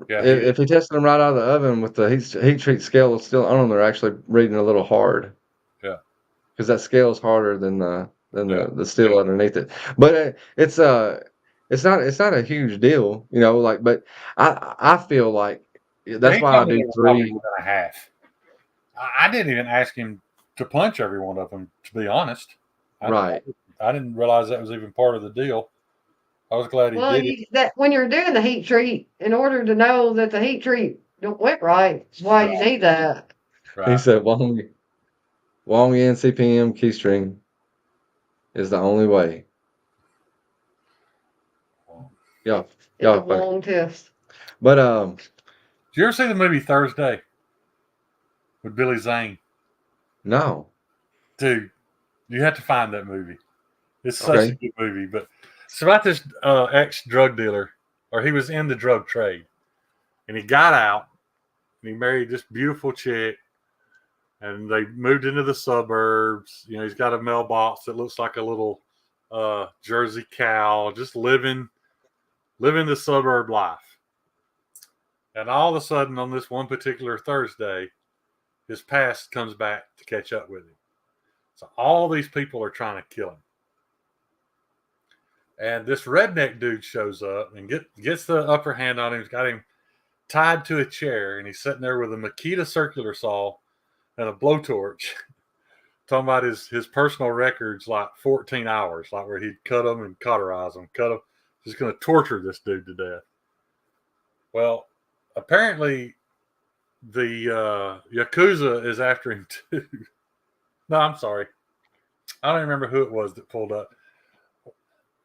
if he tested them right out of the oven with the heat treat scale still on them, they're actually reading a little hard. Yeah. Because that scale is harder than the steel underneath it. But it's not a huge deal, but I feel like that's why I do 3.5. I didn't even ask him to punch every one of them, to be honest. I didn't realize that was even part of the deal. I was glad he did it. When you're doing the heat treat, in order to know that the heat treat don't went right, that's why you need that. Right. He said Wong Yin CPM keystring is the only way. Yeah. It's a long test. But did you ever see the movie Thursday with Billy Zane? No. Dude, you have to find that movie. It's such a good movie. But it's about this ex-drug dealer, or he was in the drug trade. And he got out, and he married this beautiful chick, and they moved into the suburbs. He's got a mailbox that looks like a little Jersey cow, just living the suburb life. And all of a sudden, on this one particular Thursday, his past comes back to catch up with him. So all these people are trying to kill him. And this redneck dude shows up and gets the upper hand on him. He's got him tied to a chair, and he's sitting there with a Makita circular saw and a blowtorch, talking about his personal records, like 14 hours, like where he'd cut them and cauterize them, cut them. Just going to torture this dude to death. Well, apparently the Yakuza is after him too. No, I'm sorry. I don't remember who it was that pulled up.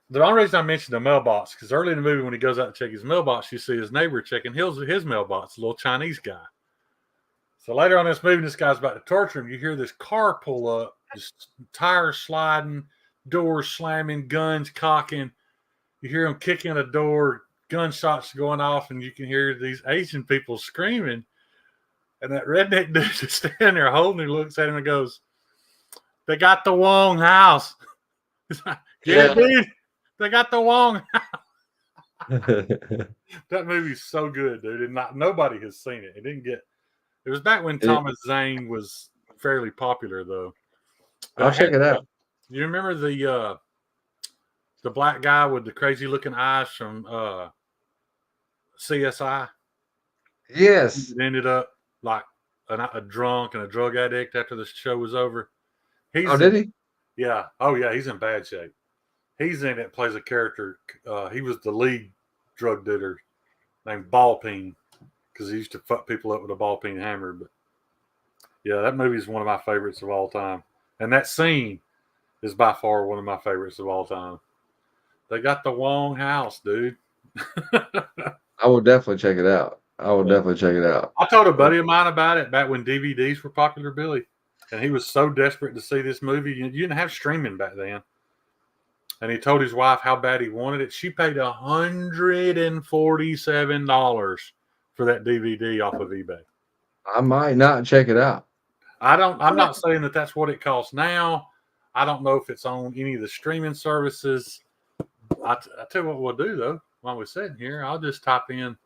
The only reason I mentioned the mailbox, because early in the movie when he goes out to check his mailbox, you see his neighbor checking his mailbox, a little Chinese guy. So later on in this movie, this guy's about to torture him. You hear this car pull up, just tires sliding, doors slamming, guns cocking. You hear him kicking a door, gunshots going off, and you can hear these Asian people screaming. And that redneck dude is standing there holding him, looks at him and goes, "They got the Wong house." He's like, yeah, dude, they got the Wong house. That movie's so good, dude. And nobody has seen it. It was back when Thomas Zane was fairly popular, though. I'll check it out. You remember the black guy with the crazy looking eyes from CSI? Yes. He ended up like a drunk and a drug addict after the show was over. Did he? Yeah. Oh, yeah. He's in bad shape. He's in it, plays a character. He was the lead drug dealer named Ballpeen, because he used to fuck people up with a ball peen hammer. But yeah, that movie is one of my favorites of all time. And that scene is by far one of my favorites of all time. They got the Wong house, dude. I will definitely check it out. I told a buddy of mine about it back when DVDs were popular, Billy. And he was so desperate to see this movie. You didn't have streaming back then. And he told his wife how bad he wanted it. She paid $147 for that DVD off of eBay. I might not check it out. I'm not saying that that's what it costs now. I don't know if it's on any of the streaming services. I tell you what we'll do, though, while we're sitting here. I'll just type in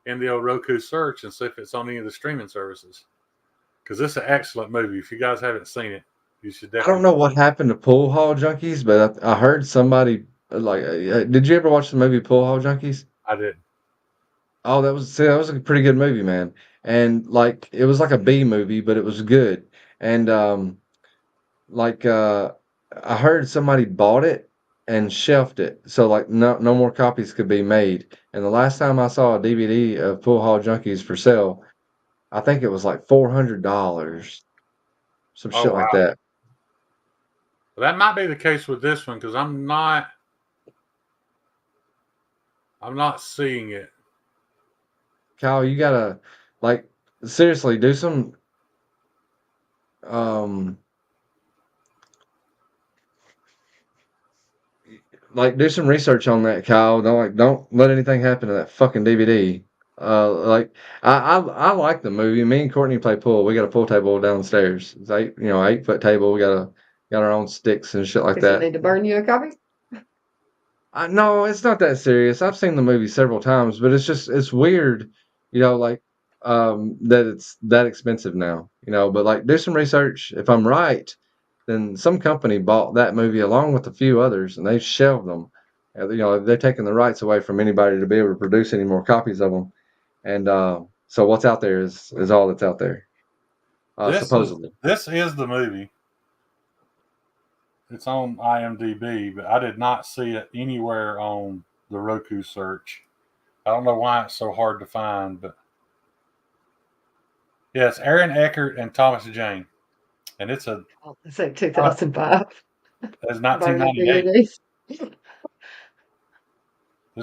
the old Roku search and see if it's on any of the streaming services. Because this is an excellent movie. If you guys haven't seen it, you should definitely. I don't know what happened to Pool Hall Junkies, but I heard somebody, like, did you ever watch the movie Pool Hall Junkies? I didn't. Oh, that was a pretty good movie, man. And like it was like a B movie, but it was good. And I heard somebody bought it and shelved it, so like no more copies could be made. And the last time I saw a DVD of Pool Hall Junkies for sale, I think it was like $400, some shit like that. Well, that might be the case with this one because I'm not seeing it. Kyle, you gotta, like, seriously do some do some research on that, Kyle. Don't let anything happen to that fucking DVD. I like the movie. Me and Courtney play pool. We got a pool table downstairs. It's 8-foot table. We got our own sticks and shit like Does that. it need to burn you a copy? No, it's not that serious. I've seen the movie several times, but it's weird, that it's that expensive now, but like do some research. If I'm right, then some company bought that movie along with a few others and they've shelved them. They're taking the rights away from anybody to be able to produce any more copies of them. And so what's out there is all that's out there. Supposedly. This is the movie. It's on IMDb, but I did not see it anywhere on the Roku search. I don't know why it's so hard to find, but yeah, it's Aaron Eckhart and Thomas Jane, and it's a. It's like 2005. It's 1998.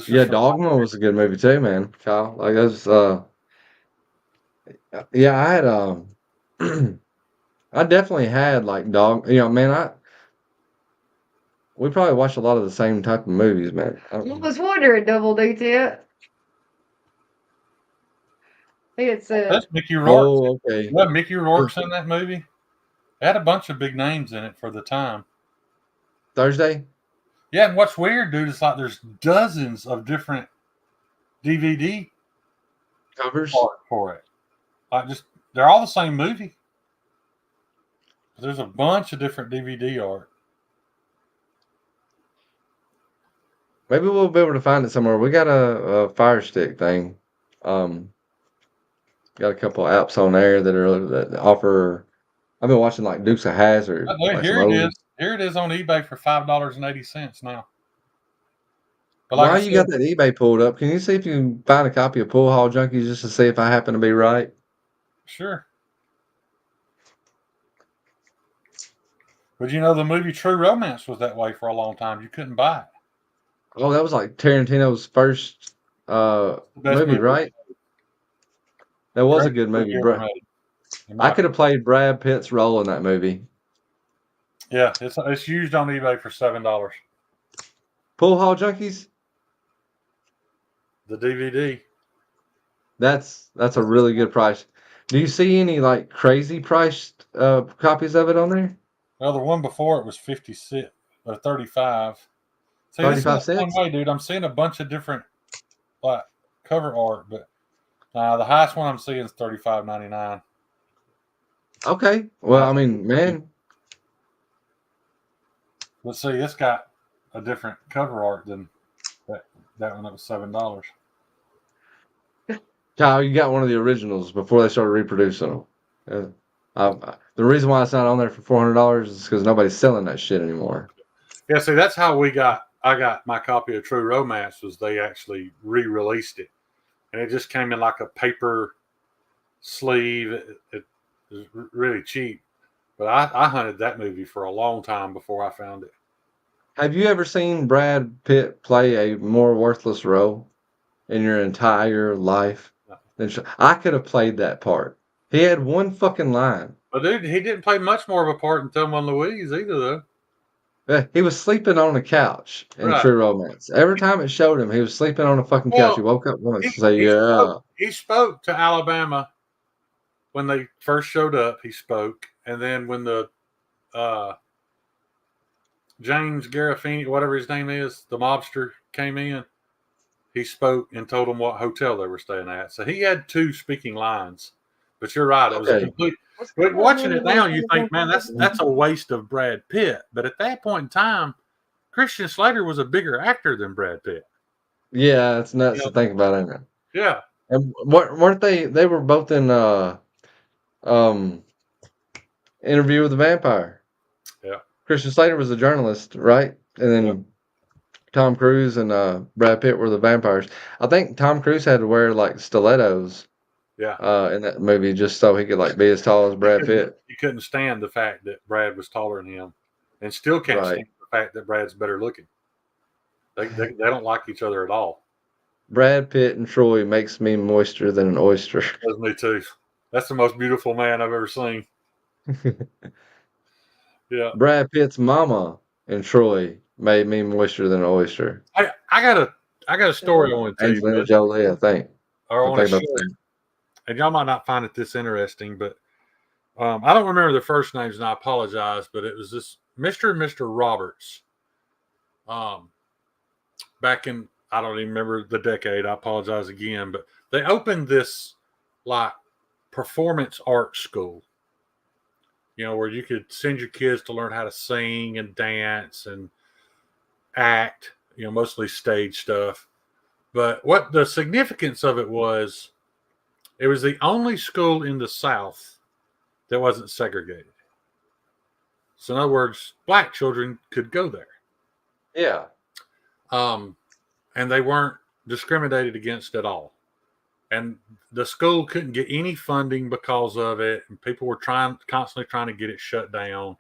Yeah, Dogma was a good movie too, man. Kyle, like that's yeah, I had I definitely had like we probably watched a lot of the same type of movies, man. I was wondering, Double D Tit. I think it's that's Mickey Rourke. Oh, okay. Yeah, Mickey Rourke's in that movie. It had a bunch of big names in it for the time. Thursday? Yeah, and what's weird, dude, is like there's dozens of different DVD Covers. art for it. Like just they're all the same movie. There's a bunch of different DVD art. Maybe we'll be able to find it somewhere. We got a Fire Stick thing. Got a couple apps on there that offer. I've been watching like Dukes of Hazzard, Oh, like here some it old. is. Here it is on eBay for $5.80 now. But like I While you got said, that eBay pulled up, can you see if you can find a copy of Pool Hall Junkies just to see if I happen to be right? sure. But you know, the movie True Romance was that way for a long time. You couldn't buy it. Oh, that was like Tarantino's first The best movie, right? That was a great good movie, he ever bro. made, in I my could have played Brad Pitt's role in that movie. Yeah, it's used on eBay for $7. Pool Hall Junkies. The DVD. That's a really good price. Do you see any like crazy priced copies of it on there? Well, the one before it was 56 or 35. See, this is 35 the same cents? way, dude. I'm seeing a bunch of different like cover art, but the highest one I'm seeing is $35.99. Okay. Well, I mean, man, Let's see, it's got a different cover art than that one that was $7. Kyle, you got one of the originals before they started reproducing them. The reason why it's not on there for $400 is because nobody's selling that shit anymore. Yeah, see, that's how I got my copy of True Romance was they actually re-released it, and it just came in like a paper sleeve. It was really cheap, but I hunted that movie for a long time before I found it. Have you ever seen Brad Pitt play a more worthless role in your entire life? I could have played that part. He had one fucking line. But dude, he didn't play much more of a part in Thelma and Louise either, though. He was sleeping on a couch in Right. True Romance. Every time it showed him, he was sleeping on a fucking couch. He Well, woke up once he, and say, he "Yeah." spoke to Alabama when they first showed up. He spoke, and then when the James Garofini, whatever his name is, the mobster came in, he spoke and told them what hotel they were staying at. So he had two speaking lines. But you're right; it was a Okay. complete. But watching it now, you think, man, that's a waste of Brad Pitt. But at that point in time, Christian Slater was a bigger actor than Brad Pitt. Yeah, it's nuts You to know? think about, ain't it? Yeah. And weren't they? They were both in um Interview with the Vampire. Yeah. Christian Slater was a journalist, right? And then Tom Cruise and Brad Pitt were the vampires. I think Tom Cruise had to wear like stilettos Yeah. in that movie just so he could like be as tall as Brad Pitt. He couldn't stand the fact that Brad was taller than him, and still can't Right. stand the fact that Brad's better looking. They don't like each other at all. Brad Pitt and Troy makes me moister than an oyster. That's me too. That's the most beautiful man I've ever seen. Yeah. Brad Pitt's mama and Troy made me moister than an oyster. I got a story I want to tell you, Angelina bud. Jolie, I think. Or I want to think share that's it. And y'all might not find it this interesting, but I don't remember the first names, and I apologize. But it was this Mr. and Mr. Roberts. Back in, I don't even remember the decade. I apologize again, but they opened this like performance art school. Where you could send your kids to learn how to sing and dance and act. Mostly stage stuff. But what the significance of it was the only school in the South that wasn't segregated. So in other words, black children could go there. Yeah. And they weren't discriminated against at all. And the school couldn't get any funding because of it, and people were constantly trying to get it shut down.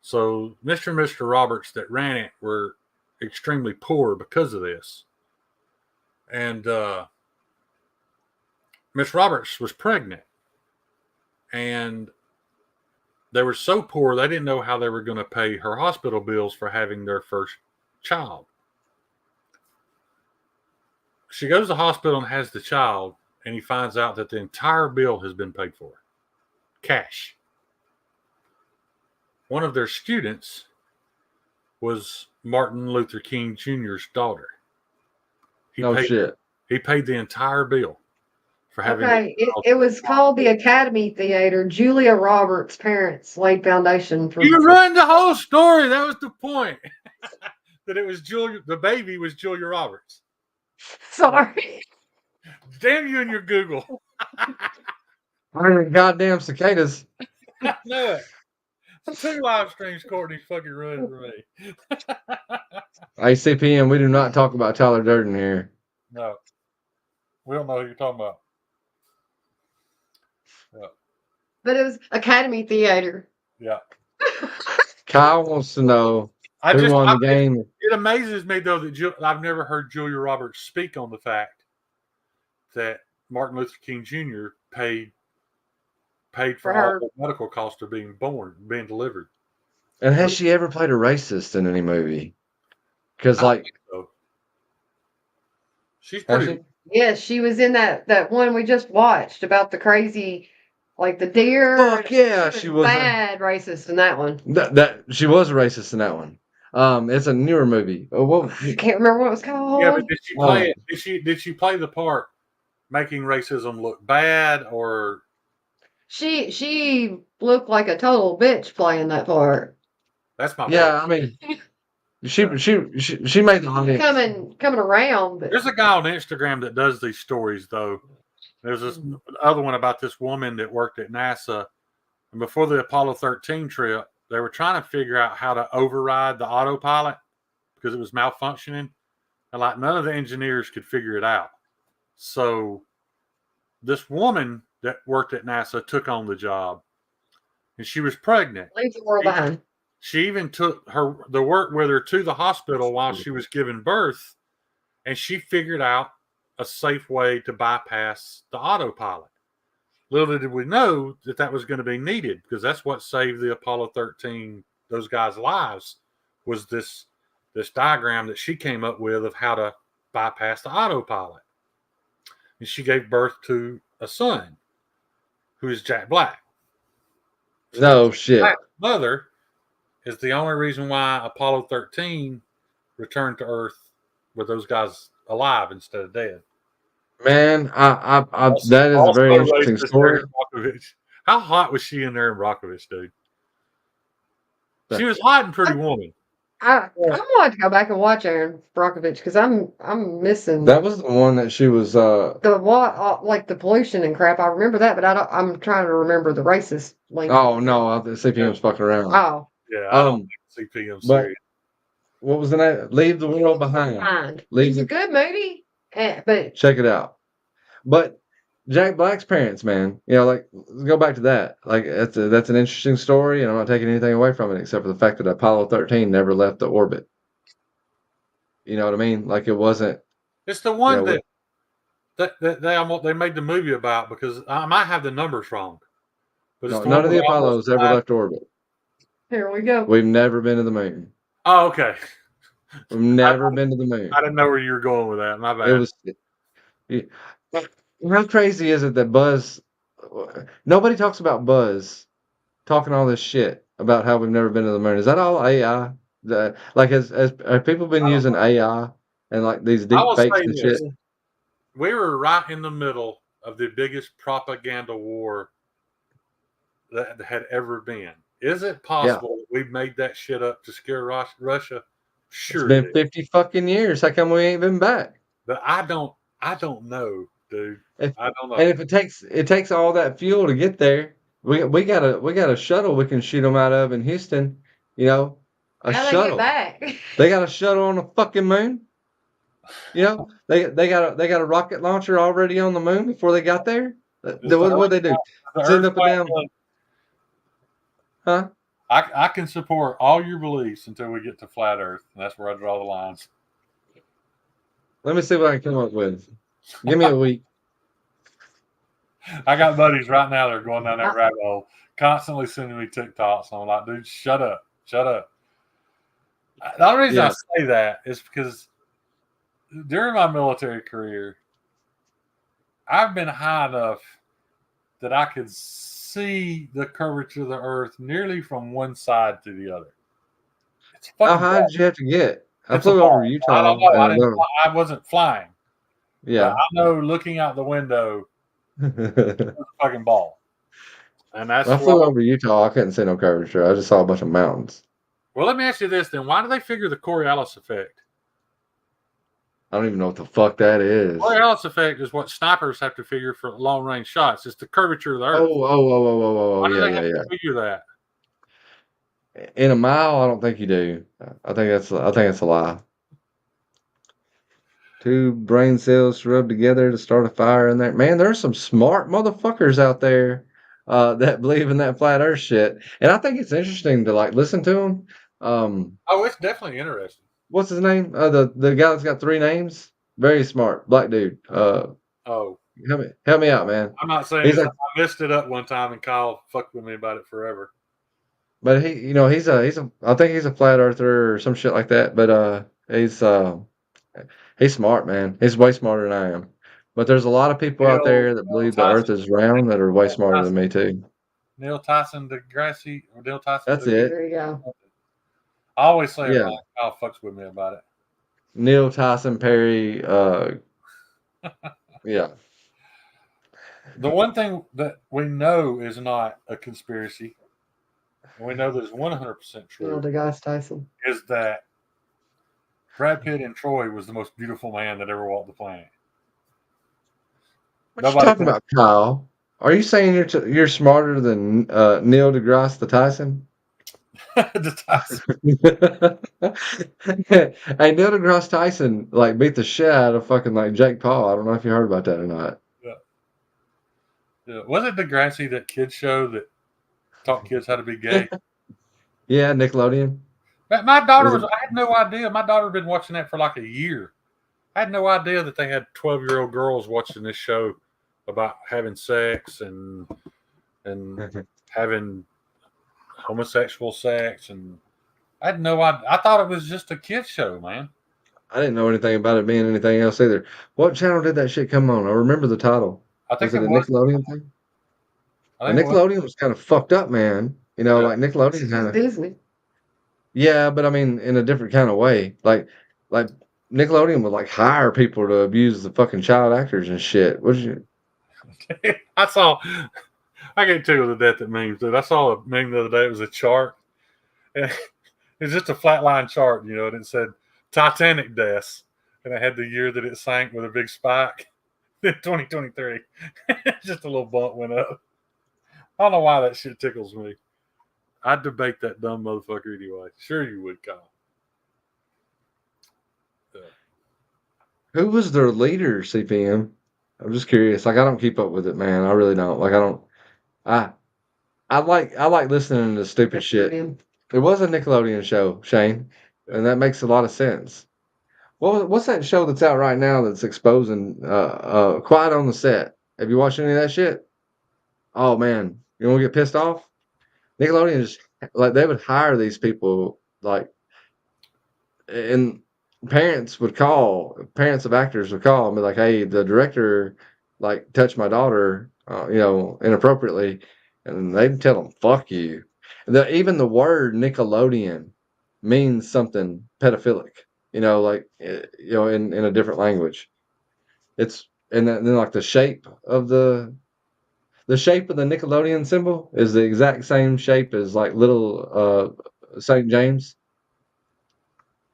So Mr. and Mr. Roberts that ran it were extremely poor because of this. And Miss Roberts was pregnant, and they were so poor they didn't know how they were going to pay her hospital bills for having their first child. She goes to the hospital and has the child, and he finds out that the entire bill has been paid for. Cash. One of their students was Martin Luther King Jr.'s daughter. No shit. He paid the entire bill for having. Okay, it was called the Academy Theater. Julia Roberts' parents laid foundation for. You ruined the whole story. That was the point. That it was Julia. The baby was Julia Roberts. Sorry. Damn you and your Google. Goddamn cicadas. I know it. 2 live streams Courtney's fucking ruined for me. ACPM, we do not talk about Tyler Durden here. No. We don't know who you're talking about. Yeah. But it was Academy Theater. Yeah. Kyle wants to know who won the game. It amazes me, though, that I've never heard Julia Roberts speak on the fact that Martin Luther King Jr. paid for all the medical costs of being delivered. And has she ever played a racist in any movie? Because, she's pretty. Yes, she was in that one we just watched about the crazy, like the deer. Fuck yeah, she was bad racist in that one. That she was a racist in that one. It's a newer movie. I can't remember what it was called. Yeah, but did she play it? Did she play the part making racism look bad, or she looked like a total bitch playing that part? That's my yeah. I mean, she made the audience coming around. But... There's a guy on Instagram that does these stories, though. There's this other one about this woman that worked at NASA, and before the Apollo 13 trip, they were trying to figure out how to override the autopilot because it was malfunctioning, and like none of the engineers could figure it out. So this woman that worked at NASA took on the job, and she was pregnant. Leave the world behind. She even took the work with her to the hospital while she was giving birth, and she figured out a safe way to bypass the autopilot. Little did we know that was going to be needed, because that's what saved the Apollo 13, those guys' lives, was this diagram that she came up with of how to bypass the autopilot. And she gave birth to a son, who is Jack Black. No shit. Black's mother is the only reason why Apollo 13 returned to Earth with those guys alive instead of dead. Man, that is a very interesting story. How hot was she in there in Brockovich, dude? She was hot and Pretty Woman. I want to go back and watch Erin Brockovich because I'm missing. That was the one that she was like the pollution and crap. I remember that, but I'm trying to remember the racist link. Oh no, the CPM's fucking around. Oh yeah, I don't think CPM's serious. What was the name? Leave the World Behind. It's a good movie, but check it out. But Jack Black's parents, man, let's go back to that. Like that's an interesting story, and I'm not taking anything away from it except for the fact that Apollo 13 never left the orbit. You know what I mean? Like it wasn't. It's the one that they made the movie about, because I might have the numbers wrong. But no, none of the Apollos ever left orbit. Here we go. We've never been to the moon. Oh, okay. We've never been to the moon. I didn't know where you were going with that. My bad. It was. How crazy is it that Buzz? Nobody talks about Buzz talking all this shit about how we've never been to the moon. Is that all AI? Have people been using AI and like these deep fakes and shit? We were right in the middle of the biggest propaganda war that had ever been. Is it possible that we've made that shit up to scare Russia? Sure. It's been 50 fucking years. How come we ain't been back? But I don't know, dude. I don't know. And if it takes all that fuel to get there, we got a shuttle we can shoot them out of in Houston. A shuttle. They get back? They got a shuttle on the fucking moon. They got a rocket launcher already on the moon before they got there. What they do? Send up and down. Huh? I can support all your beliefs until we get to flat Earth, and that's where I draw the lines. Let me see what I can come up with. Give me a week. I got buddies right now that are going down that rabbit hole, constantly sending me TikToks. I'm like, dude, shut up. The only reason I say that is because during my military career, I've been high enough that I could see the curvature of the Earth nearly from one side to the other. It's a How fucking high ball. did you have to get? I It's a flew over ball. I Utah. don't know. And I know. I wasn't flying. But Yeah. I know looking out the window, it was a fucking ball. And that's I why. flew over Utah. I couldn't see no curvature. I just saw a bunch of mountains. Well, let me ask you this then. Why do they figure the Coriolis effect? I don't even know what the fuck that is. Coriolis effect is what snipers have to figure for long range shots. It's the curvature of the earth. Oh, Why do they yeah, have yeah, to figure that? yeah. In a mile, I don't think you do. I think it's a lie. Two brain cells rub together to start a fire in there. Man, there's some smart motherfuckers out there that believe in that flat Earth shit, and I think it's interesting to like listen to them. Oh, it's definitely interesting. What's his name? The guy that's got 3 names. Very smart, black dude. Oh, Help me out, man. I'm not saying He's this. like, I messed it up one time, and Kyle fucked with me about it forever. but he's a I think he's a flat earther or some shit like that. But he's smart, man. He's way smarter than I am. But there's a lot of people out there that Neil believe the Earth Tyson, is round that are way smarter than me too. Neil Tyson DeGrassi, or Neil Tyson. That's it. There you go. I always say it Yeah, wrong. Kyle fucks with me about it. Neil Tyson Perry. Yeah. The one thing that we know is not a conspiracy, and we know that is 100% Neil true, deGrasse Tyson. is that Brad Pitt in Troy was the most beautiful man that ever walked the planet. What you Nobody talking can. about, Kyle? Are you saying you're smarter than Neil deGrasse the Tyson? The Tyson. Hey, Neil deGrasse Tyson like beat the shit out of fucking like Jake Paul. I don't know if you heard about that or not. Yeah. Was it Degrassi, that kids show that taught kids how to be gay? Yeah, Nickelodeon. My daughter Was was. I had no idea. My daughter had been watching that for like a year. I had no idea that they had 12-year-old girls watching this show about having sex and having homosexual sex, and I had no idea. I thought it was just a kids show, man. I didn't know anything about it being anything else either. What channel did that shit come on? I remember the title. I Was think it it a was. Nickelodeon thing? I And think it was. Nickelodeon was kind of fucked up, man. You know, Yeah. like Nickelodeon It's kind of. Disney. Yeah, but I mean, in a different kind of way. Like Nickelodeon would like hire people to abuse the fucking child actors and shit. What did you? I saw. I can't tell you the death that memes, dude. I saw a meme the other day. It was a chart. It's just a flat line chart, you know, and it said Titanic deaths, and it had the year that it sank with a big spike. Then 2023, just a little bump went up. I don't know why that shit tickles me. I'd debate that dumb motherfucker anyway. Sure you would, Kyle. Who was their leader, CPM? I'm just curious. Like, I don't keep up with it, man. I really don't. Like, I don't. I I like listening to stupid shit. Nickelodeon. It was a Nickelodeon show, Shane, and that makes a lot of sense. What's that show that's out right now that's exposing Quiet on the Set? Have you watched any of that shit? Oh man, you want to get pissed off? Nickelodeon just like they would hire these people like, and parents of actors would call and be like, "Hey, the director like touched my daughter, inappropriately," and they'd tell them, "Fuck you." Even the word Nickelodeon means something pedophilic, in a different language. It's and then like the shape of the Nickelodeon symbol is the exact same shape as like little St. James,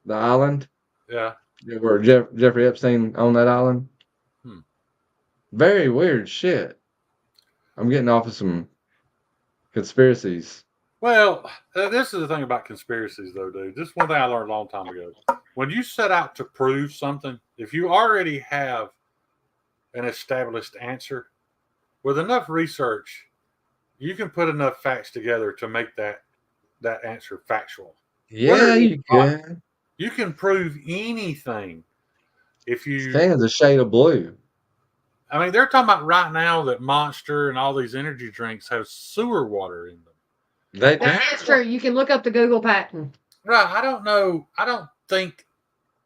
the island Yeah. where Jeffrey Epstein owned that island. Hmm. Very weird shit. I'm getting off of some conspiracies. Well, this is the thing about conspiracies, though, dude. This is one thing I learned a long time ago. When you set out to prove something, if you already have an established answer, with enough research, you can put enough facts together to make that answer factual. Yeah, you can. You can prove anything if you. Stands a shade of blue. I mean, they're talking about right now that Monster and all these energy drinks have sewer water in them. That's true. You can look up the Google patent. Right. I don't know. I don't think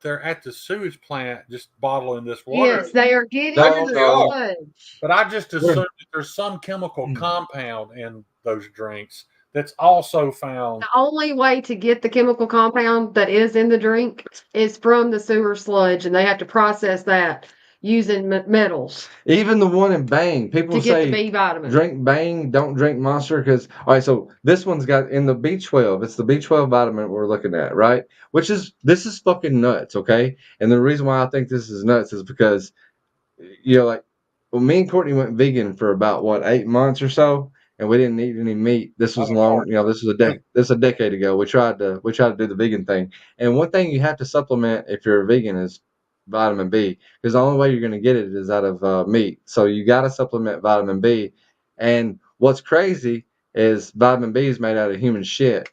they're at the sewage plant just bottling this water. Yes, they are getting No, the no. sludge. But I just assume that there's some chemical compound in those drinks that's also found. The only way to get the chemical compound that is in the drink is from the sewer sludge, and they have to process that using metals Even the one in Bang, people to get the say B vitamin. drink Bang, don't drink Monster, because all right. So this one's got in the B12. It's the B12 vitamin we're looking at, right? This is fucking nuts, okay? And the reason why I think this is nuts is because like, well, me and Courtney went vegan for about what 8 months or so, and we didn't eat any meat. This was long, this was a decade ago. We tried to do the vegan thing, and one thing you have to supplement if you're a vegan is vitamin B, because the only way you're going to get it is out of meat. So you got to supplement vitamin B, and what's crazy is vitamin B is made out of human shit.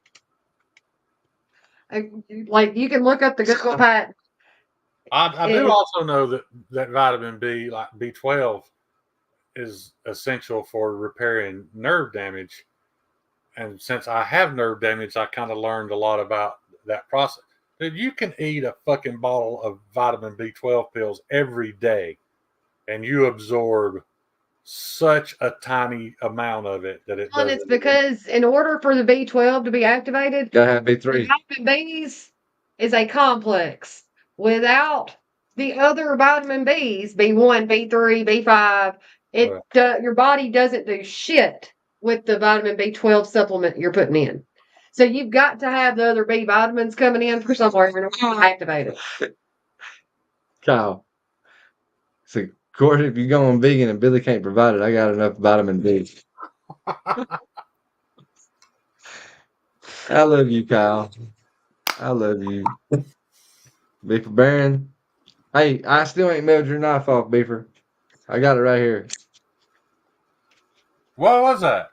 Like you can look up the Google patent. I do also know that vitamin B, like B12, is essential for repairing nerve damage. And since I have nerve damage, I kind of learned a lot about that process. Dude, you can eat a fucking bottle of vitamin B12 pills every day, and you absorb such a tiny amount of it that it And doesn't. it's because in order for the B12 to be activated, Gotta have B3. vitamin B's is a complex. Without the other vitamin B's, B1, B3, B5, your body doesn't do shit with the vitamin B12 supplement you're putting in. So you've got to have the other B vitamins coming in for somewhere in order to activate it. Kyle. So, Courtney, if you're going vegan and Billy can't provide it, I got enough vitamin B. I love you, Kyle. I love you. Beefer Baron. Hey, I still ain't mailed your knife off, Beefer. I got it right here. What was that?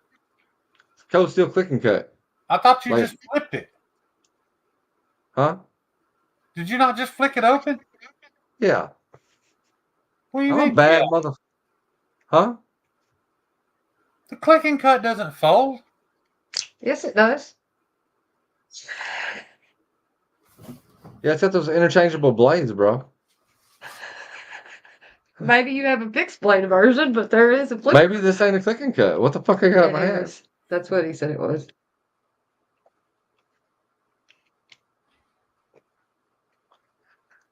Cold Steel Click and Cut. I thought you just flipped it. Huh? Did you not just flick it open? Yeah. What do you I'm mean? a bad mother. Huh? The click and cut doesn't fold. Yes, it does. Yeah, it's got those interchangeable blades, bro. Maybe you have a fixed blade version, but there is a flip. Maybe this ain't a click and cut. What the fuck I got in my hand? That's what he said it was.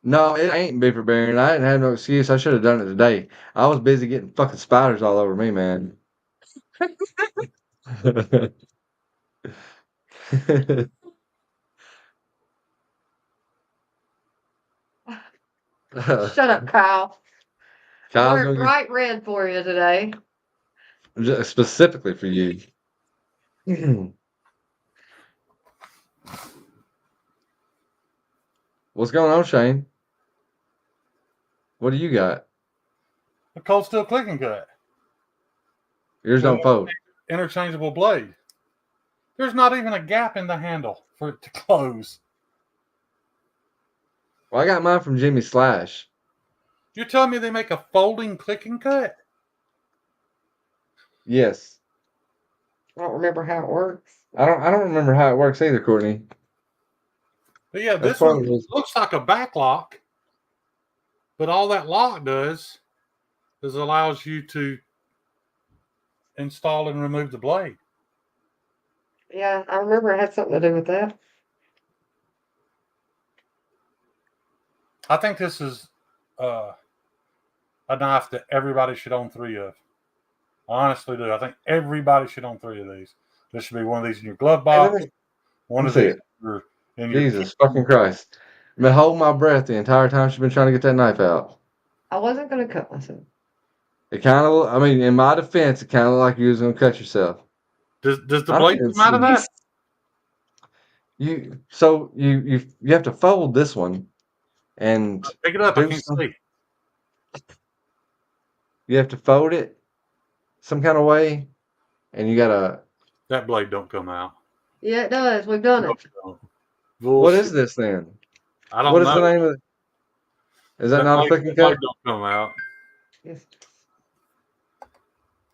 No, it ain't Beefer Baron. I didn't have no excuse. I should have done it today. I was busy getting fucking spiders all over me, man. Shut up, Kyle. Kyle's We're bright red for you today. Just specifically for you. What's going on, Shane? What do you got? A cold steel click and cut. Yours don't fold. Interchangeable blade. There's not even a gap in the handle for it to close. Well, I got mine from Jimmy Slash. You're telling me they make a folding click and cut? Yes. I don't remember how it works. I don't remember how it works either, Courtney. But yeah, this one looks like a back lock. But all that lock does is allows you to install and remove the blade. Yeah, I remember it had something to do with that. I think this is a knife that everybody should own 3 of. I honestly do. I think everybody should own 3 of these. This should be one of these in your glove box. One of these in your Jesus fucking Christ. I've been holding my breath the entire time she's been trying to get that knife out. I wasn't going to cut myself. It kind of, I mean, in my defense, it kind of looked like you was going to cut yourself. Does the blade come out of that? You have to fold this one and pick it up. I can't see. You have to fold it some kind of way, and you gotta. That blade don't come out. Yeah, it does. We've done it. What is this then? I don't know. What is the name of it? Is that not a click and cut? Don't come out. Yes.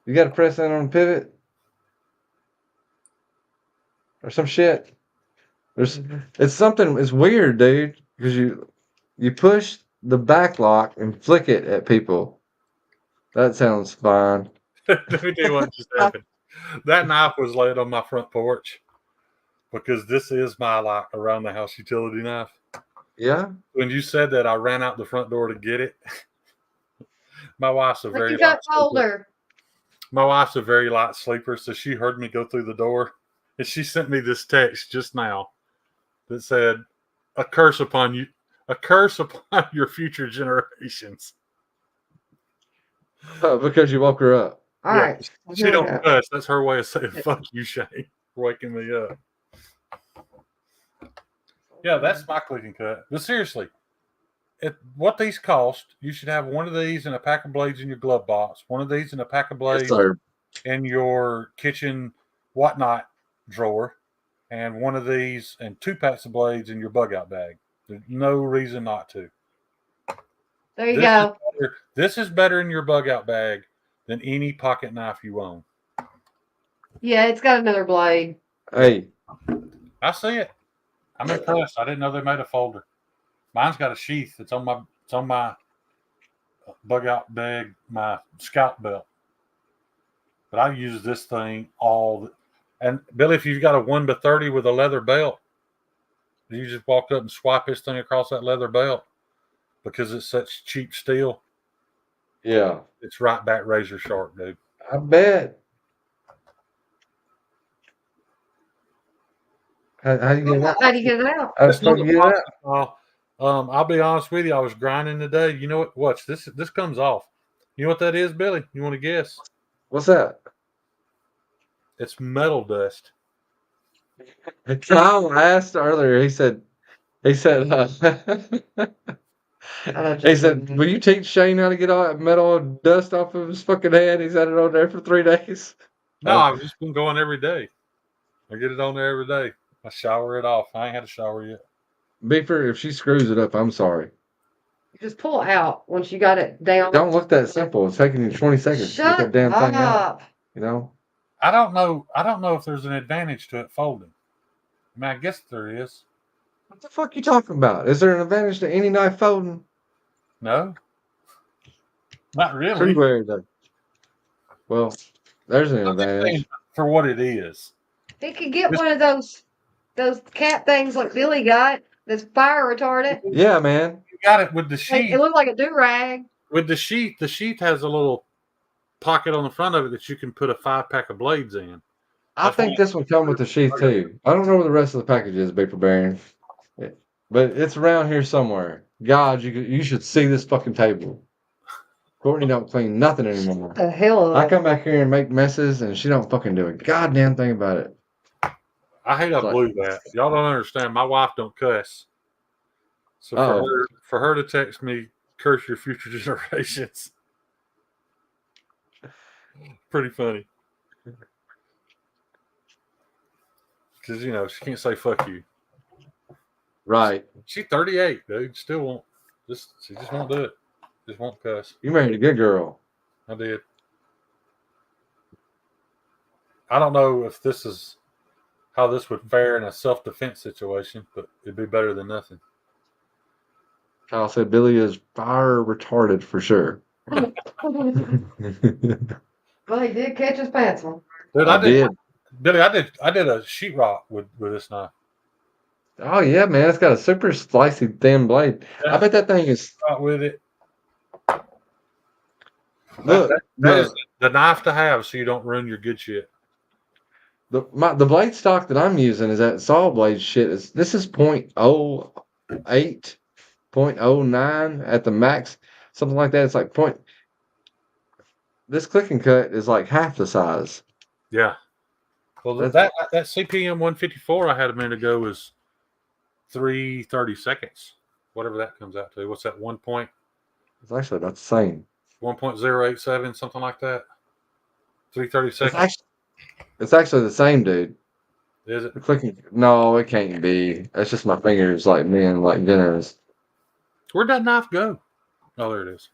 You got to press in on the pivot or some shit. It's something. It's weird, dude, because you push the back lock and flick it at people. That sounds fine. Let me tell you what just happened. That knife was laid on my front porch because this is my like around the house utility knife. Yeah. When you said that, I ran out the front door to get it. My wife's a Like very you got light sleeper. older. My wife's a very light sleeper, so she heard me go through the door, and she sent me this text just now that said, "A curse upon you, a curse upon your future generations." Because you woke her up. All Yeah, right. She don't cuss. That's her way of saying "fuck you, Shane," for waking me up. Yeah, that's my click and cut. But seriously, what these cost, you should have one of these and a pack of blades in your glove box, one of these and a pack of blades sir. in your kitchen whatnot drawer, and one of these and 2 packs of blades in your bug out bag. There's no reason not to. There you go. This is better in your bug out bag than any pocket knife you own. Yeah, it's got another blade. Hey, I see it. I'm impressed. I didn't know they made a folder. Mine's got a sheath. It's on my bug out bag, my scout belt. But I use this thing and Billy, if you've got a 1x30 with a leather belt, you just walk up and swipe this thing across that leather belt because it's such cheap steel. yeah, It's right back razor sharp, dude. I bet. How do you get it out? How do you get it out? How the It's fuck not you get it out? I'll be honest with you. I was grinding today. You know what? Watch this. This comes off. You know what that is, Billy? You want to guess? What's that? It's metal dust. Kyle asked earlier. He said, he said, will you teach Shane how to get all that metal dust off of his fucking head? He's had it on there for 3 days. No, I've just been going every day. I get it on there every day. I shower it off. I ain't had a shower yet. Beefer, if she screws it up, I'm sorry. Just pull it out once you got it down. Don't look that simple. It's taking you 20 seconds to get that damn thing out. You know? I don't know if there's an advantage to it folding. I mean, I guess there is. What the fuck you talking about? Is there an advantage to any knife folding? No, not really. Pretty weird though. Well, there's an I'm just saying advantage. for what it is. He could get one of those cap things like Billy got that's fire retardant. Yeah, man. You got it with the sheath. It looked like a do-rag. With the sheath has a little pocket on the front of it that you can put a 5-pack of blades in. I think this would come with the sheath too. I don't know where the rest of the package is, Beeper Baron. But it's around here somewhere. God, you should see this fucking table. Courtney don't clean nothing anymore. What the hell? I come back here and make messes, and she don't fucking do a goddamn thing about it. I hate I blew that. Y'all don't understand. My wife don't cuss. So for her to text me, curse your future generations. Pretty funny. Because, she can't say fuck you. Right. She's 38, dude. Still won't. She just won't do it. Just won't cuss. You married a good girl. I did. I don't know if this is how this would fare in a self-defense situation, but it'd be better than nothing. Kyle said Billy is fire retarded for sure. Well, he did catch his pants on. Dude, I did. Billy, I did a sheetrock with this knife. Oh yeah, man! It's got a super slicey thin blade. Yeah. I bet that thing is. With it. Look, that is the knife to have, so you don't ruin your good shit. The blade stock that I'm using is that saw blade shit. This is 0.08, 0.09 at the max, something like that. It's like point. This click and cut is like half the size. Yeah. Well, that CPM 154 I had a minute ago was 330 seconds, whatever that comes out to. What's that? 1 point? It's actually about the same. 1.087, something like that. 330 seconds. It's actually the same, dude. Is it? The clicking? No, it can't be. That's just my fingers, like being like generous. Where'd that knife go? Oh, there it is.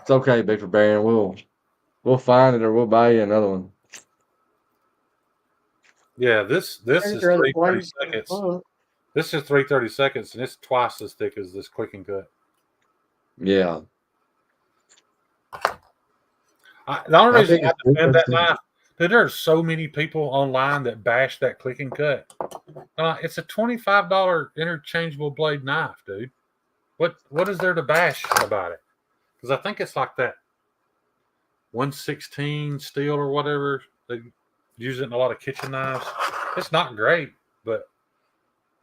It's okay, Beaver Baron. We'll find it or we'll buy you another one. Yeah, this is 330 seconds. This is 330 seconds, and it's twice as thick as this quick and cut. Yeah. The only I reason think I it's defend that interesting. knife, dude, there are so many people online that bash that click and cut. It's a $25 interchangeable blade knife, dude. What is there to bash about it? Because I think it's like that 116 steel or whatever. They use it in a lot of kitchen knives. It's not great, but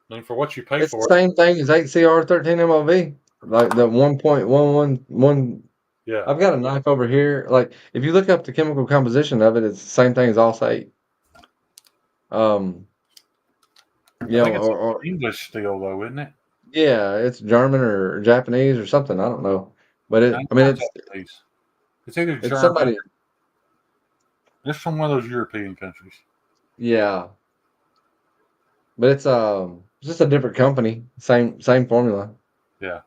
I mean, for what you pay It's the for it, same thing as 8CR13 MOV, like the 1.111. yeah. I've got a knife over here. Like if you look up the chemical composition of it, it's the same thing as AUS-8. I You know, think it's or English steel though, isn't it? yeah, it's German or Japanese or something. I don't know, but No, I mean, not Japanese. It's either it's German. somebody. It's from one of those European countries. Yeah, but it's just a different company. Same formula. Yeah,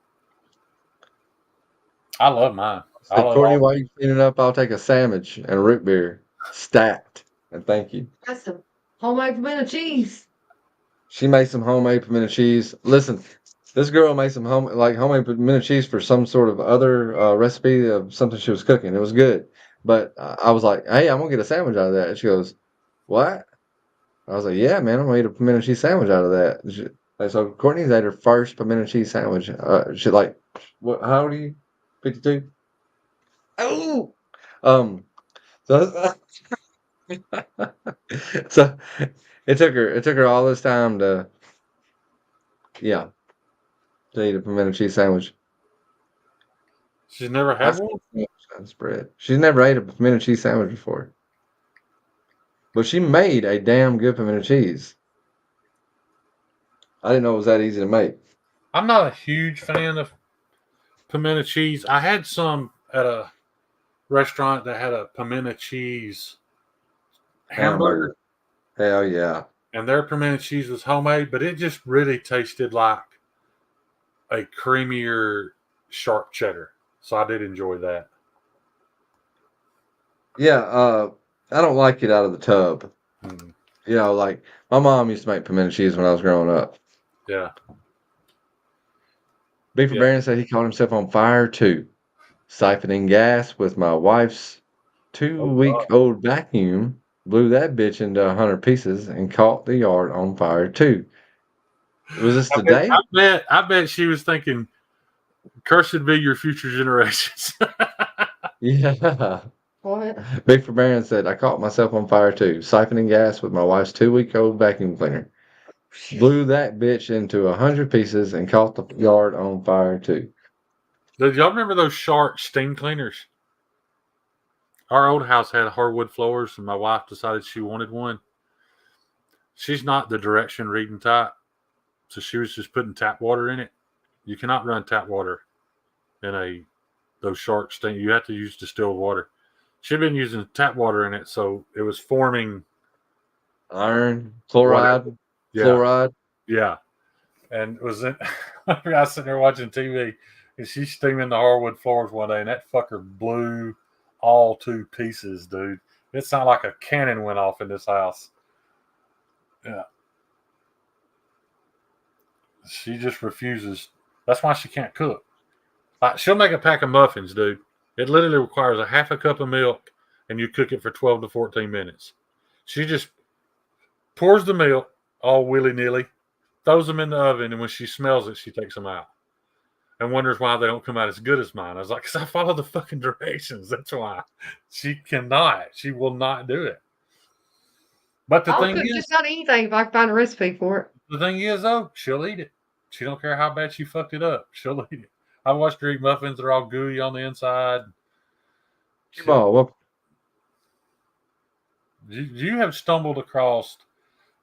I love mine. I Say, love Courtney, all. while you cleaning up, I'll take a sandwich and a root beer, stacked, and thank you. That's some homemade pimento cheese. She made some homemade pimento cheese. Listen, this girl made some homemade pimento cheese for some sort of other recipe of something she was cooking. It was good, but I was like, "Hey, I'm gonna get a sandwich out of that." And she goes, "What?" I was like, "Yeah, man, I'm gonna eat a pimento cheese sandwich out of that." So Courtney's ate her first pimento cheese sandwich. She like, what? How old are you? 52. Oh, so so it took her all this time to yeah to eat a pimento cheese sandwich. She's never I had said one. sandwich bread. She's never ate a pimento cheese sandwich before, but she made a damn good pimento cheese. I didn't know it was that easy to make. I'm not a huge fan of pimento cheese. I had some at a restaurant that had a pimento cheese hamburger, Hamburger. Hell yeah. and their pimento cheese was homemade, but it just really tasted like a creamier sharp cheddar. So I did enjoy that. Yeah, I don't like it out of the tub. Mm, You know, like my mom used to make pimento cheese when I was growing up. yeah, Beaver yeah. Baron said he caught himself on fire too, siphoning gas with my wife's Oh, 2-week-old vacuum. Blew that bitch into 100 pieces and caught the yard on fire too. Was this today? I bet she was thinking, "Cursed be your future generations." Yeah. What? Beaver Baron said, I caught myself on fire too, siphoning gas with my wife's 2-week-old vacuum cleaner. Blew that bitch into 100 pieces and caught the yard on fire too. Did y'all remember those Shark steam cleaners? Our old house had hardwood floors, and my wife decided she wanted one. She's not the direction reading type, so she was just putting tap water in it. You cannot run tap water in those Shark steam. You have to use distilled water. She'd been using tap water in it, so it was forming Iron, whatever. chloride, Yeah, fluoride. yeah. And it was in, I was sitting there watching TV, and she's steaming the hardwood floors one day, and that fucker blew all to pieces, dude. It sounded like a cannon went off in this house. Yeah. She just refuses. That's why she can't cook. Like, she'll make a pack of muffins, dude. It literally requires a half a cup of milk, and you cook it for 12 to 14 minutes. She just pours the milk all willy nilly, throws them in the oven, and when she smells it, she takes them out and wonders why they don't come out as good as mine. I was like, because I follow the fucking directions. That's why. She cannot. She will not do it. But I'll cook just about anything if I can find a recipe for it. the thing is, though, she'll eat it. She don't care how bad she fucked it up. She'll eat it. I watched her eat muffins. They're all gooey on the inside. Well, You have stumbled across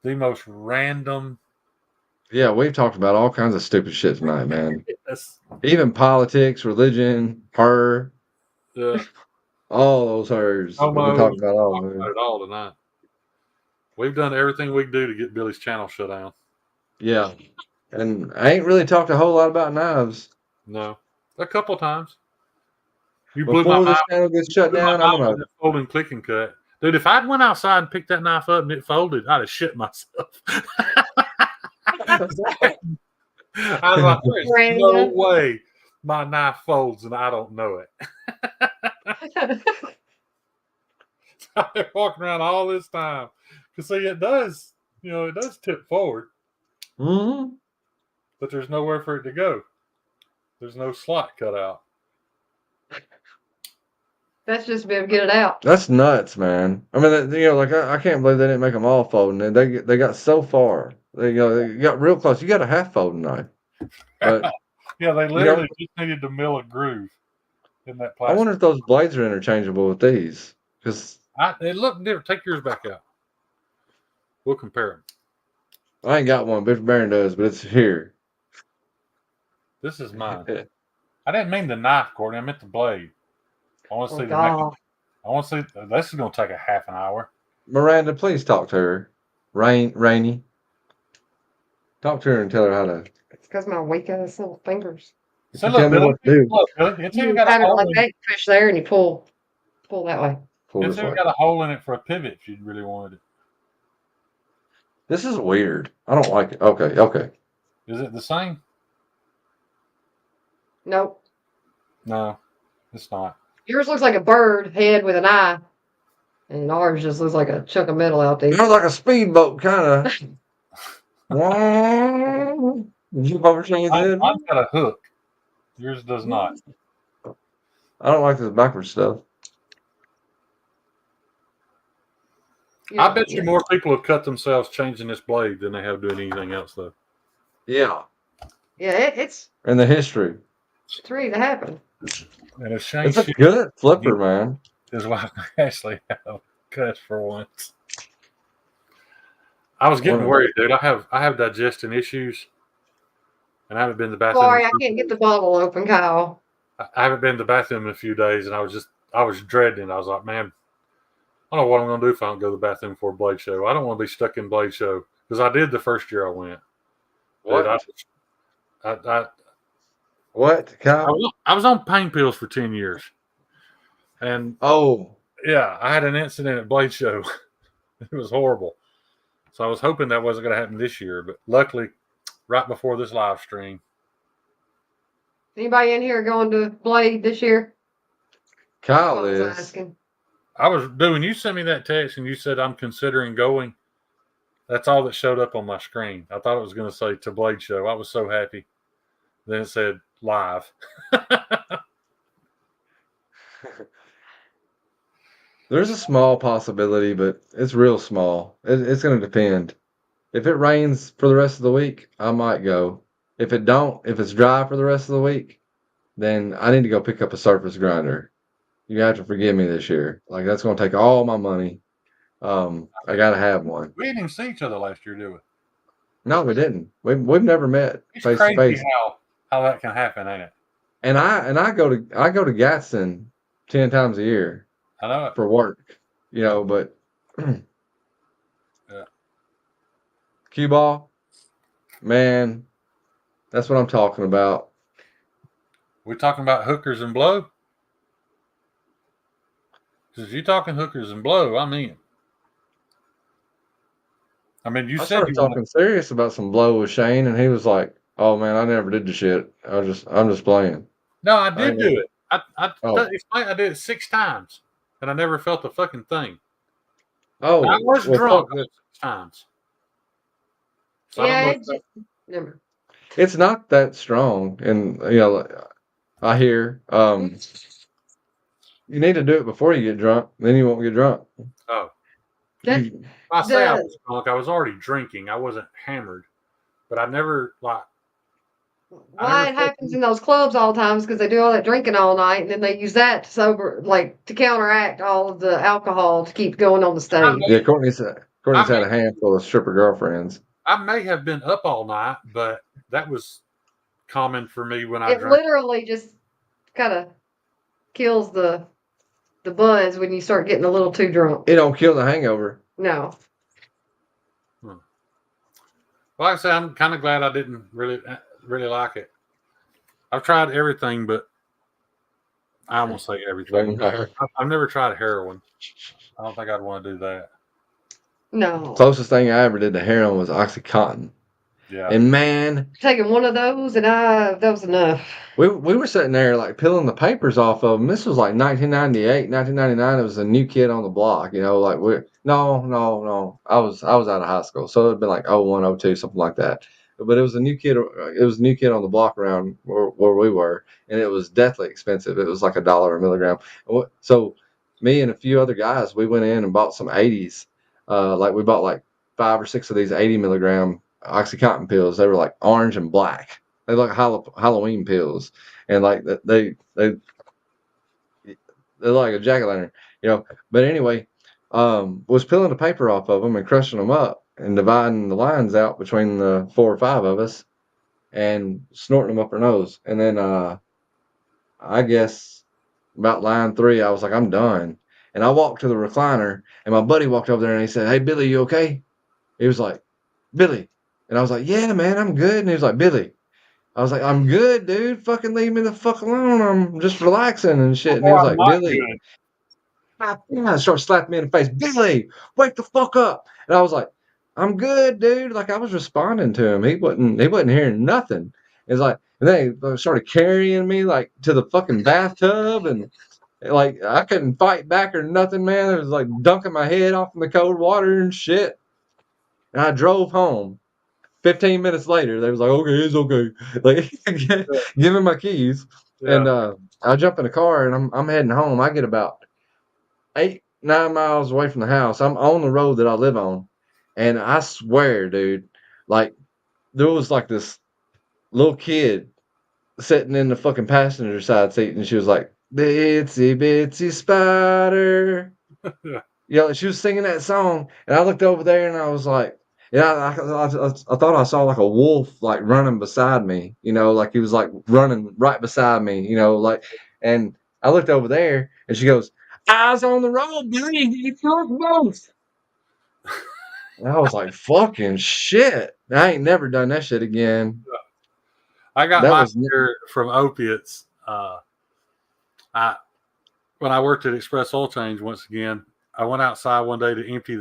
the most random. yeah, we've talked about all kinds of stupid shit tonight, man. Yes, Even politics, religion, her, all those hers. We've been talking about all of about them. it all tonight. We've done everything we can do to get Billy's channel shut down. Yeah. And I ain't really talked a whole lot about knives. No, a couple times. You blew my Before this mind. channel gets shut down, I'm gonna. Fold and click and cut, dude. If I'd went outside and picked that knife up and it folded, I'd have shit myself. I was like, "There's no way my knife folds and I don't know it." I've been walking around all this time. Because see, it does, it does tip forward, Mm-hmm. but there's nowhere for it to go. There's no slot cut out. That's just to be able to get it out. That's nuts, man. I mean, like I can't believe they didn't make them all folding. They got so far. They got real close. You got a half folding knife, but Yeah, they literally just needed to mill a groove in that I plastic. wonder if those blades are interchangeable with these. Because They look different. Take yours back out. We'll compare them. I ain't got one. Biff Barron does, but it's here. This is mine. I didn't mean the knife, Courtney. I meant the blade. I want to see Oh, the next. God. I want to see. This is going to take a half an hour. Miranda, please talk to her. Rainy. Talk to her and tell her how to. It's because my weak ass little fingers. So You tell me what to do. Look, Billy, it's even You got a pat it hole like in that, it. you push there, and you pull that way. Pull It's this even way. got a hole in it for a pivot if you really wanted it. This is weird. I don't like it. Okay. Is it the same? Nope. No, it's not. Yours looks like a bird head with an eye, and ours just looks like a chunk of metal out there. It looks like a speedboat, kind of. Did you ever see Mine's that? got a hook. Yours does not. I don't like this backwards stuff. I bet you more people have cut themselves changing this blade than they have doing anything else, though. Yeah. Yeah, it's And the history. ready to happen. And if Shane It's a shit good flipper, man. his wife Ashley have cuts for once. I was getting worried, dude. I have digestion issues, and I haven't been to the bathroom. Sorry, I can't get the bottle open, Kyle. I haven't been to the bathroom in a few days, and I was dreading it. I was like, man, I don't know what I'm going to do if I don't go to the bathroom for a Blade Show. I don't want to be stuck in Blade Show because I did the first year I went. What? Dude, What? Kyle? I was on pain pills for 10 years. And Oh. yeah, I had an incident at Blade Show. It was horrible. So I was hoping that wasn't going to happen this year, but luckily, right before this live stream. Anybody in here going to Blade this year? Kyle I was is. asking. When you sent me that text and you said I'm considering going, that's all that showed up on my screen. I thought it was going to say to Blade Show. I was so happy. Then it said live. There's a small possibility, but it's real small. It's going to depend. If it rains for the rest of the week, I might go. If it's dry for the rest of the week, then I need to go pick up a surface grinder. You have to forgive me this year. Like, that's going to take all my money. I got to have one. We didn't even see each other last year, did we? No, we didn't. We've never met It's face to crazy face. how that can happen, ain't it? And I go to Gadsden 10 times a year I know it. for work, but Yeah. cue ball, man, that's what I'm talking about. We talking about hookers and blow? Because if you're talking hookers and blow, I'm in. I mean, you I said started you talking serious about some blow with Shane, and he was like, "Oh man, I never did the shit. I'm just playing." No, I did know. do it. Oh. I did it 6 times, and I never felt a fucking thing. Oh, I was well, drunk fuck that. 6 times. So I Yeah, don't it's know just, never. It's not that strong, and I hear you need to do it before you get drunk. Then you won't get drunk. oh, That, You- I say I The- was drunk. I was already drinking. I wasn't hammered, but I never why it happens in those clubs all the time is because they do all that drinking all night, and then they use that to counteract all of the alcohol to keep going on the stage. Yeah, Courtney's had a handful of stripper girlfriends. I may have been up all night, but that was common for me when I It drank. literally just kind of kills the buzz when you start getting a little too drunk. It don't kill the hangover. No. Like I say, I'm kind of glad I didn't really like it. I've tried everything, but I won't say everything. I've never tried heroin. I don't think I'd want to do that. No. Closest thing I ever did to heroin was OxyContin. Yeah. And man, Taking one of those, and that was enough. we were sitting there like peeling the papers off of them. This was like 1998, 1999. It was a new kid on the block, like no. I was out of high school. So it'd been like 01, 02, something like that. But it was a new kid. It was a new kid on the block around where we were, and it was deathly expensive. It was like $1 a milligram. So me and a few other guys, we went in and bought some 80s. Like we bought like 5 or 6 of these 80 milligram OxyContin pills. They were like orange and black. They look like Halloween pills, and like they're like a jack-o'-lantern. But anyway, was peeling the paper off of them and crushing them up and dividing the lines out between the 4 or 5 of us, and snorting them up our nose. And then I guess about line 3, I was like, I'm done. And I walked to the recliner, and my buddy walked over there and he said, "Hey, Billy, you okay?" He was like, "Billy," and I was like, "Yeah, man, I'm good." And he was like, "Billy." I was like, "I'm good, dude. Fucking leave me the fuck alone. I'm just relaxing and shit." And he was like, "Billy." I started slapping me in the face. "Billy, wake the fuck up." And I was like, "I'm good, dude." Like I was responding to him. He wasn't hearing nothing. It's like, and then he started carrying me like to the fucking bathtub, and like I couldn't fight back or nothing, man. It was like dunking my head off in the cold water and shit. And I drove home. 15 minutes later, they was like, "Okay, it's okay." Like, give him my keys, and I jump in the car and I'm heading home. I get about 8-9 miles away from the house. I'm on the road that I live on, and I swear, dude, like there was like this little kid sitting in the fucking passenger side seat, and she was like, "Bitsy bitsy spider." She was singing that song, and I looked over there, and I was like, yeah, I thought I saw like a wolf like running beside me, like he was like running right beside me, like, and I looked over there, and she goes, "Eyes on the road, Billy, you took both." And I was like, "Fucking shit! I ain't never done that shit again." I got That my was fear from opiates. When I worked at Express Oil Change once again, I went outside one day to empty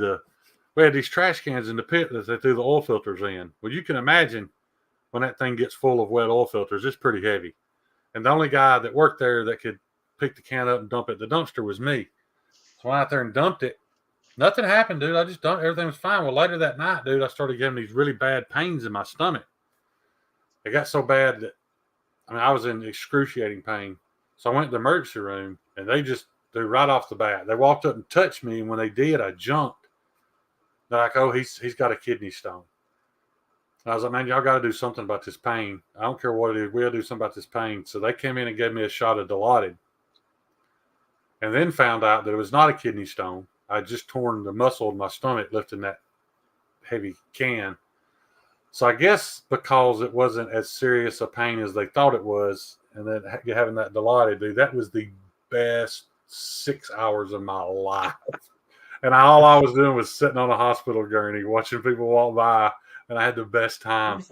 we had these trash cans in the pit that they threw the oil filters in. Well, you can imagine when that thing gets full of wet oil filters, it's pretty heavy. And the only guy that worked there that could pick the can up and dump it at the dumpster was me. So I went out there and dumped it. Nothing happened, dude. I just dumped. Everything was fine. Well, later that night, dude, I started getting these really bad pains in my stomach. It got so bad that, I was in excruciating pain. So I went to the emergency room, and they just threw right off the bat. They walked up and touched me, and when they did, I jumped. They're like, "Oh, he's got a kidney stone." And I was like, "Man, y'all got to do something about this pain. I don't care what it is. We'll do something about this pain." So they came in and gave me a shot of Dilaudid, and then found out that it was not a kidney stone. I just torn the muscle in my stomach lifting that heavy can. So I guess because it wasn't as serious a pain as they thought it was, and then having that Dilaudid, dude, that was the best 6 hours of my life. And all I was doing was sitting on a hospital gurney, watching people walk by, and I had the best time.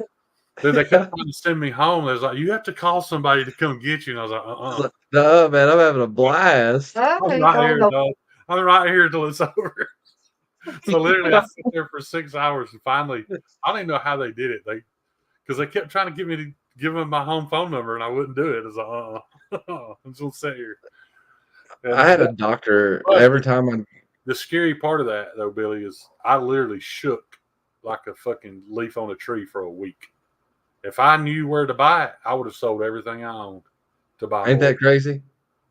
Dude, they kept trying to send me home. They was like, "You have to call somebody to come get you." And I was like, No, man, I'm having a blast. Oh, I'm he right called here, the- dog. I'm right here till it's over. So literally, I sat there for 6 hours, and finally, I don't even know how they did it. Because they kept trying to get me to give them my home phone number, and I wouldn't do it. I was like, I'm just gonna sit here. And I had a doctor every time the scary part of that, though, Billy, is I literally shook like a fucking leaf on a tree for a week. If I knew where to buy it, I would have sold everything I owned to buy. Ain't that crazy?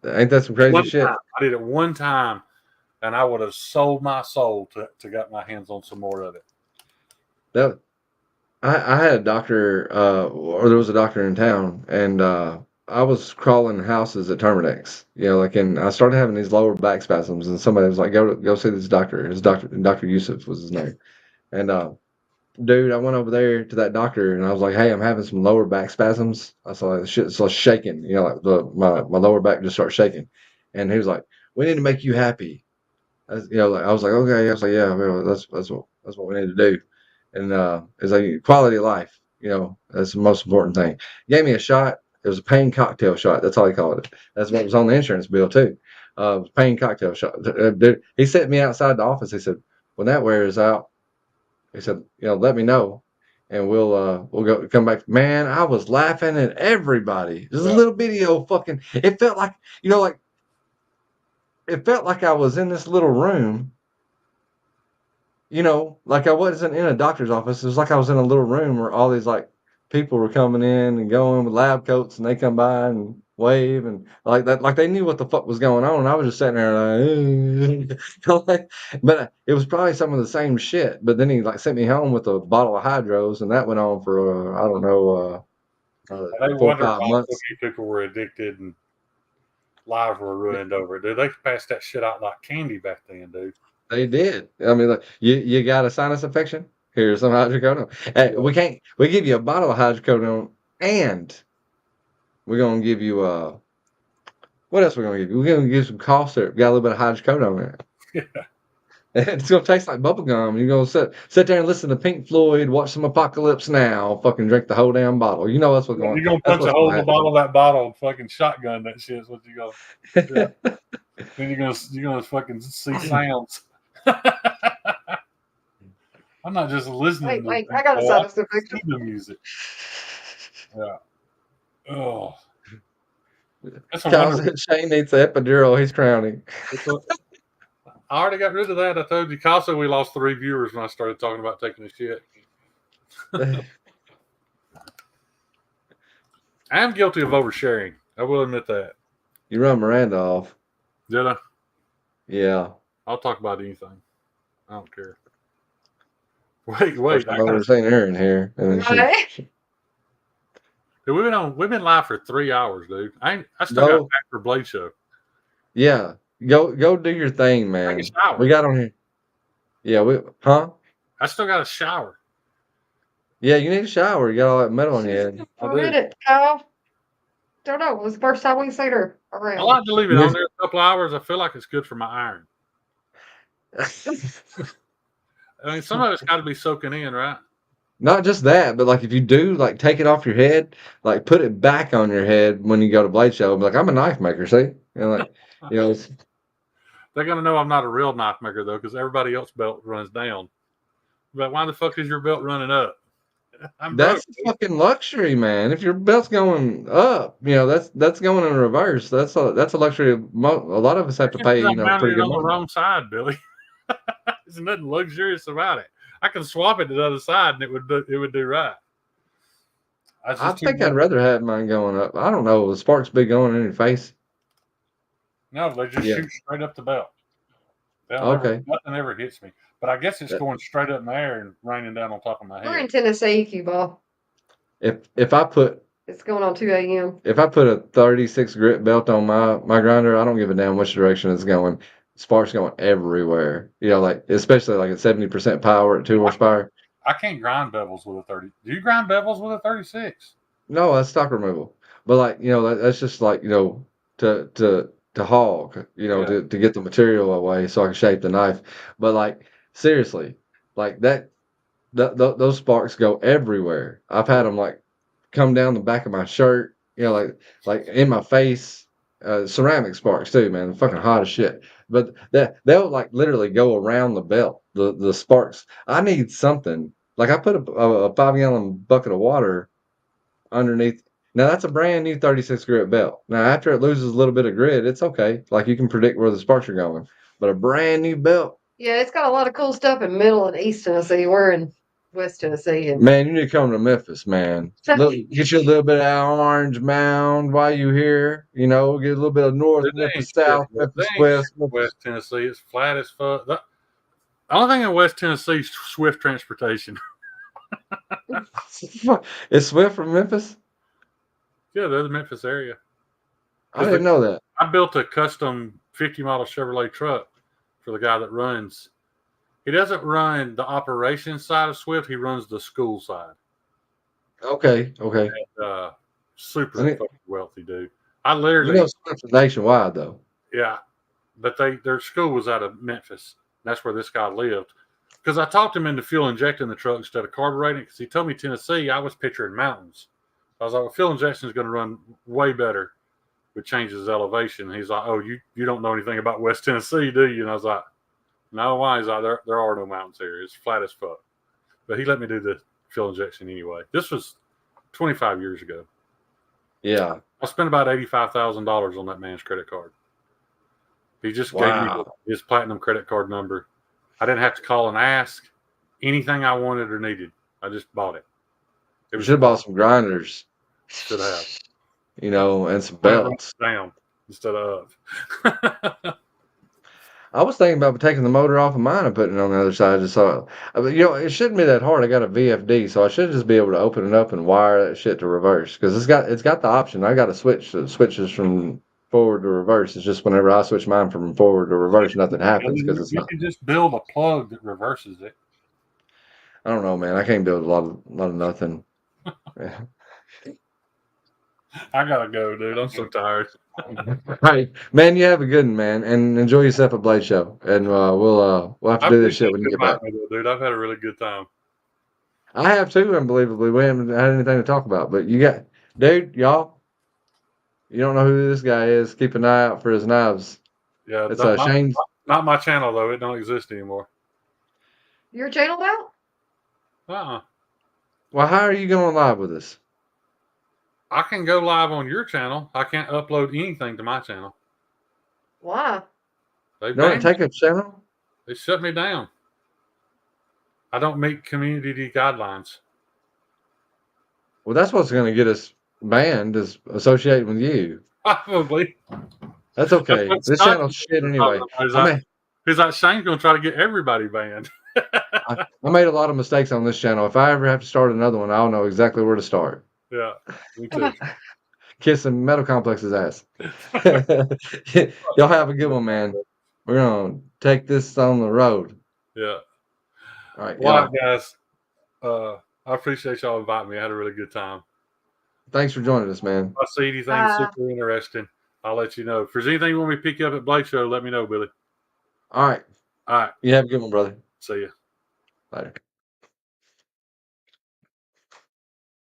Ain't that some crazy shit? I did it one time, and I would have sold my soul to get my hands on some more of it. That I had a doctor, or there was a doctor in town, and I was crawling houses at Terminex, and I started having these lower back spasms, and somebody was like, "Go see this doctor." His Dr. Yusuf was his name, and dude, I went over there to that doctor, and I was like, "Hey, I'm having some lower back spasms." I saw the shit starts shaking, like my lower back just starts shaking, and he was like, "We need to make you happy." I was like, "Okay." I was like, "Yeah, well, that's what we need to do." And it's like quality of life, that's the most important thing. He gave me a shot. It was a pain cocktail shot. That's all he called it. That's what was on the insurance bill too. Pain cocktail shot. Dude, he sent me outside the office. He said, "When that wears out," he said, "let me know." and we'll go come back. Man, I was laughing at everybody. There's a Yeah. little video fucking. It felt like like it felt like I was in this little room. Like I wasn't in a doctor's office. It was like I was in a little room where all these like people were coming in and going with lab coats, and they come by and wave and like that, like they knew what the fuck was going on. And I was just sitting there like, but it was probably some of the same shit. But then he like sent me home with a bottle of hydros, and that went on for I don't know, They 4 or wonder 5 why so months. many people were addicted and lives were ruined over it, dude. They passed that shit out like candy back then, dude. They did. I mean, like, you got a sinus infection? Here's some hydrocodone. Hey, Yeah. we give you a bottle of hydrocodone, and we're gonna give you what else we're gonna give you? We're gonna give you some cough syrup. Got a little bit of hydrocodone in it. Yeah. And it's gonna taste like bubble gum. You're gonna sit there and listen to Pink Floyd, watch some Apocalypse Now, fucking drink the whole damn bottle. You know You're gonna that's punch a what's hole in gonna the bottom of that bottle and fucking shotgun that shit is what you go. Yeah. happen. Then you're gonna fucking see sounds. I'm not just listening to Wait, the I got a people, I sinus infection. see the music. Yeah. Oh. That's a Kyle wonder. said Shane needs the epidural. He's crowning. I already got rid of that. I told you. Also, we lost 3 viewers when I started talking about taking a shit. I am guilty of oversharing. I will admit that. You run Miranda off. Did I? Yeah. I'll talk about anything. I don't care. Wait. First time I've ever seen her in here. And then Right? Dude, we've been live for 3 hours, dude. I still got back for Blade Show. Yeah. Go do your thing, man. Take a shower. We got on here. Yeah, huh? I still got a shower. Yeah, you need a shower. You got all that metal on your head. I For a do. minute, Kyle. Don't know. It was the first time we seen her I around. like to leave it Yes. on there a couple hours. I feel like it's good for my iron. I mean, some of it's got to be soaking in, right? Not just that, but like if you do like take it off your head, like put it back on your head when you go to Blade Show. Be like, I'm a knife maker, see? Like, it's, They're gonna know I'm not a real knife maker though, because everybody else's belt runs down. But why the fuck is your belt running up? I'm broke. that's fucking luxury, man. If your belt's going up, that's going in reverse. That's a luxury. A lot of us have to pay, I'm mounted pretty it good on the money. wrong side, Billy. There's nothing luxurious about it. I can swap it to the other side and it would do right. I think I'd rather have mine going up. I don't know. The sparks be going in your face. No, they just shoot straight up the belt. Okay. Nothing ever hits me. But I guess it's going straight up in the air and raining down on top of my We're in head. Tennessee, Cuba. If I put It's going on 2 a.m. If I put a 36 grit belt on my grinder, I don't give a damn which direction it's going. Sparks going everywhere. Like especially like at 70% power at 2 horsepower. I can't grind bevels with a 30. Do you grind bevels with a 36? No, that's stock removal. But like that's just like to hog, to get the material away so I can shape the knife. But like seriously, like that, those sparks go everywhere. I've had them like come down the back of my shirt, like in my face. Ceramic sparks too, man. Fucking hot as shit. But they'll like literally go around the belt. The sparks. I need something. Like I put a 5-gallon bucket of water underneath. Now that's a brand new 36 grit belt. Now after it loses a little bit of grit, it's okay. Like you can predict where the sparks are going. But a brand new belt. Yeah, it's got a lot of cool stuff in Middle and East Tennessee. We're in West Tennessee. And Man, you need to come to Memphis, man. Get you a little bit of that Orange Mound while you here. Get a little bit of North Memphis, South Memphis, West Memphis. West Tennessee. It's flat as fuck. The only thing in West Tennessee is swift transportation. Is Swift from Memphis? Yeah, they're the Memphis area. I didn't know that. I built a custom 50-model Chevrolet truck for the guy that runs. He doesn't run the operations side of Swift. He runs the school side. Okay. And, super fucking wealthy dude. I literally, Swift is nationwide though. yeah, but their school was out of Memphis. That's where this guy lived. Because I talked him into fuel injecting the truck instead of carbureting. Because he told me Tennessee, I was picturing mountains. I was like, well, fuel injection is going to run way better. It changes elevation. He's like, oh, you don't know anything about West Tennessee, do you? And I was like, no, why? He's like, there are no mountains here. It's flat as fuck. But he let me do the fuel injection anyway. This was 25 years ago. Yeah. I spent about $85,000 on that man's credit card. He just gave me Wow. his platinum credit card number. I didn't have to call and ask anything I wanted or needed. I just bought it. We should have bought some grinders. Should have. You know, and some Put it belts. down instead of. I was thinking about taking the motor off of mine and putting it on the other side. Just so, you know, it shouldn't be that hard. I got a VFD, so I should just be able to open it up and wire that shit to reverse because it's got the option. I got to switches from forward to reverse. It's just whenever I switch mine from forward to reverse, nothing happens because it's you not. can just build a plug that reverses it. I don't know, man. I can't build a lot of nothing. Yeah. I gotta go, dude. I'm so tired. All right, man. You have a good one, man, and enjoy yourself at Blade Show. And we'll have to do this shit when you get back. Dude, I've had a really good time. I have too, unbelievably. We haven't had anything to talk about, but you got, dude, y'all. You don't know who this guy is. Keep an eye out for his knives. Yeah, It's Shane. Not my channel though. It don't exist anymore. Your channel now? Well, how are you going live with us? I can go live on your channel. I can't upload anything to my channel. Why? No, take a channel. They shut me down. I don't meet community guidelines. Well, that's what's going to get us banned is associating with you. Probably. That's okay. This channel's shit anyway. He's like, Shane's going to try to get everybody banned. I made a lot of mistakes on this channel. If I ever have to start another one, I'll know exactly where to start. Yeah, me too. Kissing Metal Complex's ass. Y'all have a good one, man. We're going to take this on the road. Yeah. All right. Well, guys, I appreciate y'all inviting me. I had a really good time. Thanks for joining us, man. If I see anything super interesting, I'll let you know. If there's anything you want me to pick up at Blade Show, let me know, Billy. All right. All right. You have a good one, brother. See ya. Later.